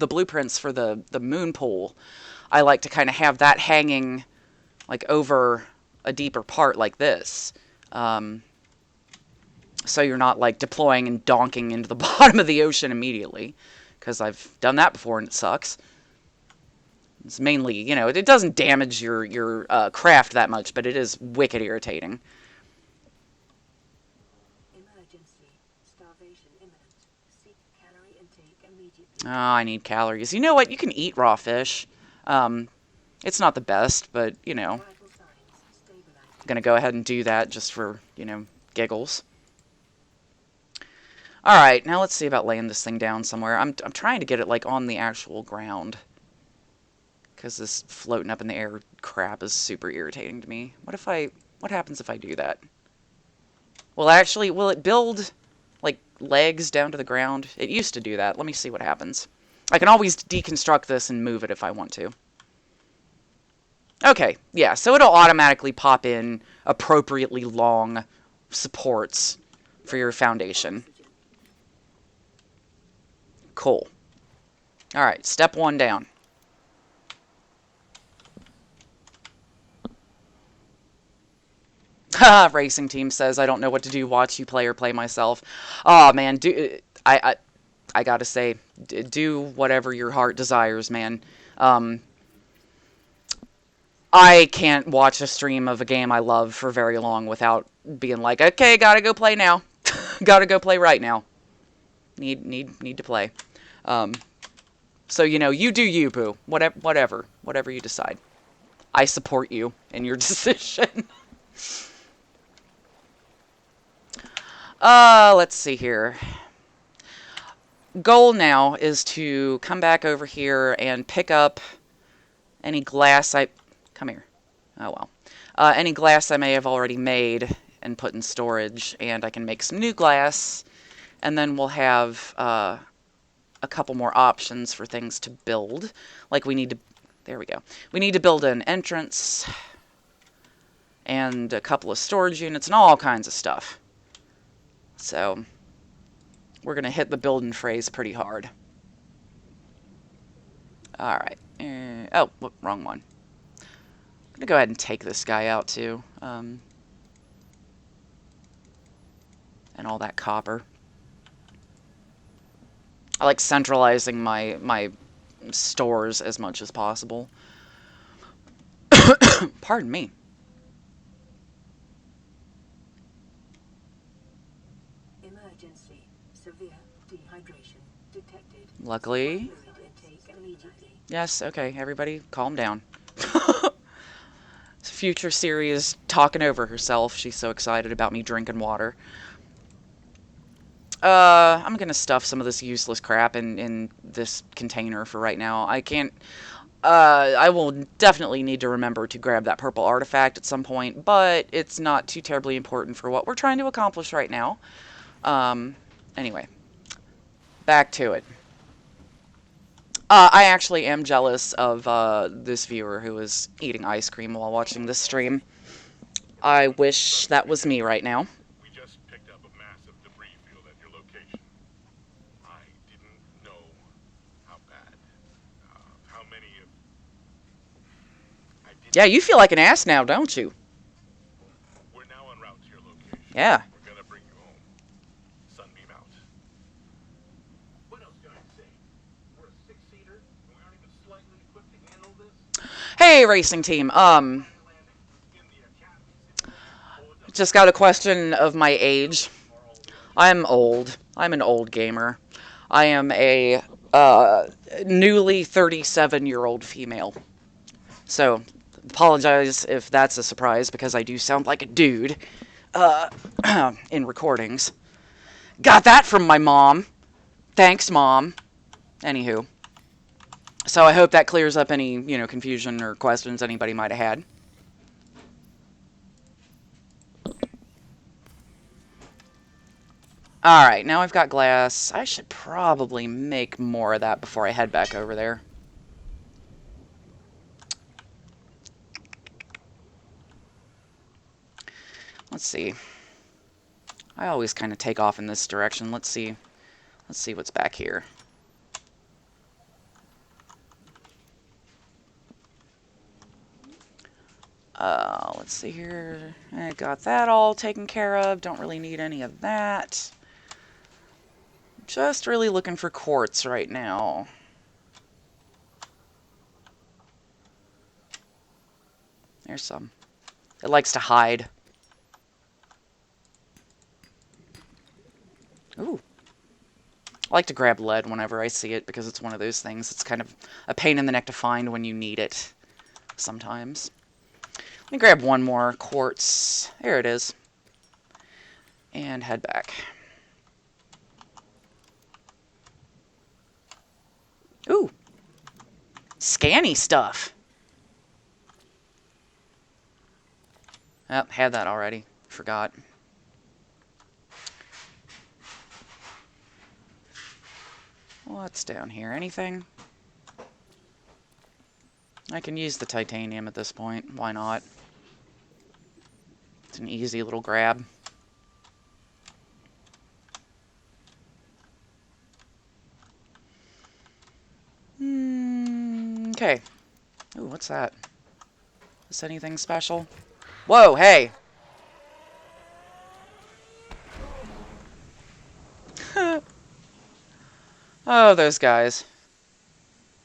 Speaker 1: blueprints for the moon pool, I like to kind of have that hanging, like, over a deeper part like this. So you're not, like, deploying and donking into the bottom of the ocean immediately. Because I've done that before and it sucks. It's mainly, you know, it doesn't damage your craft that much, but it is wicked irritating.
Speaker 2: Emergency. Starvation imminent. Seek calorie intake immediately.
Speaker 1: Oh, I need calories. You know what? You can eat raw fish. It's not the best, but, you know,
Speaker 2: Vital signs stabilizing.
Speaker 1: I'm going to go ahead and do that just for, you know, giggles. All right, now let's see about laying this thing down somewhere. I'm trying to get it, like, on the actual ground. Because this floating up in the air crap is super irritating to me. What happens if I do that? Well, actually, will it build, like, legs down to the ground? It used to do that. Let me see what happens. I can always deconstruct this and move it if I want to. Okay, yeah, so it'll automatically pop in appropriately long supports for your foundation. Cool. Alright, step 1 down. Racing Team says, I don't know what to do, watch you play or play myself. Oh, man, I gotta say, do whatever your heart desires, man. I can't watch a stream of a game I love for very long without being like, okay, gotta go play now. Gotta go play right now. Need to play. So, you know, you do you, boo. Whatever you decide. I support you in your decision. Let's see here. Goal now is to come back over here and pick up any glass Come here. Oh, well. Any glass I may have already made and put in storage, and I can make some new glass, and then we'll have a couple more options for things to build. Like we need to... There we go. We need to build an entrance and a couple of storage units and all kinds of stuff. So we're going to hit the building phrase pretty hard. Alright. Oh, wrong one. I'm going to go ahead and take this guy out too. And all that copper. I like centralizing my stores as much as possible. Pardon me.
Speaker 2: Emergency. Severe dehydration detected.
Speaker 1: Luckily.
Speaker 2: Fluid intake immediately.
Speaker 1: Yes, okay, everybody calm down. Future Siri is talking over herself. She's so excited about me drinking water. I'm gonna stuff some of this useless crap in this container for right now. I can't... I will definitely need to remember to grab that purple artifact at some point, but it's not too terribly important for what we're trying to accomplish right now. Anyway. Back to it. I actually am jealous of this viewer who is eating ice cream while watching this stream. I wish that was me right now.
Speaker 4: We just picked up a massive debris field at your location. I didn't know how bad, how many of...
Speaker 1: Yeah, you feel like an ass now, don't you?
Speaker 4: We're now en route to your location.
Speaker 1: Yeah.
Speaker 4: We're gonna bring you home. Sunbeam out. What else can I say? We're a 6-seater, and we aren't even slightly equipped to handle this.
Speaker 1: Hey, Racing Team. Just got a question of my age. I'm old. I'm an old gamer. I am a newly 37-year-old female. So, apologize if that's a surprise, because I do sound like a dude in recordings. Got that from my mom. Thanks, Mom. Anywho. So I hope that clears up any, confusion or questions anybody might have had. Alright, now I've got glass. I should probably make more of that before I head back over there. Let's see. I always kind of take off in this direction. Let's see what's back here. Let's see here. I got that all taken care of. Don't really need any of that. Just really looking for quartz right now. There's some. It likes to hide. Ooh. I like to grab lead whenever I see it, because it's one of those things. It's kind of a pain in the neck to find when you need it sometimes. Let me grab one more quartz. There it is. And head back. Ooh. Scanny stuff. Oh, had that already. Forgot. What's down here? Anything? I can use the titanium at this point. Why not? It's an easy little grab. Okay. Ooh, what's that? Is anything special? Whoa, hey! Oh, those guys.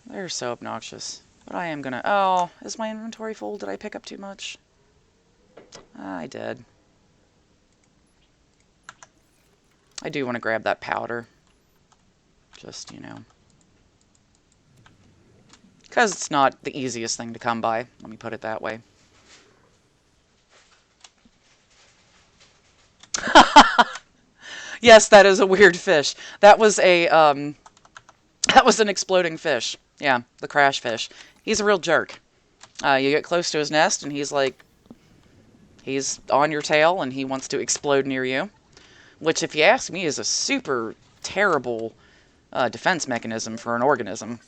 Speaker 1: They're so obnoxious. But I am gonna... Oh, is my inventory full? Did I pick up too much? I did. I do want to grab that powder. Just, you know. Because it's not the easiest thing to come by. Let me put it that way. Yes, that is a weird fish. That was a, that was an exploding fish. Yeah, the crash fish. He's a real jerk. You get close to his nest, and he's like... He's on your tail, and he wants to explode near you. Which, if you ask me, is a super terrible defense mechanism for an organism.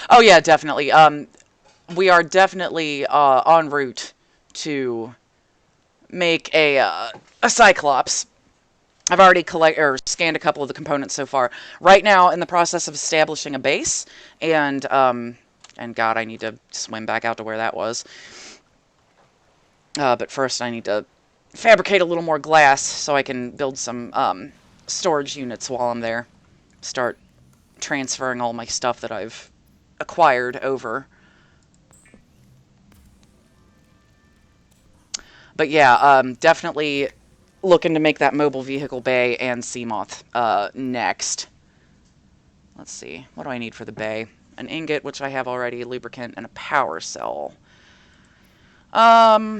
Speaker 1: Oh, yeah, definitely. We are definitely en route to make a Cyclops. I've already scanned a couple of the components so far. Right now, in the process of establishing a base, and God, I need to swim back out to where that was. But first, I need to fabricate a little more glass so I can build some storage units while I'm there. Start transferring all my stuff that I've acquired over. But yeah, definitely looking to make that mobile vehicle bay and Seamoth next. Let's see. What do I need for the bay? An ingot, which I have already, lubricant, and a power cell. Yeah,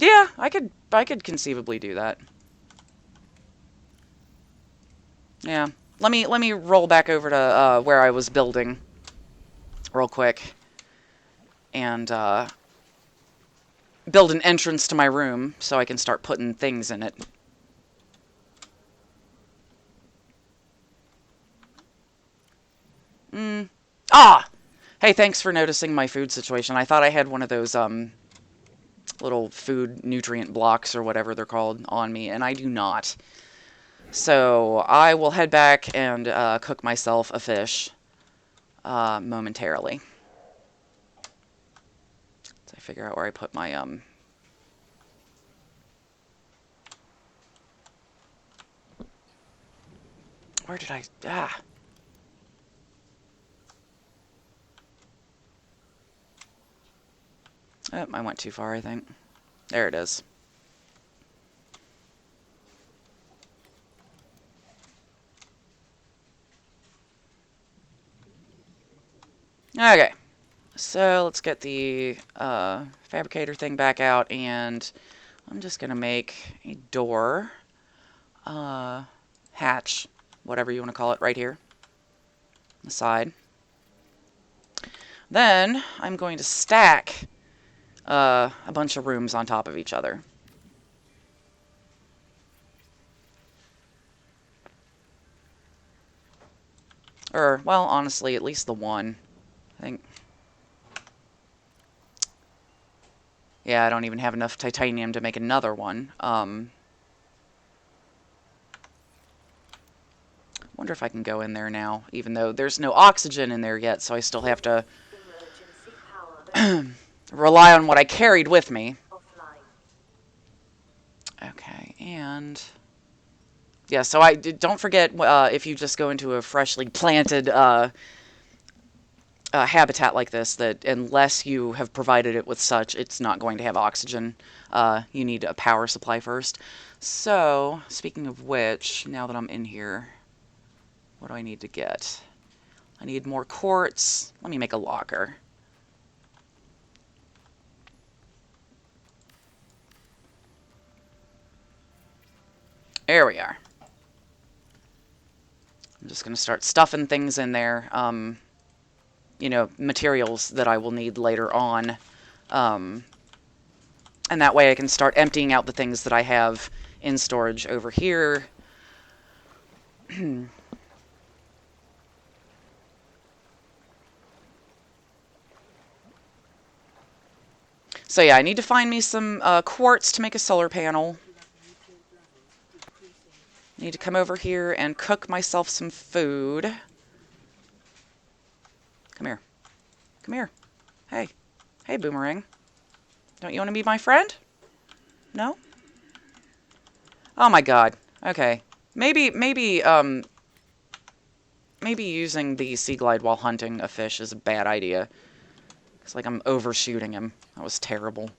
Speaker 1: I could conceivably do that. Yeah. Let me roll back over to where I was building real quick and build an entrance to my room so I can start putting things in it. Ah! Hey, thanks for noticing my food situation. I thought I had one of those little food nutrient blocks or whatever they're called on me, and I do not. So I will head back and cook myself a fish momentarily. So I figure out where I put my where did I... Ah. Oh, I went too far, I think. There it is. Okay. So let's get the fabricator thing back out, and I'm just going to make a door, hatch, whatever you want to call it, right here on the side. Then I'm going to stack a bunch of rooms on top of each other. Or, well, honestly, at least the one. I think... Yeah, I don't even have enough titanium to make another one. Wonder if I can go in there now, even though there's no oxygen in there yet, so I still have to rely on what I carried with me. Okay, and... Yeah, so don't forget, if you just go into a freshly planted habitat like this, that unless you have provided it with such, it's not going to have oxygen. You need a power supply first. So, speaking of which, now that I'm in here, what do I need to get? I need more quartz. Let me make a locker. There we are. I'm just going to start stuffing things in there. You know, materials that I will need later on. And that way I can start emptying out the things that I have in storage over here. So yeah, I need to find me some quartz to make a solar panel. Need to come over here and cook myself some food. Come here. Come here. Hey. Hey, Boomerang. Don't you want to be my friend? No? Oh my god. Okay. Maybe using the Sea Glide while hunting a fish is a bad idea. It's like I'm overshooting him. That was terrible.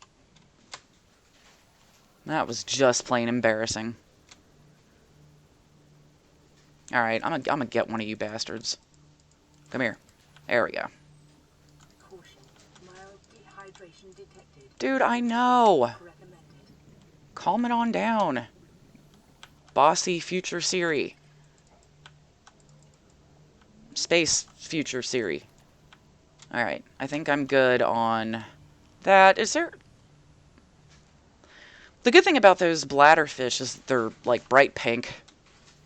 Speaker 1: That was just plain embarrassing. Alright, I'm gonna get one of you bastards. Come here. There we go.
Speaker 2: Caution. Mild dehydration detected.
Speaker 1: Dude, I know.
Speaker 2: Recommended.
Speaker 1: Calm it on down. Bossy future Siri. Space future Siri. Alright, I think I'm good on that. Is there... The good thing about those bladderfish is that they're, like, bright pink.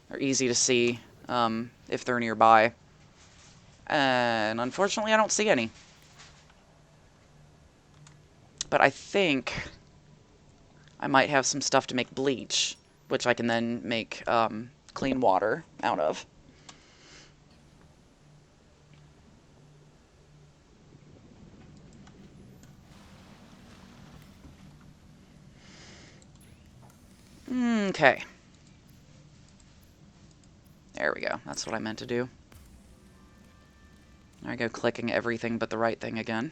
Speaker 1: They're easy to see if they're nearby. And unfortunately, I don't see any. But I think I might have some stuff to make bleach, which I can then make clean water out of. Okay. There we go. That's what I meant to do. There I go, clicking everything but the right thing again.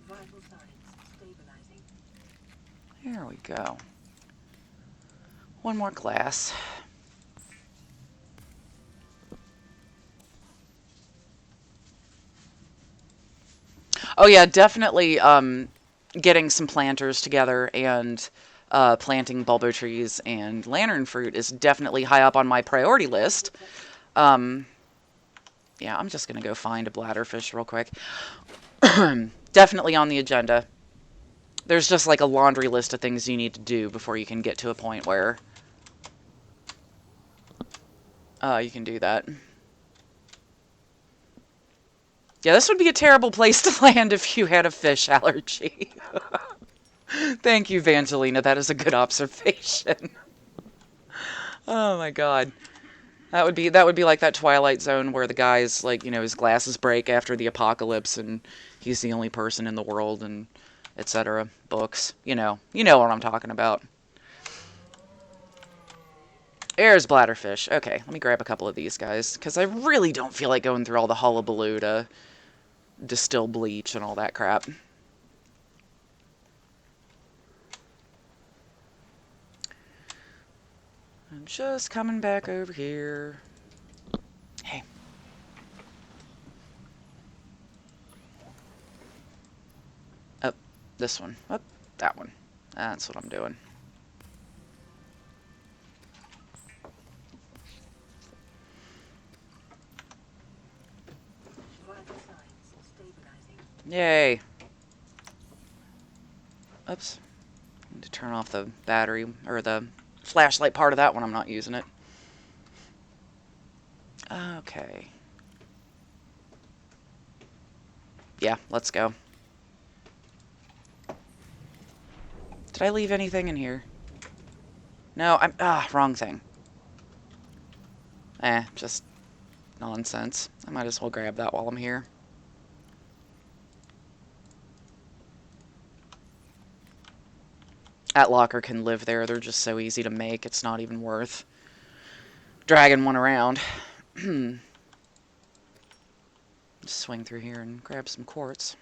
Speaker 2: Vital signs stabilizing.
Speaker 1: There we go. One more glass. Oh yeah, definitely getting some planters together and planting bulbo trees and lantern fruit is definitely high up on my priority list. Yeah, I'm just going to go find a bladderfish real quick. Definitely on the agenda. There's just like a laundry list of things you need to do before you can get to a point where you can do that. Yeah, this would be a terrible place to land if you had a fish allergy. Thank you, Vangelina. That is a good observation. Oh my god. That would be like that Twilight Zone where the guy's like, you know, his glasses break after the apocalypse and he's the only person in the world and etc. Books. You know what I'm talking about. There's bladderfish. Okay, let me grab a couple of these guys because I really don't feel like going through all the hullabaloo to distill bleach and all that crap. I'm just coming back over here. Hey. Oh, this one. Oh, that one. That's what I'm doing.
Speaker 2: Vital signs stabilizing.
Speaker 1: Yay. Oops. Need to turn off the battery, or the flashlight part of that one. I'm not using it. Okay. Yeah, let's go. Did I leave anything in here? No, wrong thing. Just nonsense. I might as well grab that while I'm here. That locker can live there. They're just so easy to make. It's not even worth dragging one around. Just swing through here and grab some quartz.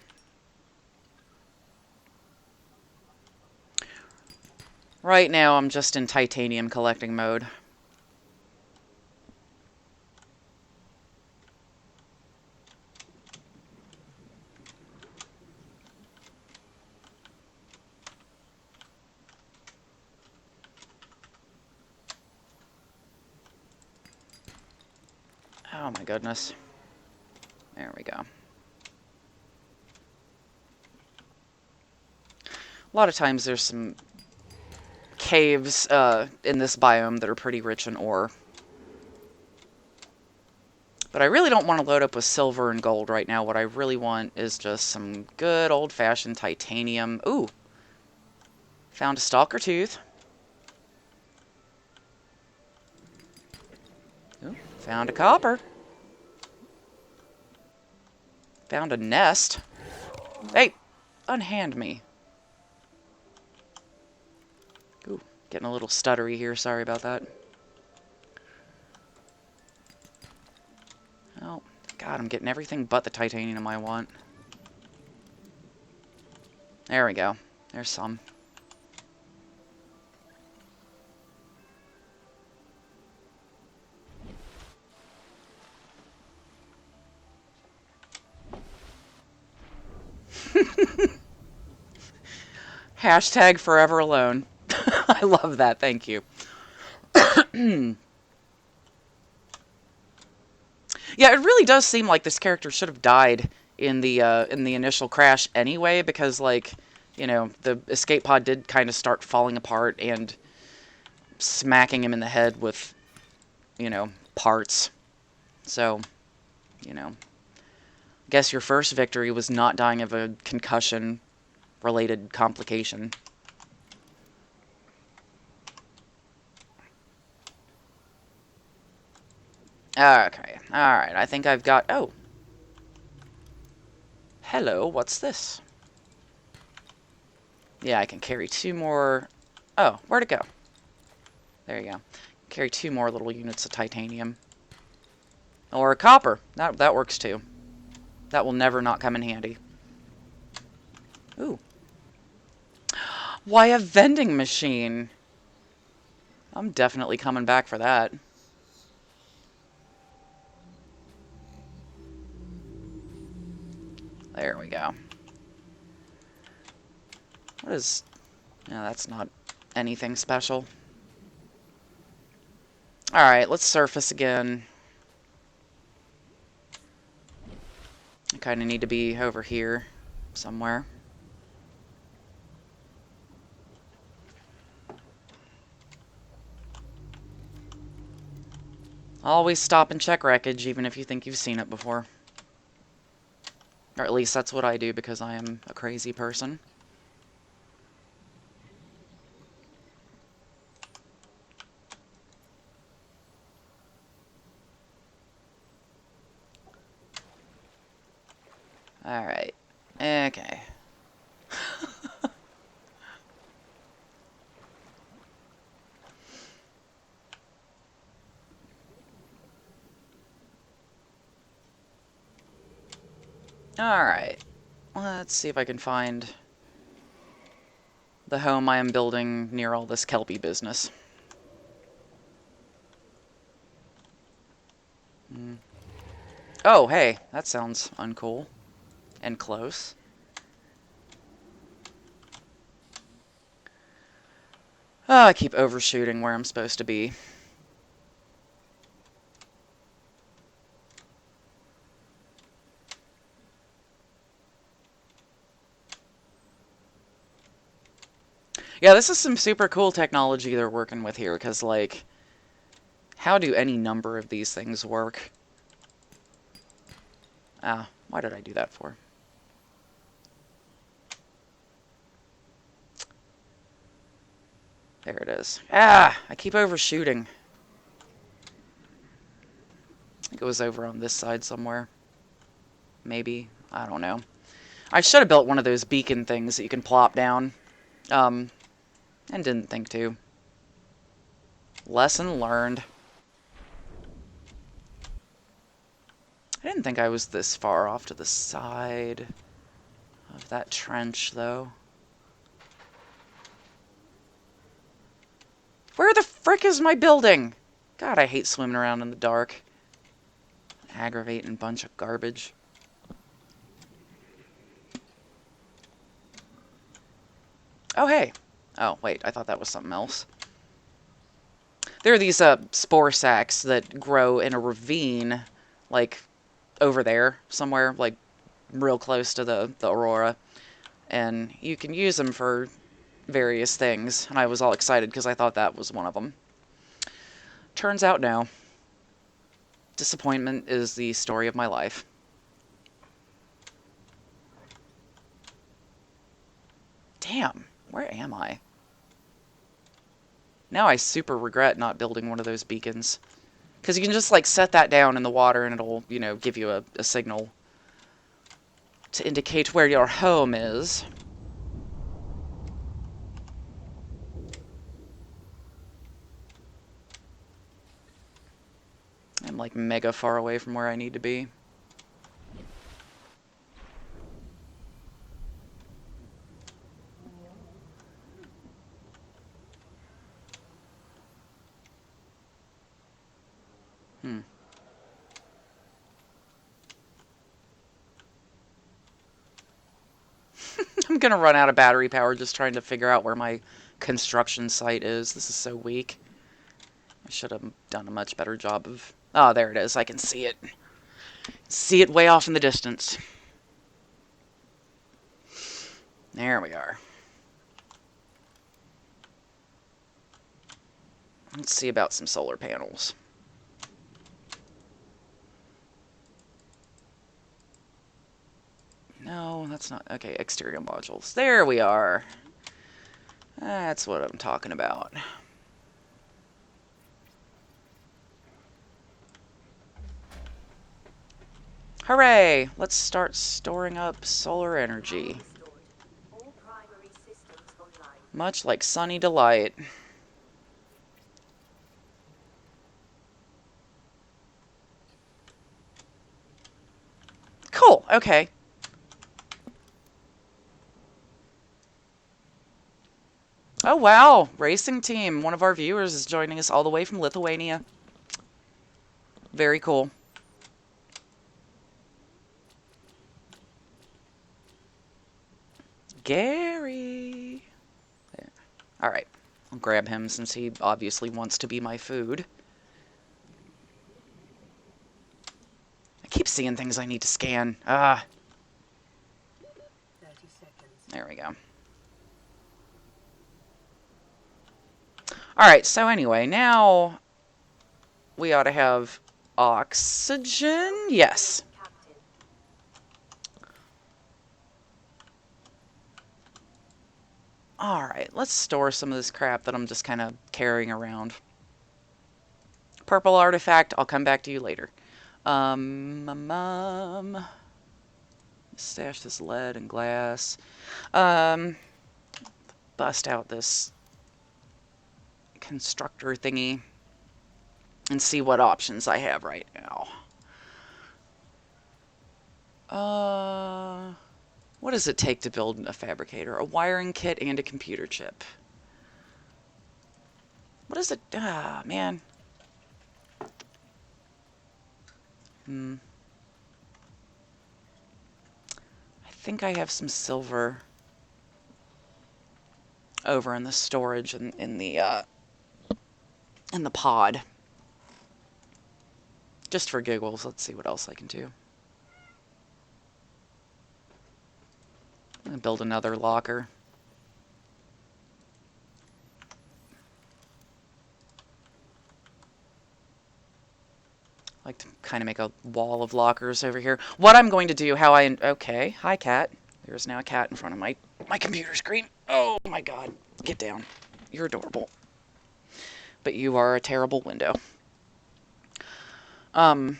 Speaker 1: Right now, I'm just in titanium collecting mode. Oh my goodness. There we go. A lot of times there's some caves in this biome that are pretty rich in ore. But I really don't want to load up with silver and gold right now. What I really want is just some good old-fashioned titanium. Ooh! Found a stalker tooth. Ooh, found a copper. Found a nest. Hey! Unhand me. Ooh, getting a little stuttery here. Sorry about that. Oh, God, I'm getting everything but the titanium I want. There we go. There's some. Hashtag forever alone. I love that. Thank you. Yeah, it really does seem like this character should have died in the initial crash anyway, because, like, you know, the escape pod did kind of start falling apart and smacking him in the head with, you know, parts. So, you know, guess your first victory was not dying of a concussion-related complication. Okay, alright, I think I've got... Oh! Hello, what's this? Yeah, I can carry 2 more... Oh, where'd it go? There you go. Carry 2 more little units of titanium. Or copper. That works too. That will never not come in handy. Ooh. Why, a vending machine? I'm definitely coming back for that. There we go. What is... No, that's not anything special. Alright, let's surface again. I kind of need to be over here somewhere. Always stop and check wreckage, even if you think you've seen it before. Or at least that's what I do, because I am a crazy person. Alright. Okay. Alright. Let's see if I can find the home I am building near all this Kelpie business. Oh, hey, that sounds uncool. And close. Oh, I keep overshooting where I'm supposed to be. Yeah, this is some super cool technology they're working with here, because, like, how do any number of these things work? Ah, why did I do that for? There it is. Ah, I keep overshooting. I think it was over on this side somewhere. Maybe. I don't know. I should have built one of those beacon things that you can plop down. And didn't think to. Lesson learned. I didn't think I was this far off to the side of that trench, though. Where the frick is my building? God, I hate swimming around in the dark. Aggravating bunch of garbage. Oh, hey. Oh, wait, I thought that was something else. There are these spore sacs that grow in a ravine, like, over there somewhere, like, real close to the aurora. And you can use them for various things, and I was all excited because I thought that was one of them. Turns out no. Disappointment is the story of my life. Damn, where am I? Now I super regret not building one of those beacons. Because you can just, like, set that down in the water and it'll, you know, give you a signal to indicate where your home is. I'm, like, mega far away from where I need to be. I'm gonna run out of battery power just trying to figure out where my construction site is. This is so weak. I should have done a much better job of... Oh, there it is. I can see it. See it way off in the distance. There we are. Let's see about some solar panels. No, that's not... Okay, exterior modules. There we are. That's what I'm talking about. Hooray! Let's start storing up solar energy. Much like Sunny Delight. Cool, okay. Oh wow, racing team. One of our viewers is joining us all the way from Lithuania. Very cool. Gary. There. All right, I'll grab him since he obviously wants to be my food. I keep seeing things I need to scan.
Speaker 2: 30 seconds.
Speaker 1: There we go. Alright, so anyway, now we ought to have oxygen. Yes. Alright, let's store some of this crap that I'm just kind of carrying around. Purple artifact, I'll come back to you later. Stash this lead and glass. Bust out this constructor thingy and see what options I have right now. What does it take to build a fabricator? A wiring kit and a computer chip. What is it? Ah, man. I think I have some silver over in the storage in the pod. Just for giggles, let's see what else I can do. I'm gonna build another locker. I like to kind of make a wall of lockers over here. What I'm going to do, okay, hi cat. There's now a cat in front of my computer screen. Oh my god, get down. You're adorable. But you are a terrible window. And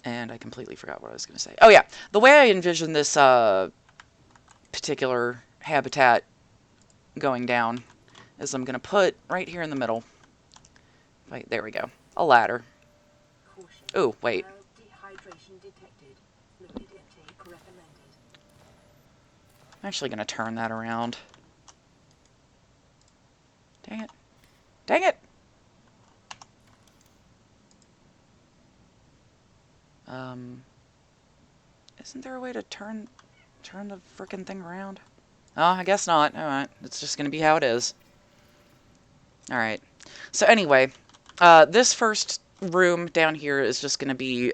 Speaker 1: I completely forgot what I was going to say. Oh yeah, the way I envision this particular habitat going down is I'm going to put right here in the middle. Wait, there we go. A ladder. Oh, wait.
Speaker 2: Dehydration detected. Fluid intake recommended.
Speaker 1: I'm actually going to turn that around. Dang it. Dang it! Isn't there a way to turn the frickin' thing around? Oh, I guess not. Alright, it's just gonna be how it is. Alright. So anyway, this first room down here is just gonna be,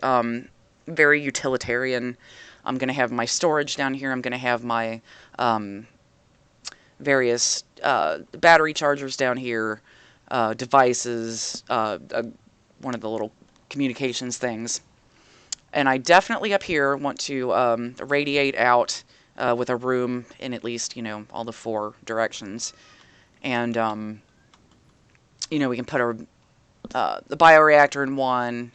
Speaker 1: very utilitarian. I'm gonna have my storage down here. I'm gonna have my, various battery chargers down here, devices, one of the little communications things. And I definitely up here want to radiate out with a room in at least, all the 4 directions. And, we can put the bioreactor in one,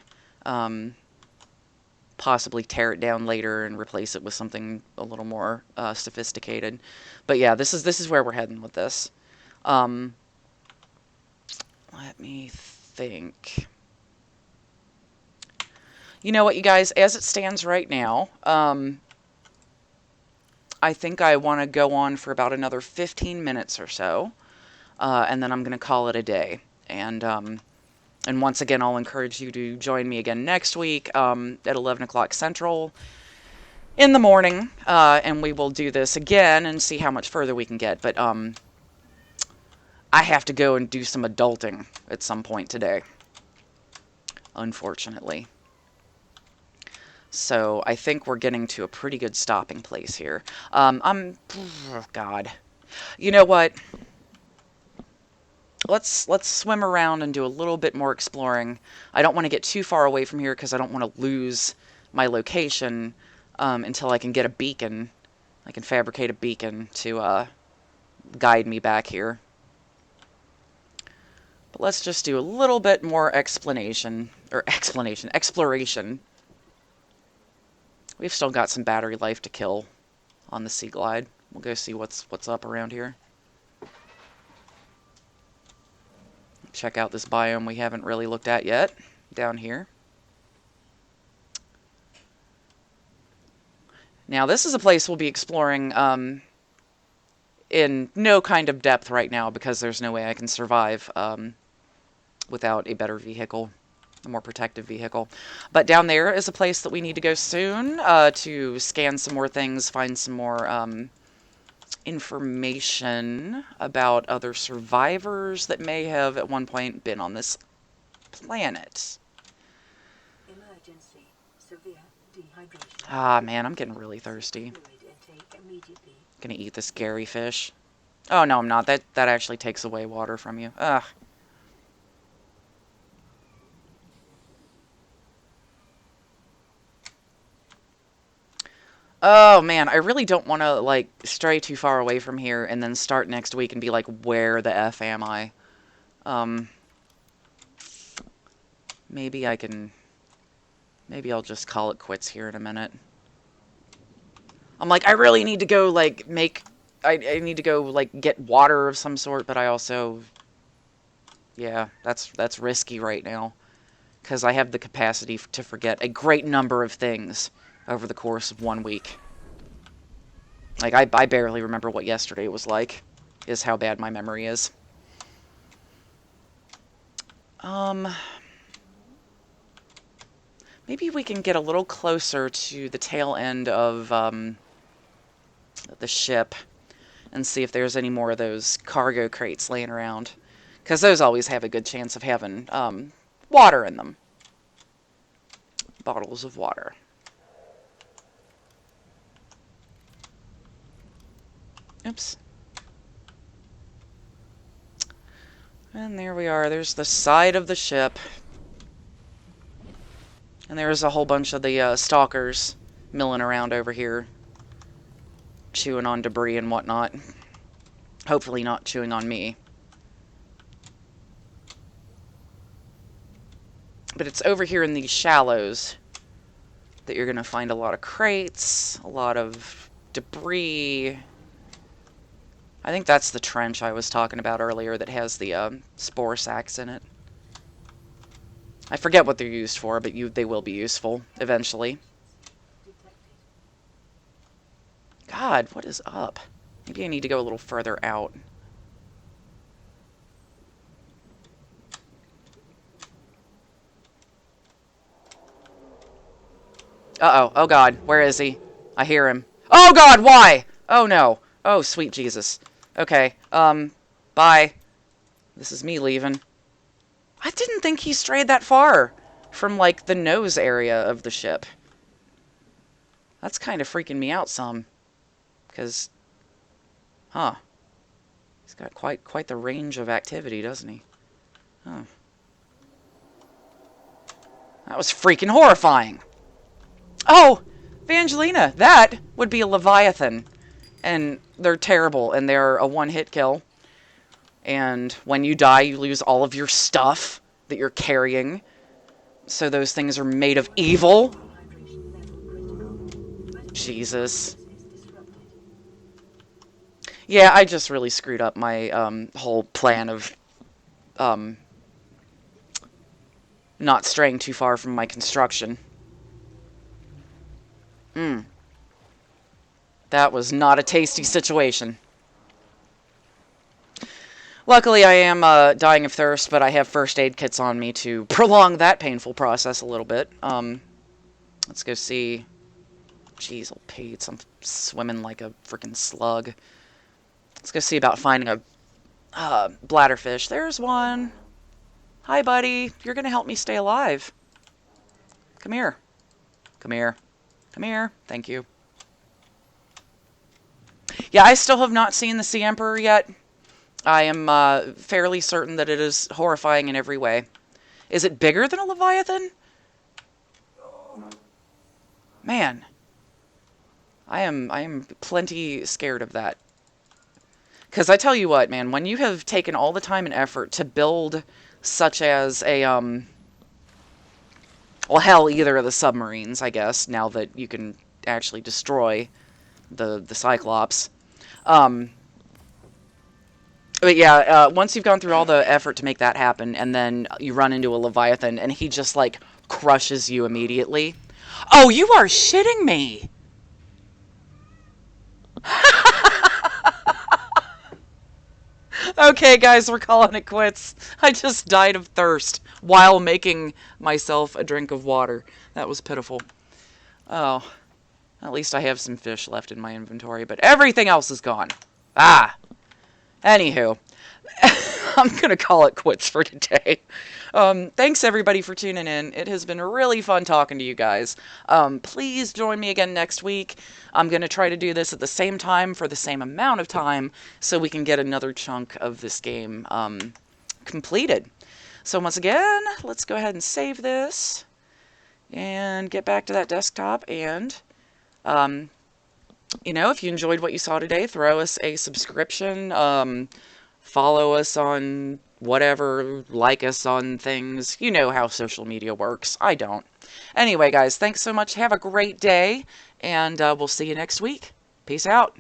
Speaker 1: possibly tear it down later and replace it with something a little more sophisticated. But yeah, this is where we're heading with this. Let me think. You know what, you guys? As it stands right now, I think I want to go on for about another 15 minutes or so, and then I'm going to call it a day. And once again, I'll encourage you to join me again next week at 11 o'clock Central in the morning, and we will do this again and see how much further we can get. But I have to go and do some adulting at some point today, unfortunately. So I think we're getting to a pretty good stopping place here. Oh God. You know what? Let's swim around and do a little bit more exploring. I don't want to get too far away from here because I don't want to lose my location until I can get a beacon. I can fabricate a beacon to guide me back here. But let's just do a little bit more exploration. We've still got some battery life to kill on the Sea Glide. We'll go see what's up around here. Check out this biome we haven't really looked at yet down here. Now, this is a place we'll be exploring in no kind of depth right now because there's no way I can survive without a better vehicle, a more protective vehicle. But down there is a place that we need to go soon to scan some more things, find some more information about other survivors that may have at one point been on this planet.
Speaker 2: Emergency. Severe dehydration.
Speaker 1: Ah, man, I'm getting really thirsty. Gonna eat this Gary fish. Oh, no, I'm not. That actually takes away water from you. Ugh. Oh, man, I really don't want to, like, stray too far away from here and then start next week and be like, where the F am I? Maybe I'll just call it quits here in a minute. I'm like, I really need to go, like, I need to go, like, get water of some sort, but I also... Yeah, that's risky right now. Because I have the capacity to forget a great number of things over the course of 1 week. Like, I barely remember what yesterday was like, is how bad my memory is. Maybe we can get a little closer to the tail end of the ship and see if there's any more of those cargo crates laying around. Because those always have a good chance of having water in them. Bottles of water. Oops. And there we are. There's the side of the ship. And there's a whole bunch of the stalkers milling around over here. Chewing on debris and whatnot. Hopefully not chewing on me. But it's over here in these shallows that you're going to find a lot of crates, a lot of debris. I think that's the trench I was talking about earlier that has the spore sacks in it. I forget what they're used for, but they will be useful eventually. God, what is up? Maybe I need to go a little further out. Uh-oh. Oh, God. Where is he? I hear him. Oh, God, why? Oh, no. Oh, sweet Jesus. Okay. Bye. This is me leaving. I didn't think he strayed that far from, like, the nose area of the ship. That's kind of freaking me out some. Because... Huh. He's got quite the range of activity, doesn't he? Oh. That was freaking horrifying. Oh, Evangelina, that would be a Leviathan. And they're terrible, and they're a one-hit kill. And when you die, you lose all of your stuff that you're carrying. So those things are made of evil. Jesus. Yeah, I just really screwed up my whole plan of not straying too far from my construction. That was not a tasty situation. Luckily, I am dying of thirst, but I have first aid kits on me to prolong that painful process a little bit. Let's go see. Jeez, old Pete, I'm swimming like a freaking slug. Let's go see about finding a bladderfish. There's one. Hi, buddy. You're going to help me stay alive. Come here. Come here. Come here. Thank you. Yeah, I still have not seen the Sea Emperor yet. I am fairly certain that it is horrifying in every way. Is it bigger than a Leviathan? Man. I am plenty scared of that. Because I tell you what, man, when you have taken all the time and effort to build such as a, well, hell, either of the submarines, I guess, now that you can actually destroy the Cyclops. But yeah, once you've gone through all the effort to make that happen, and then you run into a Leviathan, and he just, like, crushes you immediately. Oh, you are shitting me! Okay, guys, we're calling it quits. I just died of thirst while making myself a drink of water. That was pitiful. Oh, at least I have some fish left in my inventory, but everything else is gone. Ah! Anywho, I'm going to call it quits for today. Thanks, everybody, for tuning in. It has been really fun talking to you guys. Please join me again next week. I'm going to try to do this at the same time for the same amount of time so we can get another chunk of this game completed. So once again, let's go ahead and save this and get back to that desktop. And, you know, if you enjoyed what you saw today, throw us a subscription. Follow us on whatever, like us on things. You know how social media works. I don't. Anyway, guys, thanks so much. Have a great day, and we'll see you next week. Peace out.